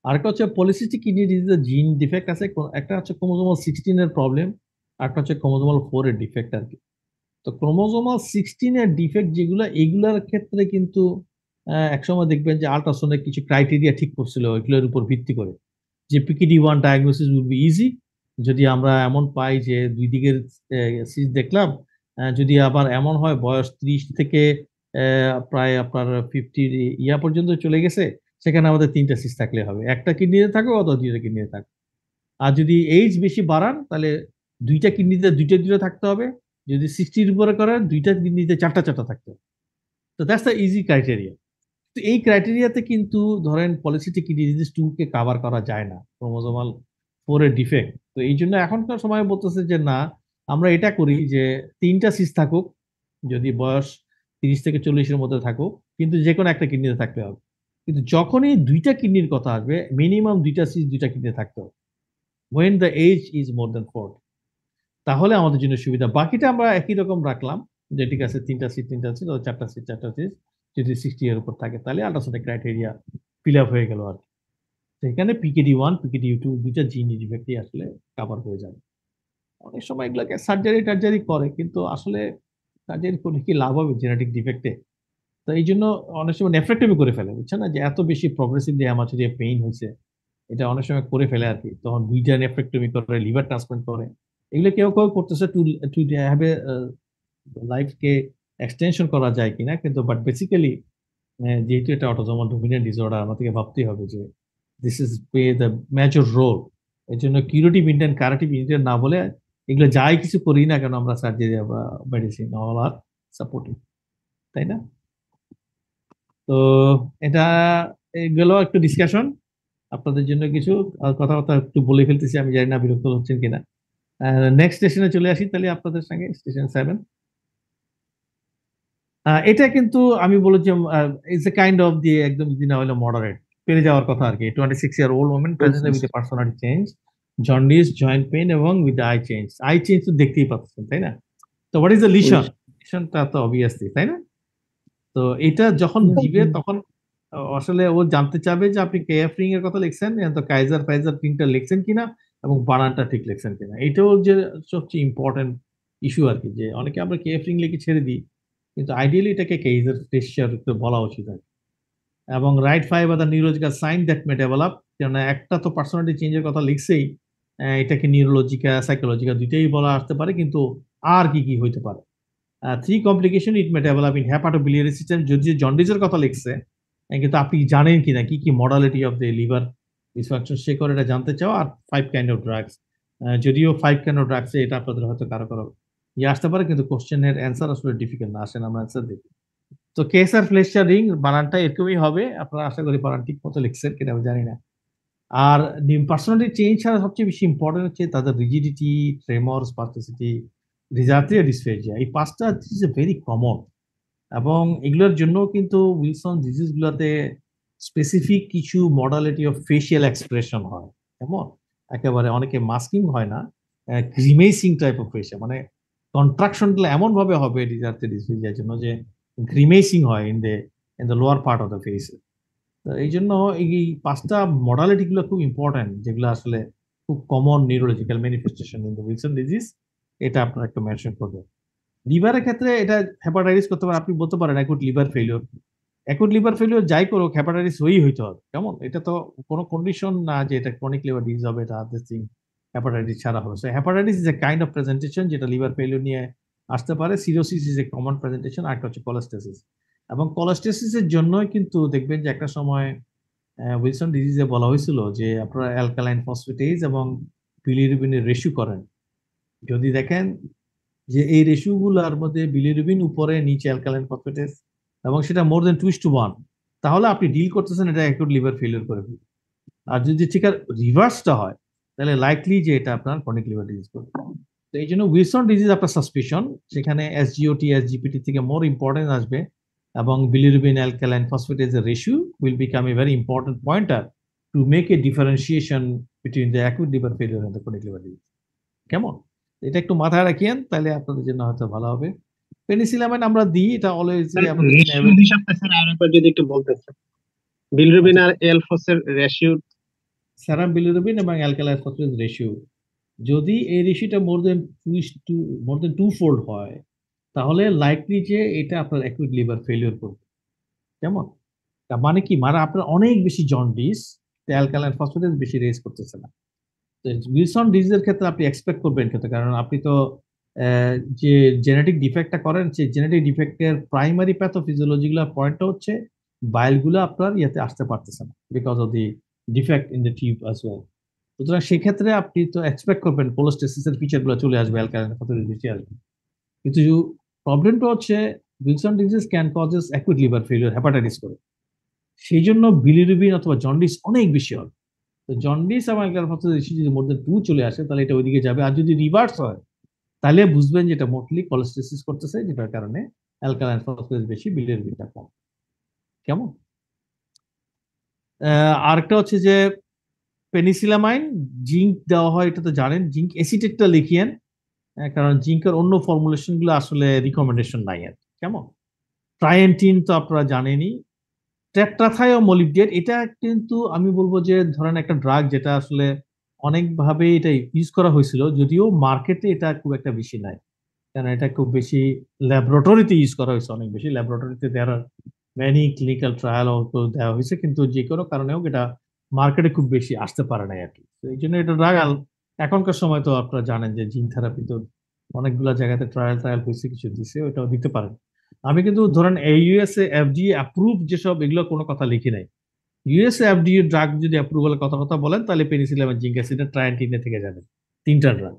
A: আরেকটা হচ্ছে পলিসিস্টিক কিডনি ডিজিজের জিন ডিফেক্ট আছে, একটা হচ্ছে ক্রোমোজোমাল 16 এর প্রবলেম, আরেকটা হচ্ছে ক্রোমোজোমাল 4 এর ডিফেক্ট আর কি। তো ক্রোমোজোমাল 16 এর ডিফেক্ট যেগুলো, এইগুলোর ক্ষেত্রে কিন্তু একসময় দেখবেন যে আল্ট্রাসাউন্ডে কিছু ক্রাইটেরিয়া ঠিক করছিল ওইগুলোর উপর ভিত্তি করে, যে PKD1 diagnosis will be easy যদি আমরা এমন পাই যে দুই দিকের সিস্ট দেখলাম, যদি আবার এমন হয় বয়স 30 থেকে প্রায় আপনার 50 ইয়া পর্যন্ত চলে গেছে, সেখানে আমাদের 3টা সিস্ট থাকলে হবে, একটা কিডনিতে থাকবে অথবা 2টা কিডনিতে থাকবে। আর যদি এইজ বেশি বাড়ান তাহলে 2টা কিডনিতে 2টা থাকতে হবে, যদি 60-র উপরে করেন 2টা কিডনিতে 4টা থাকতে হবে। তো দ্যাটস দ্য ইজি ক্রাইটেরিয়া। তো এই ক্রাইটেরিয়াতে কিন্তু ধরেন পলিসিস্টিক কিডনি ডিজিজ 2 কে কভার করা যায় না, ক্রোমোজোমাল 4 এর ডিফেক্ট। তো এই জন্য এখনকার সময় বলতেছে যে না, আমরা এটা করি যে 3টা সিস্ট থাকুক, যদি বয়স 30 থেকে 40-এর মধ্যে থাকুক, কিন্তু যে কোনো একটা কিডনিতে থাকতে হবে। কিন্তু যখনই 2টা কিডনির কথা আসবে, মিনিমাম 2টা সিস্ট 2টা কিডনিতে থাকতে হবে, when the age is more than 40, তাহলে আমাদের জন্য সুবিধা। বাকিটা আমরা একই রকম রাখলাম, যে ঠিক আছে 3টা সিট 4টা সিট যদি 60 এর উপর থাকে, তাহলে আল্ট্রাসাউন্ডের ক্রাইটেরিয়া ফিল আপ হয়ে গেল আর কি। সেখানে PKD1 PKD2 দুইটা জিন ডিফেক্টই আসলে কভার হয়ে যাবে। অনেক সময় এগুলোকে সার্জারি করে, কিন্তু আসলে সার্জারি করে কি লাভ হবে জেনেটিক ডিফেক্টে? তো এই জন্য অনেক সময় নেফ্রেক্টমি করে ফেলে, বুঝছেন না, যে এত বেশি প্রগ্রেসিভলি হ্যামাটোরিয়া পেইন হয়েছে, এটা অনেক সময় করে ফেলে আর কি, তখন 2টা নেফ্রেক্টমি করে, লিভার ট্রান্সপ্লান্ট করে। এগুলো কেউ করতেছে টু হ্যাভ এ লাইফকে এক্সটেনশন করা যায় কিনা, কিন্তু বাট বেসিক্যালি যেহেতু এটা অটোজোমাল ডমিনেন্ট ডিসঅর্ডার, আমাদেরকে ভাবতেই হবে যে this is play the major role. এর জন্য কিউরেটিভ ইন্টেন্ট কারেটিভ ইন্টেন্ট না বলে এগুলো যাই কিছু করি না কেন আমরা সার্জারি বা মেডিসিন অল আর সাপোর্টিভ, তাই না? তো এটা এগুলো একটু ডিসকাশন আপনাদের জন্য কিছু কথাবার্তা একটু বলে ফেলতেছি, আমি জানি না বিরক্ত হচ্ছেন কিনা। নেক্সট স্টেশনে চলে আসি তাহলে আপনাদের সঙ্গে, স্টেশন 7। এটা কিন্তু আমি বলেছি it's a kind of the একদম যদি না হলে মডারেট পেরে যাওয়ার কথা আর কি। 26-year-old woman presented with a personality change, jaundice, joint pain এবং with the eye change। I change তো দেখতেই পাচ্ছেন তাই না? তো হোয়াট ইজ দ্য লিশন? লিশনটা তো অবভিয়াসলি, তাই না? তো এটা যখন দিবে তখন আসলে ও জানতে চাবে যে আপনি কেএফ রিং এর কথা লিখছেন, তো কাইজার ফাইজার প্রিন্টটা লিখছেন কিনা এবং বানানটা ঠিক লিখছেন কিনা। এটাও যে সবচেয়ে ইম্পর্টেন্ট ইস্যু আর কি, যে অনেকে আমরা কেএফ রিং লিখে ছেড়ে দিই, কিন্তু আইডিয়ালি এটাকে কেইজার ফেশিয়ার বলা উচিত আর কি। এবং right five are the neurological sign that may develop, কেন একটা তো পার্সোনালিটি চেঞ্জের কথা লিখছেই, এটাকে নিউরোলজিক্যাল সাইকোলজিক্যাল দুইটাই বলা আসতে পারে, কিন্তু আর কি কি হইতে পারে। 3 complication it May develop in hepatobiliary system, যদি জন্ডিসের কথা লিখছে, কিন্তু আপনি জানেন কিনা কি কি modality of the liver dysfunction সে করে এটা জানতে চাও। আর 5 কাইন্ড অফ ড্রাগস, যদিও 5 কাইন্ড অফ ড্রাগস এটা আপনাদের হয়তো কারো কারো আসতে পারে, কিন্তু কোশ্চেনের অ্যান্সার আসলে ডিফিকাল্ট না। আসেন আমরা অ্যান্সার দেখি। তো কেসার ফ্লেশার রিং বানানটা এরকমই হবে, আপনারা আশা করি বানান ঠিক মতো লিখছেন কিনা আমি জানি না। আর পার্সোনালিটি চেঞ্জ ছাড়া সবচেয়ে বেশি ইম্পর্টেন্ট হচ্ছে তাদের রিজিডিটি, ট্রেমর, স্পাস্টিসিটি, ডিজার্ট্রিয়া, ডিসফেজিয়া। এই পাঁচটা ইজ এ ভেরি কমন, এবং এগুলোর জন্য কিন্তু উইলসন ডিজিজ গুলোতে স্পেসিফিক কিছু মডালিটি অফ ফেশিয়াল এক্সপ্রেশন হয়। কেমন একেবারে অনেকে মাস্কিং হয় না, গ্রিমেসিং টাইপ অফ ফেশিয়াল, মানে কন্ট্রাকশনগুলো এমন ভাবে হবে ডিজার্ট্রিয়া, ডিসফেজিয়ার জন্য যে গ্রিমেসিং হয় in the lower part of the face. তো এই জন্য এই পাঁচটা মডালিটি গুলো খুব ইম্পর্টেন্ট, যেগুলো আসলে খুব common neurological manifestation in the Wilson disease. এটা আপনারা একটু মেনশন করবেন। লিভারের ক্ষেত্রে এটা হেপাটাইটিস করতে পারে, আপনি বলতে পারেন acute liver failure. Acute liver failure যাই করুক হেপাটাইটিস হয়েই হইতে হবে, কেমন? এটা তো কোনো কন্ডিশন না যে এটা ক্রনিক লিভার ডিজিজ হবে, এটা আদার থিং হেপাটাইটিস ছাড়া হবে। So hepatitis is a kind of presentation যেটা লিভার ফেলিওর নিয়ে আসতে পারে। Cirrhosis is a common presentation, আর একটা হচ্ছে কোলেস্টেসিস। এবং কোলেস্টেসিসের জন্যই কিন্তু দেখবেন যে একটা সময় উইলসন ডিজিজে বলা হয়েছিল যে আপনারা অ্যালকালাইন ফসফেটেজ এবং বিলিরুবিনের রেশিও করেন। যদি দেখেন যে এই রেশিওগুলোর মধ্যে বিলিরুবিন উপরে নিচে অ্যালকালাইন ফসফেটেজ এবং সেটা মোর দেন 2:1, তাহলে আপনি ডিল করতেছেন এটা অ্যাকুট লিভার ফেলিওর করে ফেলবে। আর যদি ঠিক আর রিভার্সটা হয় তাহলে লাইকলি যে এটা আপনার ক্রনিক লিভার ডিজিজ করবে। তো এই জন্য উইলসন ডিজিজ আপনার সাসপিশন, সেখানে এসজিওটি এসজিপিটি থেকে মোর ইম্পর্টেন্ট আসবে, এবং বিলিরুবিন অ্যালকালাইন ফসফেটেজের ratio will become a very important pointer to make a differentiation between the acute liver failure and the chronic liver disease. কেমন? এটা একটু মাথায় রাখিয়েন, তাহলে আপনাদের জন্য হয়তো ভালো হবে। পেনিসিলামাইন আমরা দিই, এটা অলওয়েজ
K: রেশিও হিসাবটা স্যার আরেকবার যদি একটু বলতেন, বিলিরুবিন আর এলফসের রেশিও।
A: সেরাম বিলিরুবিন এবং অ্যালকালাইন ফসফেটেজ রেশিও, যদি এই রেশিওটা মোর দেন 2 ফোল্ড হয়, তাহলে লাইকলি যে এটা আপনার অ্যাকুট লিভার ফেলিওর করবে। কেমন? তার মানে কি, মানে আপনার অনেক বেশি জন্ডিস, অ্যালকালাইন ফসফেটেজ বেশি রেজ করতেছে না। উইলসন ডিজিজের ক্ষেত্রে আপনি এক্সপেক্ট করবেন ক্ষেত্রে, কারণ আপনি তো যে জেনেটিক ডিফেক্টটা করেন, সেই জেনেটিক ডিফেক্টের প্রাইমারি প্যাথোফিজিওলজিগুলো পয়েন্টটা হচ্ছে বাইলগুলো আপনার ইয়েতে আসতে পারতেছে না because of the defect in the tube as well. সুতরাং সেক্ষেত্রে আপনি তো এক্সপেক্ট করবেন কোলোস্টেসিসের ফিচারগুলো চলে আসবে, অ্যালকালাইন ফসফেটেজ বেশি আসবে। কিন্তু প্রবলেমটা হচ্ছে Wilson disease can causes acute liver failure, hepatitis করে। সেই জন্য বিলিরুবিন অথবা জন্ডিস অনেক বেশি হবে। তো জন্ডিস এবং অ্যালকালাইন ফসফেটেজ রেশিও যদি মোর দেন 2 চলে আসে তাহলে এটা ওইদিকে যাবে। আর যদি রিভার্স হয় তাহলে বুঝবেন যে এটা মোস্টলি কোলেস্টেসিস করতেছে, যেটার কারণে অ্যালকালাইন ফসফেটেজ বেশি, বিলিরুবিনটা কম। কেমন? আরেকটা হচ্ছে যে পেনিসিলামাইন জিঙ্ক দেওয়া হয়, এটা তো জানেন। জিঙ্ক এসিটেটটা লিখিয়েন, কারণ জিঙ্কের অন্য ফর্মুলেশন গুলো আসলে রিকমেন্ডেশন নাই আর। কেমন? ট্রাইয়েন্টিন তো আপনারা জানেনই। টেট্রাথায়োমোলিবডেট, এটা কিন্তু আমি বলবো যে ধরেন একটা ড্রাগ যেটা আসলে অনেকভাবে এটা ইউজ করা হয়েছিল, যদিও মার্কেটে এটা খুব একটা বেশি নাই, কারণ এটা খুব বেশি ল্যাবরেটরিতে ইউজ করা হয়েছে, অনেক বেশি ল্যাবরেটরিতে দেওয়ার মেনি ক্লিনিক্যাল ট্রায়াল দেওয়া হয়েছে, কিন্তু যে কোনো কারণে হোক এটা মার্কেটে খুব বেশি আসতে পারে নাই আর কি। তো এই জন্য এটা ড্রাগ এখনকার সময় তো আপনারা জানেন যে জিন থেরাপি তো অনেকগুলো জায়গাতে ট্রায়াল হয়েছে, কিছু দিছে, ওটাও দিতে পারেন। আমি কিন্তু ধরেন এই ইউএসএ এফডিএ অ্যাপ্রুভ যেসব, এগুলো কোনো কথা লিখি নাই। ইউএসএ এফডিএ ড্রাগ যদি অ্যাপ্রুভালের কথা বলেন তাহলে পেনিসিলামাইন, জিঙ্ক অ্যাসিড, ট্রায়ান্টিনে থেকে যাবেন, 3টা ড্রাগ।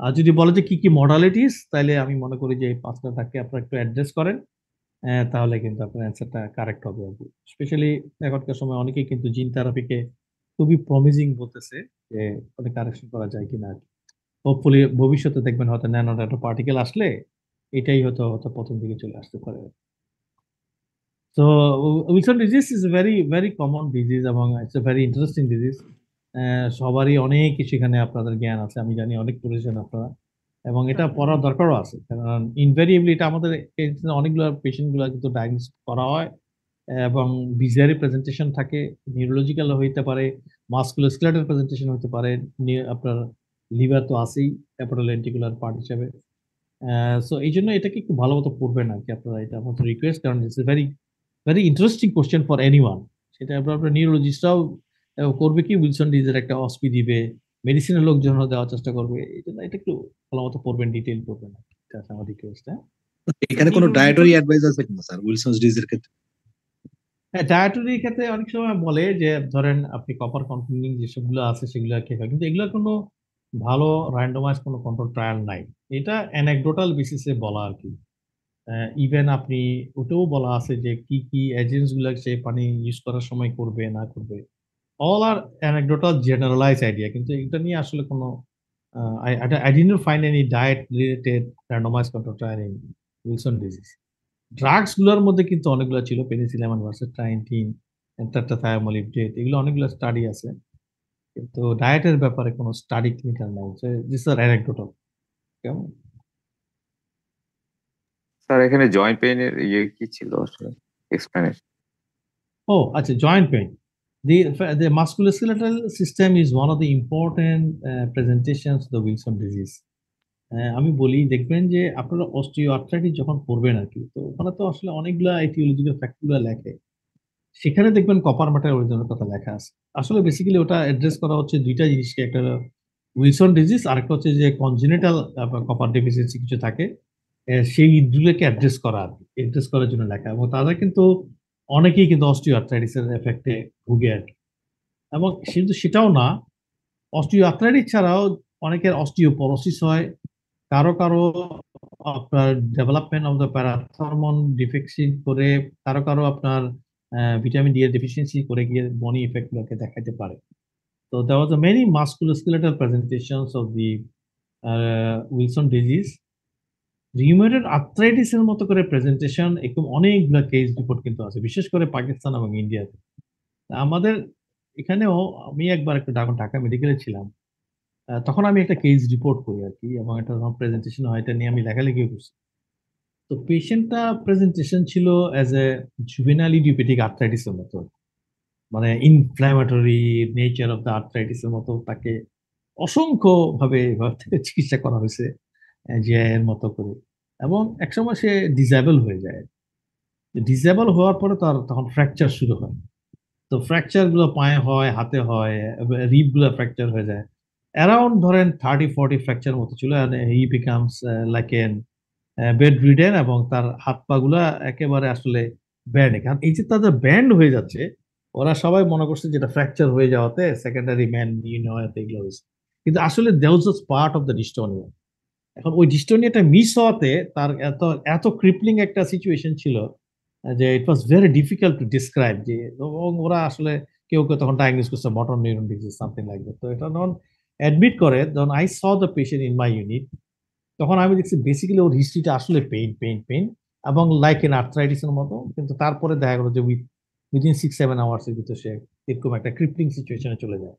A: আর যদি বলে যে কি কি মডালিটিস, তাহলে আমি মনে করি যে এই 5টা ড্রাগকে আপনারা একটু অ্যাড্রেস করেন। তাহলে কিন্তু আপনার অ্যান্সারটা কারেক্ট হবে আর কি। স্পেশালি এখনকার সময় অনেকেই কিন্তু জিন থেরাপিকে খুবই প্রমিজিং বলতেছে যে ওটা কারেকশন করা যায় কিনা আর কি। হোপফুলি ভবিষ্যতে দেখবেন হয়তো ন্যানো একটা পার্টিকেল আসলে এটাই হয়তো হয়তো প্রথম দিকে চলে আসতে পারে। So Wilson disease is a very common disease এবং it's a very interesting disease. সবারই অনেক কিছু এখানে আপনাদের জ্ঞান আছে, আমি জানি অনেক পড়েছেন আপনারা, এবং এটা পড়ার দরকারও আছে, কারণ ইনভেরিয়েবলি এটা আমাদের অনেকগুলো পেশেন্ট গুলো কিন্তু ডায়াগনোস করা হয় এবং বিজারি প্রেজেন্টেশন থাকে, নিউরোলজিক্যাল হইতে পারে, মাসকুলোস্কেলেটাল প্রেজেন্টেশন হতে পারে, আপনার লিভার তো আছেই অ্যাপোটোলেন্টিকুলার পার্ট হিসেবে। সো এই জন্য এটাকে একটু ভালো মতো পড়বেন আর কি আপনারা, এটা আমার রিকোয়েস্ট, কারণ it's a very interesting question for anyone. সেটা আপনার নিউরোলজিস্টরাও করবে কি, উইলসন ডিজিজের একটা অসপি দিবে, মেডিসিনের লোকজন দেওয়ার চেষ্টা করবে, এই জন্য এটা একটু ভালো মতো পড়বেন, ডিটেইল পড়বেন, এটা আমার রিকোয়েস্ট। হ্যাঁ,
N: এখানে কোনো ডায়েটরি অ্যাডভাইস আছে কিনা স্যার উইলসনস ডিজিজের ক্ষেত্রে?
A: হ্যাঁ, ডায়েটরির ক্ষেত্রে অনেক সময় বলে যে ধরেন আপনি কপার কন্টেনিং যেসবগুলো আছে সেগুলো খেয়ে, কিন্তু এগুলোর কোনো ভালো র্যান্ডমাইজ কোনো কন্ট্রোল ট্রায়াল নাই, এটা অ্যানেকডোটাল বেসিসে বলা আর কি। ইভেন আপনি ওটাও বলা আছে যে কি কি এজেন্টস গুলা সে পানি ইউজ করার সময় করবে না করবে, অল আর অ্যানেকডোটাল জেনারেলাইজ আইডিয়া, কিন্তু এটা নিয়ে আসলে কোনো I didn't find any diet related randomized control trial in Wilson disease. Drugs গুলোর মধ্যে কিন্তু অনেকগুলো ছিল, পেনিসিলামাইন ভার্সেস ট্রাইনটিন, টেট্রাথায়োমোলিবডেট, এগুলো অনেকগুলো স্টাডি আছে, কিন্তু ডায়েটের ব্যাপারে কোনো স্টাডি ক্লিনিক্যাল নাই, দিস আর অ্যানেকডোটাল। কেমন
M: স্যার এখানে জয়েন্ট পেইনের কি ছিল আসলে এক্সপ্লেনেশন?
A: Oh, আচ্ছা, joint pain. The musculoskeletal system is one of the important presentations of the Wilson disease. আমি বলি, দেখবেন যে আপনারা অস্টিওআর্থ্রাইটিস যখন পড়বেন আর কি, তো ওখানে তো আসলে অনেকগুলা এটিওলজিক্যাল ফ্যাক্টরগুলো লেখে, সেখানে দেখবেন কপার ম্যাটার অরিজিনাল কথা লেখা আছে। আসলে বেসিক্যালি ওটা অ্যাড্রেস করা হচ্ছে দুইটা জিনিসকে, একটা উইলসন ডিজিজ আর একটা হচ্ছে যে কনজেনিটাল কপার ডেফিসিয়েন্সি কিছু থাকে, সেই দুটোকে অ্যাড্রেস করা আর কি, অ্যাড্রেস করার জন্য লেখা, এবং তাদের কিন্তু অনেকেই কিন্তু অস্টিওআর্থ্রাইটিসের এফেক্টে ভুগে আর কি। এবং কিন্তু সেটাও না, অস্টিওআর্থ্রাইটিস ছাড়াও অনেকের অস্টিওপরোসিস হয়, কারো কারো আপনার ডেভেলপমেন্ট অফ দ্য প্যারাথরমোন ডিফেক্সি করে, কারো কারো আপনার ভিটামিন ডি এর ডেফিসিয়েন্সি করে গিয়ে বনি ইফেক্ট গুলোকে দেখাতে পারে। তো there was many musculoskeletal presentations of the Wilson disease. Rheumatoid আর্থ্রাইটিসের মতো করে প্রেজেন্টেশন এরকম অনেকগুলো কেস রিপোর্ট কিন্তু আছে, বিশেষ করে পাকিস্তান এবং ইন্ডিয়াতে। আমাদের এখানেও আমি একবার একটা ঢাকা মেডিকেলে ছিলাম, তখন আমি একটা কেস রিপোর্ট করি আর কি, এবং একটা প্রেজেন্টেশন হয়, এটা নিয়ে আমি লেখালেখিও করছি। তো পেশেন্টটা প্রেজেন্টেশন ছিল অ্যাজ এ জুভেনাইল ইডিওপ্যাথিক আর্থ্রাইটিসের মতো, মানে ইনফ্ল্যামেটরি নেচার অফ দ্য আর্থ্রাইটিসের মতো তাকে অসংখ্য ভাবে চিকিৎসা করা হয়েছে যে এর মতো করে, এবং একসময় সে ডিসেবল হয়ে যায়। ডিসেবল হওয়ার পরে তার তখন ফ্র্যাকচার শুরু হয়, তো ফ্র্যাকচার গুলো পায়ে হয়, হাতে হয়, রিব গুলো ফ্র্যাকচার হয়ে যায়, অ্যারাউন্ড ধরেন 30-40 ফ্র্যাকচার মতো ছিল, হি becomes like N bed ridden, এবং তার হাত পা গুলা একেবারে আসলে ব্যান্ড। কারণ এই যে তাদের ব্যান্ড হয়ে যাচ্ছে, ওরা সবাই মনে করছে যেটা ফ্র্যাকচার হয়ে যাওয়াতে সেকেন্ডারি ম্যান এগুলো হয়েছে, কিন্তু আসলে that was part of the dystonia. এখন ওই ডিস্টোনিয়াটা মিস হওয়াতে তার এত এত ক্রিপলিং একটা সিচুয়েশন ছিল যে it was very difficult to describe, যে ওরা আসলে কেউ কেউ তখন ডায়াগনোস করছে motor neuron disease something like that. তো এটা যখন অ্যাডমিট করে, যখন I saw the patient in my unit, তখন আমি দেখছি বেসিক্যালি ওর হিস্ট্রিটা আসলে পেইন এবং লাইক এন আর্থ্রাইটিসের মতো, কিন্তু তারপরে দেখা গেলো যে উইদিন 6-7 আওয়ার্স এর ভিতরে সে এরকম একটা ক্রিপলিং সিচুয়েশনে চলে যায়,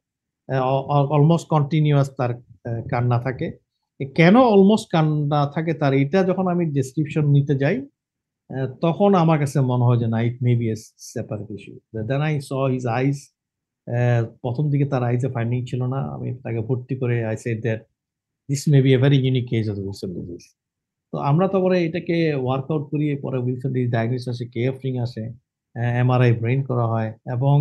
A: অলমোস্ট কন্টিনিউয়াস তার কান্না থাকে। কেন অলমোস্ট কান্না থাকে তার, এটা যখন আমি ডেসক্রিপশন নিতে যাই, তখন আমার কাছে মনে হয় যে না, it may be a separate issue. Then I saw his eyes, প্রথম দিকে তার আইসে ফাইন্ডিং ছিল না, আমি তাকে ভর্তি করে I said that this may be a very unique case of Wilson disease. তো আমরা তো পরে এটাকে ওয়ার্কআউট করি, পরে উইলসন ডিজিজ ডায়াগনোসিস আসে, কেএফ রিং আসে, এমআরআই ব্রেন করা হয়, এবং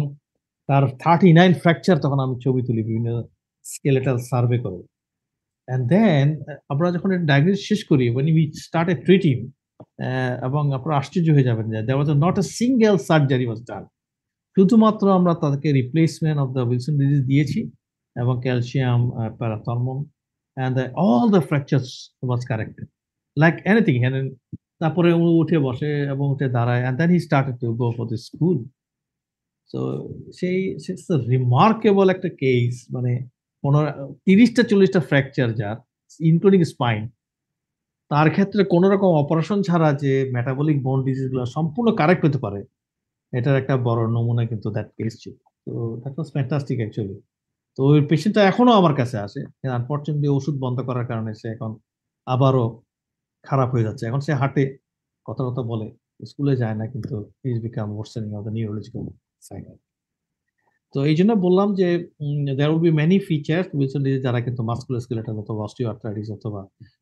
A: তার 39 ফ্র্যাকচার তখন আমি ছবি তুলি বিভিন্ন স্কেলেটাল সার্ভে করে। অ্যান্ড দেন আমরা যখন ডায়াগনোসিস শেষ করি, when we started treating, এবং আপনারা আশ্চর্য হয়ে যাবেন যে there was not a single surgery was done, শুধুমাত্র আমরা তাদেরকে replacement of the Wilson disease দিয়েছি এবং calcium parathormone, and all the fractures was corrected like anything, and তারপরে ও উঠে বসে এবং উঠে দাঁড়ায়, and then he started to go for the school. So সেই রিমার্কেবল একটা কেস, মানে 30-40টা ফ্র্যাকচার যার, ইনক্লুডিং স্পাইন, তার ক্ষেত্রে কোনো রকম অপারেশন ছাড়া যে মেটাবলিক বোন ডিজিজ গুলো সম্পূর্ণ কারেক্ট হতে পারে, এটার একটা বড় নমুনা কিন্তু দ্যাট কেস ছিল। তো দ্যাট ওয়াজ ফ্যান্টাস্টিক অ্যাকচুয়ালি। তো ওই পেশেন্টটা এখনো আমার কাছে আসে, আনফরচুনেটলি ওষুধ বন্ধ করার কারণে সে এখন আবারও খারাপ হয়ে যাচ্ছে। এখন সে হাঁটে, কথা কথা বলে, স্কুলে যায় না, কিন্তু is become worsening of the neurological side. তো এই জন্য বললাম যে there will be many features Wilson disease যারা কিন্তু মাসকুলোস্কেলেটাল অথবা অস্টিওআর্থ্রাইটিস অথবা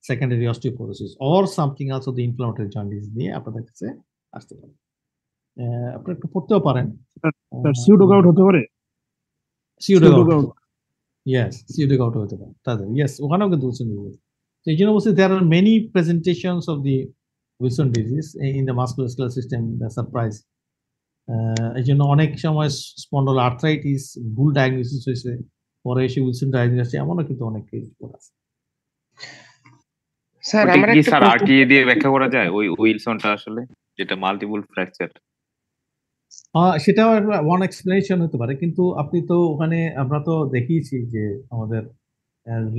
A: secondary osteoporosis or something else of the inflammatory joint disease নিয়ে আপনাদের কাছে আসতে পারে। আপনি একটু পড়তেও পারেন।
G: সিউডোগাউট হতে পারে,
A: সিউডোগাউট, ইয়েস, সিউডোগাউট হতে পারে তাদের, ইয়েস, ওখানেও কিন্তু উইলসন ডিজিজ। তো এই জন্য বলছি there are many presentations of the Wilson disease in the musculoskeletal system, surprise. এই জন্য অনেক সময় স্পন্ডল আর্থ্রাইটিস ভুল ডায়াগনোসিস হয়েছে, পরে এসে উইলসন ডায়াগনোসিস, এমনও কিন্তু অনেক কেস আছে।
M: স্যার আমরা কি স্যার আরটিএ দিয়ে ব্যাখ্যা করা যায় ওই উইলসনটা আসলে, যেটা মাল্টিপল ফ্র্যাকচার?
A: সেটাও ওয়ান এক্সপ্লেনেশন হতে পারে, কিন্তু আপনি তো ওখানে আমরা তো দেখিয়েছি যে আমাদের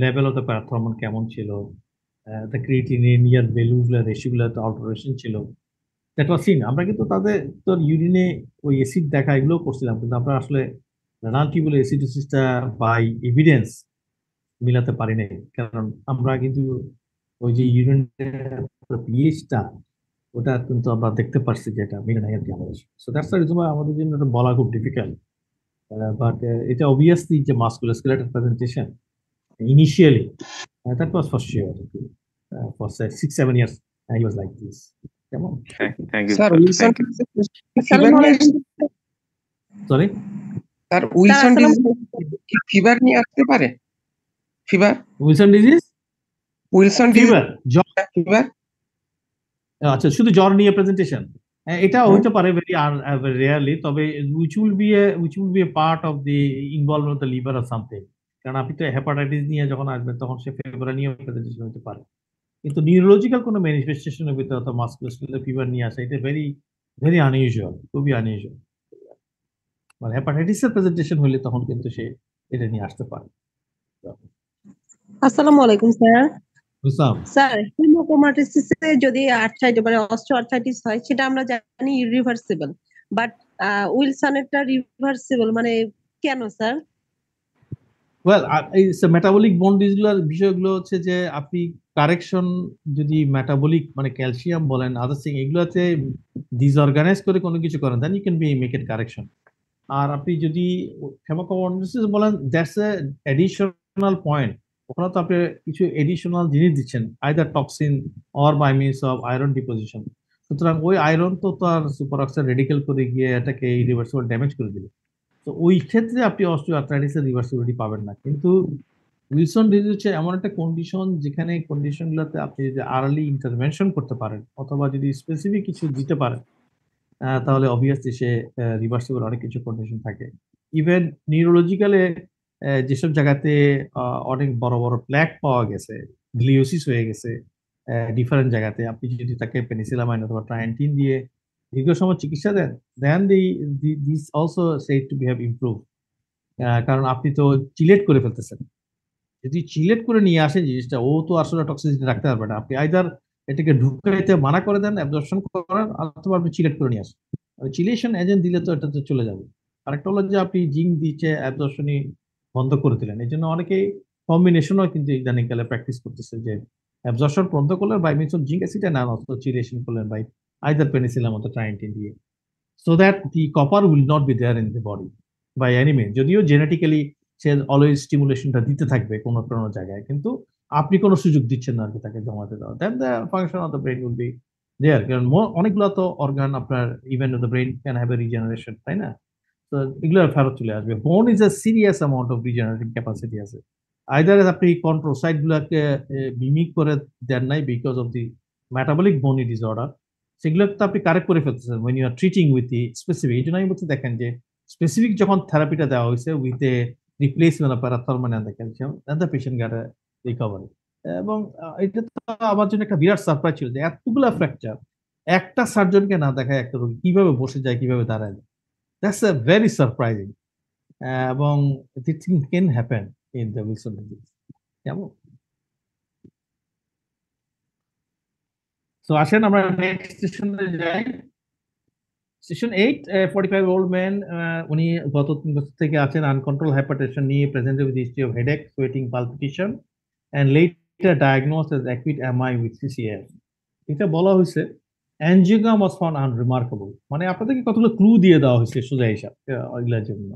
A: লেভেল অফ দ্য প্যারাথর্মন কেমন ছিল, দ্য ক্রিয়েটিনিন ইয়ার ভ্যালুগুলো রেশিওগুলো অল্টারেশন ছিল, দ্যাট ওয়াজ সিন। আমরা কিন্তু তাদের তোর ইউরিনে ওই অ্যাসিড দেখা এগুলো করছিলাম, কিন্তু আমরা আসলে রেনাল টিউবুলার অ্যাসিডোসিসটা বাই এভিডেন্স মিলাতে পারি নাই, কারণ আমরা কিন্তু ওই যে ইউরিনের পিএইচটা ওটা কিন্তু আমরা দেখতে পারছি যে এটা মিলে নাই আর কি আমাদের। সো দ্যাটস দ্য রিজন আমাদের জন্য এটা বলা খুব ডিফিকাল্ট, বাট এটা অবভিয়াসলি যে musculoskeletal presentation initially that was for sure. For 6-7 years he was like this. কেমন?
M: Thank you
O: sir
M: sir.
O: Wilson
M: Thank you.
O: Fever নিয়ে
A: সরি
O: স্যার উইলসন ডিজিজ কি ফিভার নিয়ে আসতে পারে? Fever,
A: Wilson disease,
O: Wilson
A: fever, জ্বর,
O: fever,
A: আচ্ছা, শুধু জ্বর নিয়ে প্রেজেন্টেশন, এটা হইতে পারে ভেরি রেয়ারলি, তবে which will be a part of the involvement of the liver or something, কারণ আপনি তো হেপাটাইটিস নিয়ে যখন আসবেন তখন সে ফেব্রুয়ারি নিয়ে প্রেজেন্টেশন হতে পারে, কিন্তু নিউরোলজিক্যাল কোনো ম্যানিফেস্টেশনের ভিতরে অথবা মাসকুলোস্কেলেটাল ফিভার নিয়ে আসা এটা ভেরি ভেরি আনইউজুয়াল, খুবই আনইউজুয়াল। মানে হেপাটাইটিসের প্রেজেন্টেশন হলে তখন কিন্তু সে এটা নিয়ে আসতে পারে।
L: আসসালামু আলাইকুম স্যার।
A: বুঝলাম
L: স্যার হেমোক্রোমাটোসিসে যদি আর্থ্রাইটিস মানে অস্টিওআর্থ্রাইটিস হয় সেটা আমরা জানি ইরিভার্সিবল, বাট উইলসনেরটা রিভার্সিবল, মানে কেন স্যার?
A: ওয়েল, এই মেটাবলিক বোন ডিসগুলোর বিষয়গুলো হচ্ছে যে আপনি কারেকশন যদি মেটাবলিক মানে ক্যালসিয়াম বলেন আদার থিং এগুলোতে ডিসঅর্গানাইজ করে কোনো কিছু করেন, then you can be make it correction. আর আপনি যদি হেমোক্রোমাটোসিস বলেন, দ্যাটস এ এডিশনাল পয়েন্ট, ওখানে তো আপনি কিছু এডিশনাল জিনিস দিচ্ছেন, either toxin or by means of iron deposition. সুতরাং ওই আয়রন তো তার সুপার অক্সাইড রেডিকেল করে গিয়ে এটাকে ইরিভার্সিবল ড্যামেজ করে দিবে। তো ওই ক্ষেত্রে আপনি অস্টিওআর্থ্রাইটিসের রিভার্সিবিলিটি পাবেন না। কিন্তু উইলসন ডিজিজ হচ্ছে এমন একটা কন্ডিশন যেখানে কন্ডিশনগুলোতে আপনি যদি আর্লি ইন্টারভেনশন করতে পারেন অথবা যদি স্পেসিফিক কিছু দিতে পারেন, তাহলে অবভিয়াসলি সে রিভার্সিবল অনেক কিছু কন্ডিশন থাকে। ইভেন নিউরোলজিক্যালে যেসব জায়গাতে অনেক বড় বড় প্ল্যাক পাওয়া গেছে, গ্লিওসিস হয়ে গেছে ডিফারেন্ট জায়গাতে, আপনি যদি তাকে পেনিসিলামাইন অথবা ট্রায়ান্টিন দিয়ে দীর্ঘ সময় চিকিৎসা দেন, then this also said to be have improve, কারণ আপনি তো চিলেট করে ফেলতেছেন। যদি চিলেট করে নিয়ে আসেন জিনিসটা, ও তো আসলে টক্সিসিটি রাখতে পারবে না। আপনি আইদার এটাকে ঢুকাইতে মানা করে দেন, অ্যাবজর্পশন করেন, অথবা আপনি চিলেট করে নিয়ে আসেন। চিলেশন এজেন্ট দিলে তো এটা তো চলে যাবে। আরেকটা হলো যে আপনি জিঙ্ক দিচ্ছে অ্যাবজর্পশনই বন্ধ করে দিলেন। এই জন্য অনেকেই কম্বিনেশনও কিন্তু ইদানিংকালে প্র্যাকটিস করতেছে যে অ্যাবজর্পশন বন্ধ করলেন by means of zinc acid না, অথবা চিলেশন করলেন বাই আইদার পেনিসিলাম অথবা ট্রায়ান্টিন দিয়ে, so that the copper will not be there in the body by any means. যদিও জেনেটিক্যালি সে অলওয়েজ স্টিমুলেশনটা দিতে থাকবে কোনো কোনো জায়গায়, কিন্তু আপনি কোনো সুযোগ দিচ্ছেন না আর কি তাকে জমাতে দেওয়া, then the function of the brain will be there. কারণ অনেকগুলো তো অর্গান আপনার, even the brain can have a regeneration, তাই না? তো এগুলো ফেরত চলে আসবে। Bone is a serious amount of regenerating capacity আছে। আইদার আপনি কন্ট্রোসাইট গুলাকে মিমিক করে দেন নাই because of the metabolic bony disorder, সেগুলো তো আপনি কারেক্ট করে ফেলতেছেন when you are treating with the specific। এই জন্য আমি বলছি দেখেন যে স্পেসিফিক যখন থেরাপিটা দেওয়া হয়েছে with a replacement of parathormone and the calcium, then the patient get a recovery. এবং এটা তো আমার জন্য একটা বিরাট সারপ্রাইজ ছিল যে এতগুলা ফ্র্যাকচার একটা সার্জনকে না দেখায় একটা রোগী কিভাবে বসে যায়, কিভাবে দাঁড়ায় যায়। That's a very surprising. এবং this thing can happen in the Wilson disease. কেমন? তো আসেন আমরা নেক্সট সেশনে যাই। সেশন 8, 45-year-old ম্যান, উনি গত 3 বছর থেকে আছেন আনকন্ট্রোল হাইপারটেনশন নিয়ে, presented with history of headache, sweating, palpitation and later diagnosed as acute MI with CCF. এটা বলা হয়েছে অ্যানজিওগ্রাম ওয়াজ ফাউন্ড আনরিমার্কেবল, মানে আপনাদেরকে কতগুলো ক্লু দিয়ে দেওয়া হয়েছে সোজা হিসাব ওইগুলোর জন্য,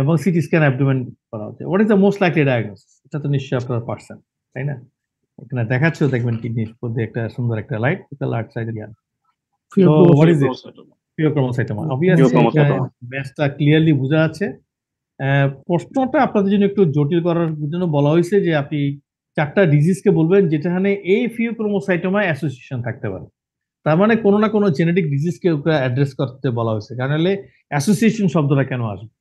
A: এবং সিটি স্ক্যান অ্যাবডোমেন করা হচ্ছে। What is the most likely diagnosis? এটা তো নিশ্চয়ই আপনারা পারছেন, তাই না? এখানে দেখাচ্ছেও দেখবেন কিডনির মধ্যে একটা সুন্দর একটা লাইট, লাইট সাইড দিয়া। So what is it? Pheochromocytoma. Obviously ম্যাচটা ক্লিয়ারলি বোঝা যাচ্ছে। প্রশ্নটা আপনাদের জন্য একটু জটিল করার জন্য বলা হয়েছে যে আপনি 4টা ডিজিজকে বলবেন যেখানে এই ফিওক্রোমোসাইটোমা অ্যাসোসিয়েশন থাকতে পারে। তার মানে কোনো না কোনো জেনেটিক ডিজিজকে অ্যাড্রেস করতে বলা হয়েছে, কারণ হলে অ্যাসোসিয়েশন শব্দটা কেন আসবে।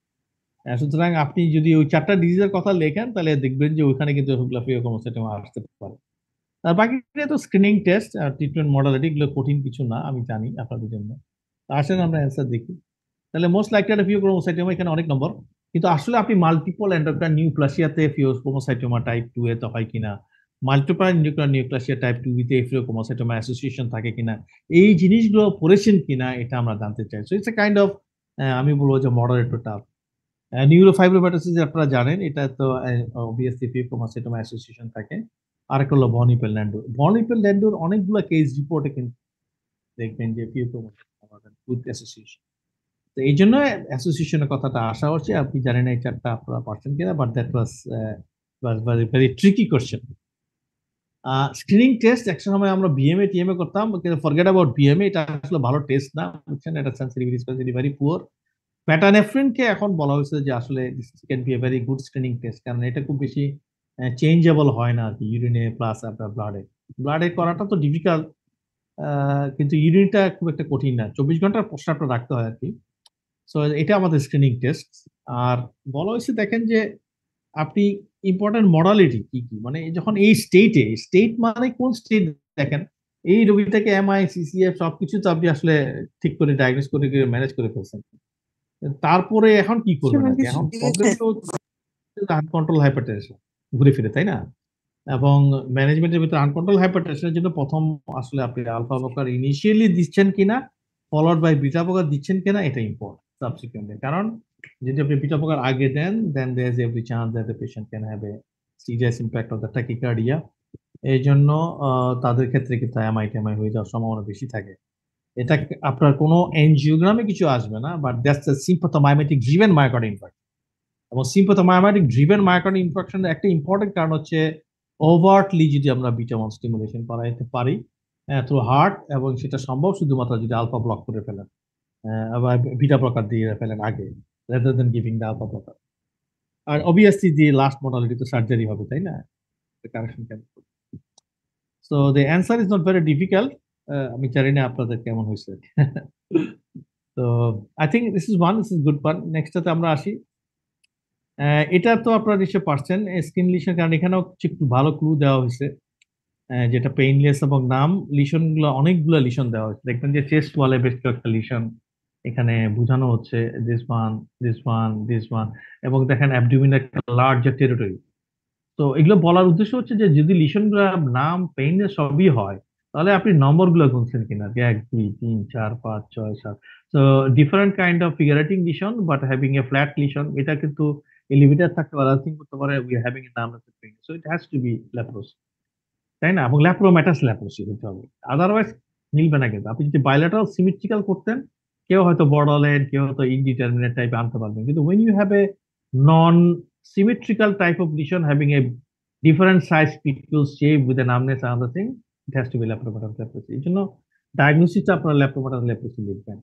A: সুতরাং আপনি যদি ওই 4টা ডিজিজের কথা লেখেন তাহলে দেখবেন যে ওইখানে কিন্তু ফিওক্রোমোসাইটোমা আসতে পারে। আর বাকিটা তো স্ক্রিনিং টেস্ট আর ট্রিটমেন্ট মডালিটি, এগুলো কঠিন কিছু না, আমি জানি আপনাদের জন্য। আসেন আমরা অ্যান্সার দেখি। তাহলে মোস্ট লাইকলি একটা ফিওক্রোমোসাইটোমা, এখানে অনেক নম্বর, কিন্তু আসলে আপনি মাল্টিপল এন্ডোক্রাইন নিউপ্লাসিয়াতে ফিওক্রোমোসাইটোমা টাইপ 2 এ তো হয় কিনা, মাল্টিপল এন্ডোক্রাইন নিউপ্লাসিয়া টাইপ 2 তে ফিওক্রোমোসাইটোমা অ্যাসোসিয়েশন থাকে কিনা, এই জিনিসগুলো পড়েছেন কিনা এটা আমরা জানতে চাই। So it's a kind of, আমি বলবো যে মডারেট টাফ। নিউরোফাইব্রোমাটোসিস আপনারা জানেন, এটা তো অবভিয়াসলি ফিওক্রোমোসাইটোমা অ্যাসোসিয়েশন থাকে। আরেকটা হলো ভন হিপেল ল্যান্ডোর। ভন হিপেল ল্যান্ডোর অনেকগুলো কেস রিপোর্টে কিন্তু দেখবেন যে ফিওক্রোমোসাইটোমা উইথ অ্যাসোসিয়েশন। তো এই জন্য অ্যাসোসিয়েশনের কথাটা আসা হচ্ছে। আপনি জানেন এই 4টা আপনারা পারছেন কিনা, but that was very tricky question. Screening test এক সময় আমরা বিএমএ টিএমএ করতাম, কিন্তু ফরগেট অ্যাবাউট বিএমএ, এটা আসলে ভালো টেস্ট না, বুঝছেন, এটা সেনসিটিভিটি স্পেসিফিটি ভেরি পুয়ার। প্যাটানেফ্রিনকে এখন বলা হয়েছে যে আসলে this can B a very good screening test, কারণ এটা খুব বেশি চেঞ্জেবল হয় না আর কি, ইউরিনে প্লাস আপনার ব্লাডে। ব্লাডে করাটা তো ডিফিকাল্ট, কিন্তু ইউরিনটা খুব একটা কঠিন না, 24 ঘন্টার প্রস্রাবটা রাখতে হয় আর কি। সো এটা আমাদের স্ক্রিনিং টেস্ট। আর বলা হয়েছে দেখেন যে আপনি ইম্পর্টেন্ট মডালিটি কি কি, মানে যখন এই স্টেট মানে কোন স্টেট দেখেন, এই রোগীটাকে এমআই সিসিএফ সবকিছু তো আপনি আসলে ঠিক করে ডায়াগনোস করে ম্যানেজ করে ফেলছেন। তারপরে এখন কি করবেন আর কি? এখন প্রবলেম তো আনকন্ট্রোল হাইপারটেনশন ঘুরে ফিরে, তাই না? এবং ম্যানেজমেন্টের ভিতরে আনকন্ট্রোল হাইপারটেনশনের জন্য প্রথম আসলে আপনি আলফা ব্লকার ইনিশিয়ালি দিচ্ছেন কিনা, ফলোড বাই বিটা ব্লকার দিচ্ছেন কিনা, এটা ইম্পর্টেন্ট সাবসিকুয়েন্টলি। কারণ যদি আপনি বিটা ব্লকার আগে দেন, then there is every chance that the patient can have a serious impact of the tachycardia. এই জন্য তাদের ক্ষেত্রে কিন্তু এমআই হয়ে যাওয়ার সম্ভাবনা বেশি থাকে। এটা আপনার কোনো এনজিওগ্রামে কিছু আসবে না, but that's the sympathomimetic driven myocardial infarction. এবং সিম্পাথোমাইমেটিক ড্রিভেন মায়োকার্ডিয়াল ইনফার্কশনের একটা ইম্পর্টেন্ট কারণ হচ্ছে ওভার্টলি যদি আমরা বিটা 1 স্টিমুলেশন করাইতে পারি থ্রু হার্ট, এবং সেটা সম্ভব শুধুমাত্র যদি আলফা ব্লক করে ফেলেন, আবার বিটা ব্লকার দিয়ে ফেলেন আগে, rather than giving the alpha blocker. আর অবভিয়াসলি যে লাস্ট মডালিটি তো সার্জারি হবে, তাই না? Correction can. So the answer is not very difficult. আমি জানি না আপনাদের কেমন হয়েছে। তো I think this is good one. নেক্সটটাতে আমরা আসি। এটা তো আপনারা নিশ্চয়ই পারছেন, স্কিন লিশন, কারণ এখানেও একটু ভালো ক্লু দেওয়া হয়েছে, যেটা পেইনলেস, এবং নাম লিশন গুলো অনেকগুলো লিশন দেওয়া হয়েছে। দেখবেন যে চেস্ট ওয়ালে বেশ কয়েকটা লিশন এখানে বোঝানো হচ্ছে, this one, this one, this one, এবং দেখেন অ্যাবডোমিনাল একটা লার্জ টেরিটরি। তো এগুলো বলার উদ্দেশ্য হচ্ছে যে যদি লিশন গুলো নাম পেইনলেস সবই হয়, তাহলে আপনি নম্বর গুলো গুনছেন কিনা, যে 1 2 3 4 5 6 7। So different kind of figurating lesion but having a flat lesion, এটা কিন্তু এলিভেটর থাকতে পারে, আর্থিং করতে পারে, we are having a nameless pain. So it has to be leprosy, তাই না? এবং ল্যাপ্রোম্যাটাস ল্যাপ্রোসি হতে হবে, আদারওয়াইজ মিলবে না। কিন্তু আপনি যদি বায়োলেটারাল সিমেট্রিক্যাল করতেন, কেউ হয়তো বর্ডারলাইন, কেউ হয়তো ইনডিটারমিনেট টাইপ আনতে পারবেন, কিন্তু when you have a non symmetrical type of lesion having a different size pupil shape with a numbness and other thing, it has to be lepromatous leprosy. এই জন্য ডায়াগনোসিসটা আপনারা ল্যাপ্রোম্যাটাস ল্যাপ্রোসি লিখবেন।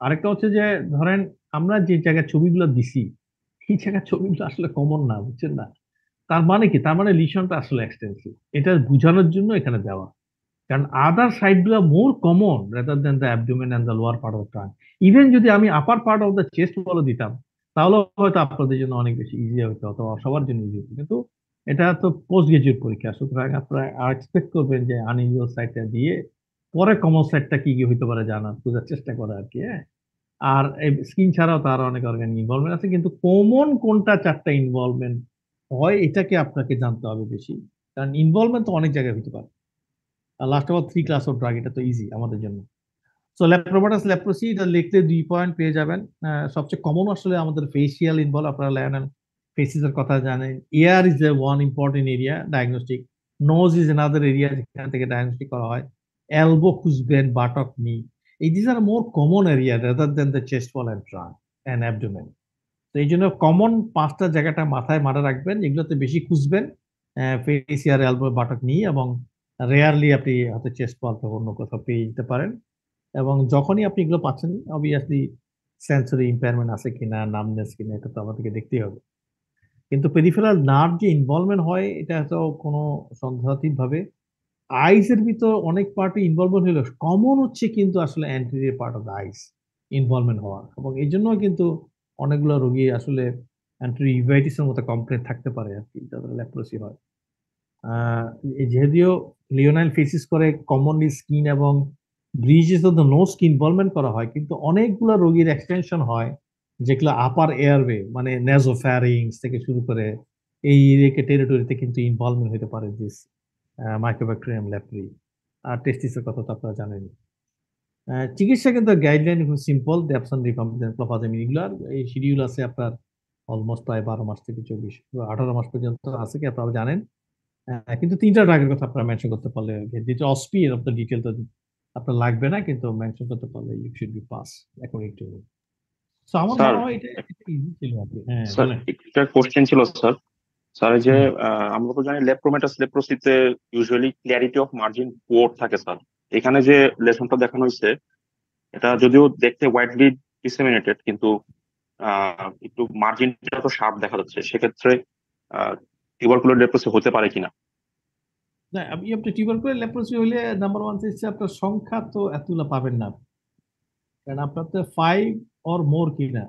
A: আরেকটা হচ্ছে যে ধরেন আমরা যে জায়গায় ছবিগুলো দিছি, এই জায়গার ছবিগুলো আসলে কমন না, বুঝছেন না? তার মানে কি? তার মানে লিশনটা আসলে এক্সটেন্সিভ, এটা বোঝানোর জন্য এখানে দেওয়া। কারণ আদার সাইড গুলো more common rather than the abdomen and the lower part of trunk. Even যদি আমি upper part of the chest বলে দিতাম, তাহলে হয়তো আপনাদের জন্য অনেক বেশি ইজি হতো, অথবা সবার জন্য ইজি হতো। কিন্তু এটা তো পোস্ট গ্রাজুয়েট পরীক্ষা, সুতরাং আপনারা এক্সপেক্ট করবেন যে আনইউজুয়াল সাইডটা দিয়ে পরে কমন সাইটটা কি কি হইতে পারে জানার বোঝার চেষ্টা করা আর কি। হ্যাঁ, আর স্কিন ছাড়াও তার অনেক অর্গানিক ইনভলভমেন্ট আছে, কিন্তু কমন কোনটা চারটা ইনভলভমেন্ট হয় এটাকে আপনাকে জানতে হবে বেশি, কারণ ইনভলভমেন্ট তো অনেক জায়গায় হতে পারে। আর last of all 3 class of drug, এটা তো ইজি আমাদের জন্য। সো লেপ্রোমাটাস লেপ্রোসি, এটা লিখলে 2 পয়েন্ট পেয়ে যাবেন। সবচেয়ে কমন আসলে আমাদের ফেসিয়াল ইনভলভ, আপনারা লেনেন ফেসিস এর কথা জানেন। Ear is a one important area diagnostic, nose is another area যেখান থেকে ডায়াগনস্টিক করা হয়, এলবো খুঁজবেন, বাটক নি, এই this are more common area rather than the chest wall and trunk and abdomen. তো এই জন্য কমন 5টা জায়গাটা মাথায় মাথা রাখবেন, এগুলোতে বেশি খুঁজবেন, ফেসিয়াল, এলবো, বাটক নি, এবং রেয়ারলি আপনি হয়তো চেস্ট ওয়াল থেকে অন্য কোথাও পেয়ে যেতে পারেন। এবং যখনই আপনি এগুলো পাচ্ছেন, অবভিয়াসলি সেন্সরি ইম্পেয়ারমেন্ট আছে কিনা, নামনেস কিনা, এটা তো আমাদেরকে দেখতেই হবে। কিন্তু পেরিফেরাল নার্ভ যে ইনভলভমেন্ট হয়, এটা তো কোনো সন্দেহাতীত ভাবে আইস এর ভিতর অনেক পার্টি ইনভলভমেন্ট হলো, কমন হচ্ছে কিন্তু আসলে anterior part of the eyes involvement হওয়া, এবং এই জন্য কিন্তু অনেকগুলো রোগী আসলে অ্যান্টেরিয়র ইউভাইটিসের মতো কমপ্লেন থাকতে পারে আর কি, যাদের লেপ্রোসি হয়। যেহেতু লিওনাইল ফেসিস করে কমনলি স্কিন এবং bridges of the nose involvement করা হয়, কিন্তু অনেকগুলো রোগীর এক্সটেনশন হয় যেগুলো আপার এয়ারওয়ে মানে নেজোফ্যারিংস থেকে শুরু করে এই টেরিটরিতে কিন্তু ইনভলভমেন্ট হতে পারে দিস মাইক্রোব্যাকটেরিয়াম লেপ্রি। আর টেস্টিসের কথা তো আপনারা জানেন। চিকিৎসা কিন্তু গাইডলাইন খুব সিম্পল, ড্যাপসন, রিপাম্পিজেন, ক্লোফাজামিন, এগুলার এই শিডিউল আছে আপনার অলমোস্ট প্রায় 12 মাস থেকে 18 মাস পর্যন্ত আছে কি আপনারা জানেন। কিন্তু 3টা ড্রাগের কথা আপনারা মেনশন করতে পারলে, যেটা অসপি এর আপনার ডিটেল তো আপনার লাগবে না, কিন্তু মেনশন করতে পারলে you should be pass according to me. So আমার
P: স্যার
A: মনে হয় এটা ইজি ছিল আর কি। হ্যাঁ
P: স্যার
A: বলেন।
P: একটা কোশ্চেন ছিল স্যার। স্যার এই যে আমরা তো জানি লেপ্রোমেটাস লেপ্রোসিতে ইউজুয়ালি ক্লিয়ারিটি অফ মার্জিন পোর থাকে স্যার। এখানে যে লেসনটা দেখানো হয়েছে এটা যদিও দেখতে ওয়াইডলি ডিসেমিনেটেড, কিন্তু একটু মার্জিনটা তো শার্প দেখা যাচ্ছে, সেক্ষেত্রে টিউবারকুলার লেপ্রোসি হতে পারে কিনা?
A: না, আপনি টিউবারকুলার লেপ্রোসি হলে নাম্বার 1 হচ্ছে আপনার সংখ্যা তো এতগুলো পাবেন না, কারণ আপনার তো 5 অর মোর কিনা,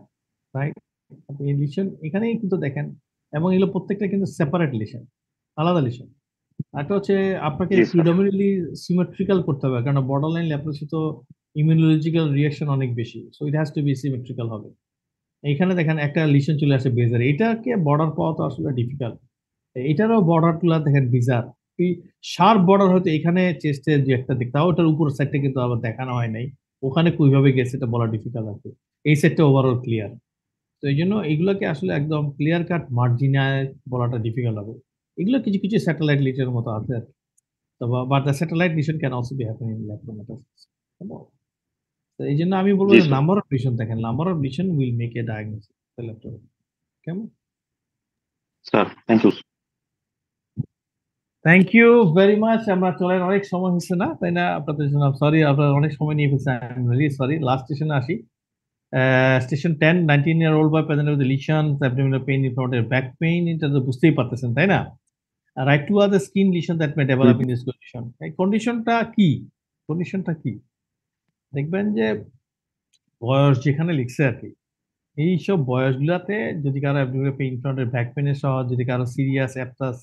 A: রাইট? আপনি লিশন এখানেই কিন্তু দেখেন, এবং এগুলো প্রত্যেকটা কিন্তু সেপারেট লিশন, আলাদা লিশন। একটা হচ্ছে আপনাকে
P: জি স্যার।
A: প্রিডমিনেটলি সিমেট্রিক্যাল করতে হবে, কারণ বর্ডার লাইন লেপ্রোসি তো ইমিউনোলজিক্যাল রিঅ্যাকশন অনেক বেশি, so it has to be symmetrical হবে। এইখানে দেখেন একটা লিশন চলে আসে বেজার, এটাকে বর্ডার পাওয়া তো আসলে ডিফিকাল্ট। এটারও বর্ডার গুলা দেখেন বিজার, শার্প বর্ডার হয়তো এখানে চেস্টে যে একটা দিক, তাও ওটার উপর সাইডটা কিন্তু আবার দেখানো হয় নাই, ওখানে কিভাবে গেছে এটা বলা ডিফিকাল্ট আছে। এই সাইডটা ওভারঅল ক্লিয়ার। তো এই জন্য এগুলোকে আসলে একদম ক্লিয়ার কাট মার্জিনায় বলাটা ডিফিকাল্ট হবে। এগুলো কিছু কিছু স্যাটেলাইট লিশনের মতো আছে আর কি। তো but the satellite lesion can also be happening in lepromatosis. তো এই জন্য আমি বলবো
P: জি
A: যে
P: স্যার।
A: নাম্বার অফ লিশন দেখেন, number of lesion will make a diagnosis কেমন।
P: Sir thank you.
A: Thank you very much. আমরা চলেন, অনেক সময় হচ্ছে না তাই না আপনাদের জন্য, সরি আপনারা অনেক সময় নিয়ে ফেলছেন, I am really sorry. Last স্টেশনে আসি। Station 10, 19-year-old boy present with lesions, abdominal pain in front of back pain, এটা তো বুঝতেই পারতেছেন তাই না? Right two are the skin lesion that may develop in this condition. এই কন্ডিশনটা কি? কন্ডিশনটা কি দেখবেন যে বয়স যেখানে লিখছে আর কি, এইসব বয়সগুলাতে যদি কারো অ্যাবডোমিনাল পেইন, ফ্রন্টের ব্যাক পেইনের সহ যদি কারো সিরিয়াস অ্যাপটাস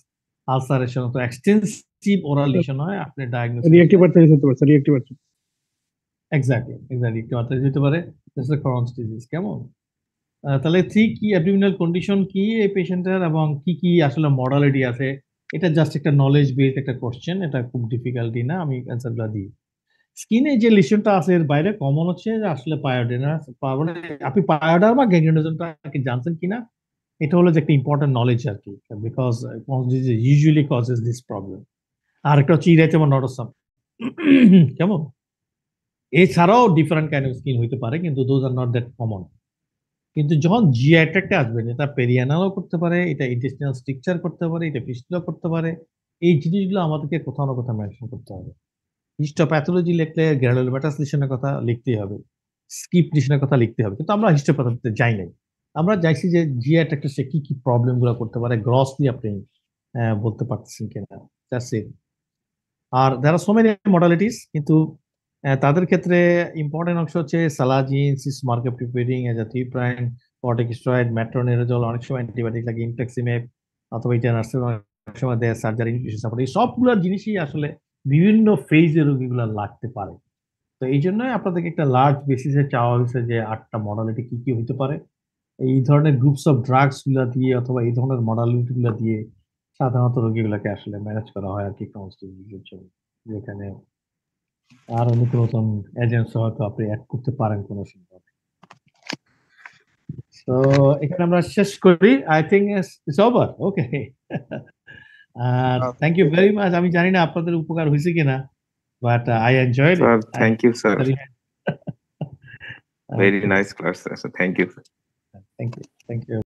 A: আলসারেশন তো এক্সটেন্সিভ ওরাল লিশন হয়, আপনি ডায়াগনোসিস
G: রিঅ্যাক্টিভ আর্থ্রাইটিস হতে পারে, রিঅ্যাক্টিভ আর্থ্রাইটিস।
A: এক্স্যাক্টলি একটু আর্থ্রাইটিস হতে পারে, ক্রনস ডিজিজ। কেমন? তাহলে ঠিক কি অ্যাবডোমিনাল কন্ডিশন কি এই পেশেন্টের, এবং কি কি আসলে মডালিটি আছে, এটা জাস্ট একটা নলেজ বেস একটা কোশ্চেন, এটা খুব ডিফিকাল্টি না, আমি অ্যান্সারগুলো দিই। স্কিনে যে লিশনটা আছে এর বাইরে কমন হচ্ছে যে আসলে পায়োডেনাস, মানে আপনি পায়োডার বা গ্যাংগ্রেনোজনটা কি জানতেন কিনা, এটা হলো যে একটা ইম্পর্টেন্ট নলেজ আর কি, because usually causes this problem. আর একটা হচ্ছে ইরাইটেবল নডোসাম। কেমন? এছাড়াও ডিফারেন্ট কাইন্ড অফ স্কিন হইতে পারে, কিন্তু those are not that common. কিন্তু যখন জিআই ট্র্যাক্টে আসবেন, এটা পেরিয়ানালও করতে পারে, এটা ইন্টেস্টিনাল স্ট্রাকচার করতে পারে, এটা ফিস্টুলা করতে পারে, এই জিনিসগুলো আমাদেরকে কোথাও না কোথাও মেনশন করতে হবে। হিস্টোপ্যাথোলজি লিখলে গ্র্যানুলোমাটাস লিশনের কথা লিখতেই হবে, স্কিপ লিশনের কথা লিখতে হবে, কিন্তু আমরা হিস্টোপ্যাথোলজিতে যাই নাই। আমরা চাইছি যে জিআই ট্র্যাক্টে সে কি কি প্রবলেম গুলো করতে পারে গ্রসলি আপনি বলতে পারতেছেন কিনা, দ্যাটস ইট। আর there are so many modalities, কিন্তু তাদের ক্ষেত্রে ইম্পর্টেন্ট অংশ হচ্ছে সালাজিন, সিসমার্কে প্রিপেয়ারিং এজ আ থিপ্রাইন, কর্টিকস্টেরয়েড, মেট্রোনিরোজল, অনেক সময় অ্যান্টিবায়োটিক লাগে ইনফ্লেক্সিমেব, অথবা ইটানার্সের অনেক সময় দেয় সার্জারি, নিউট্রিশন সাপোর্ট, এই সবগুলোর জিনিসই আসলে বিভিন্ন ফেজে রোগীগুলো লাগতে পারে। তো এই জন্যই আপনাদেরকে একটা লার্জ বেসিসে চাওয়া হয়েছে যে 8টা মডালিটি কি কি হতে পারে। এই ধরনের গ্রুপস অফ ড্রাগস গুলা দিয়ে অথবা এই ধরনের মডালিটি গুলা দিয়ে সাধারণত রোগীগুলোকে আসলে ম্যানেজ করা হয় আর কি কাউন্সিলিং জন্য, যেখানে আরো নতুন নতুন এজেন্টস হয়তো আপনি অ্যাড করতে পারেন কোনো সময়। তো এখানে আমরা শেষ করি। I think it's over. Okay, thank you very much. আমি জানি না আপনাদের উপকার হয়েছে কিনা, but I enjoyed
M: sir
A: it.
M: Thank you sir, very nice class sir, thank you.
A: Thank you.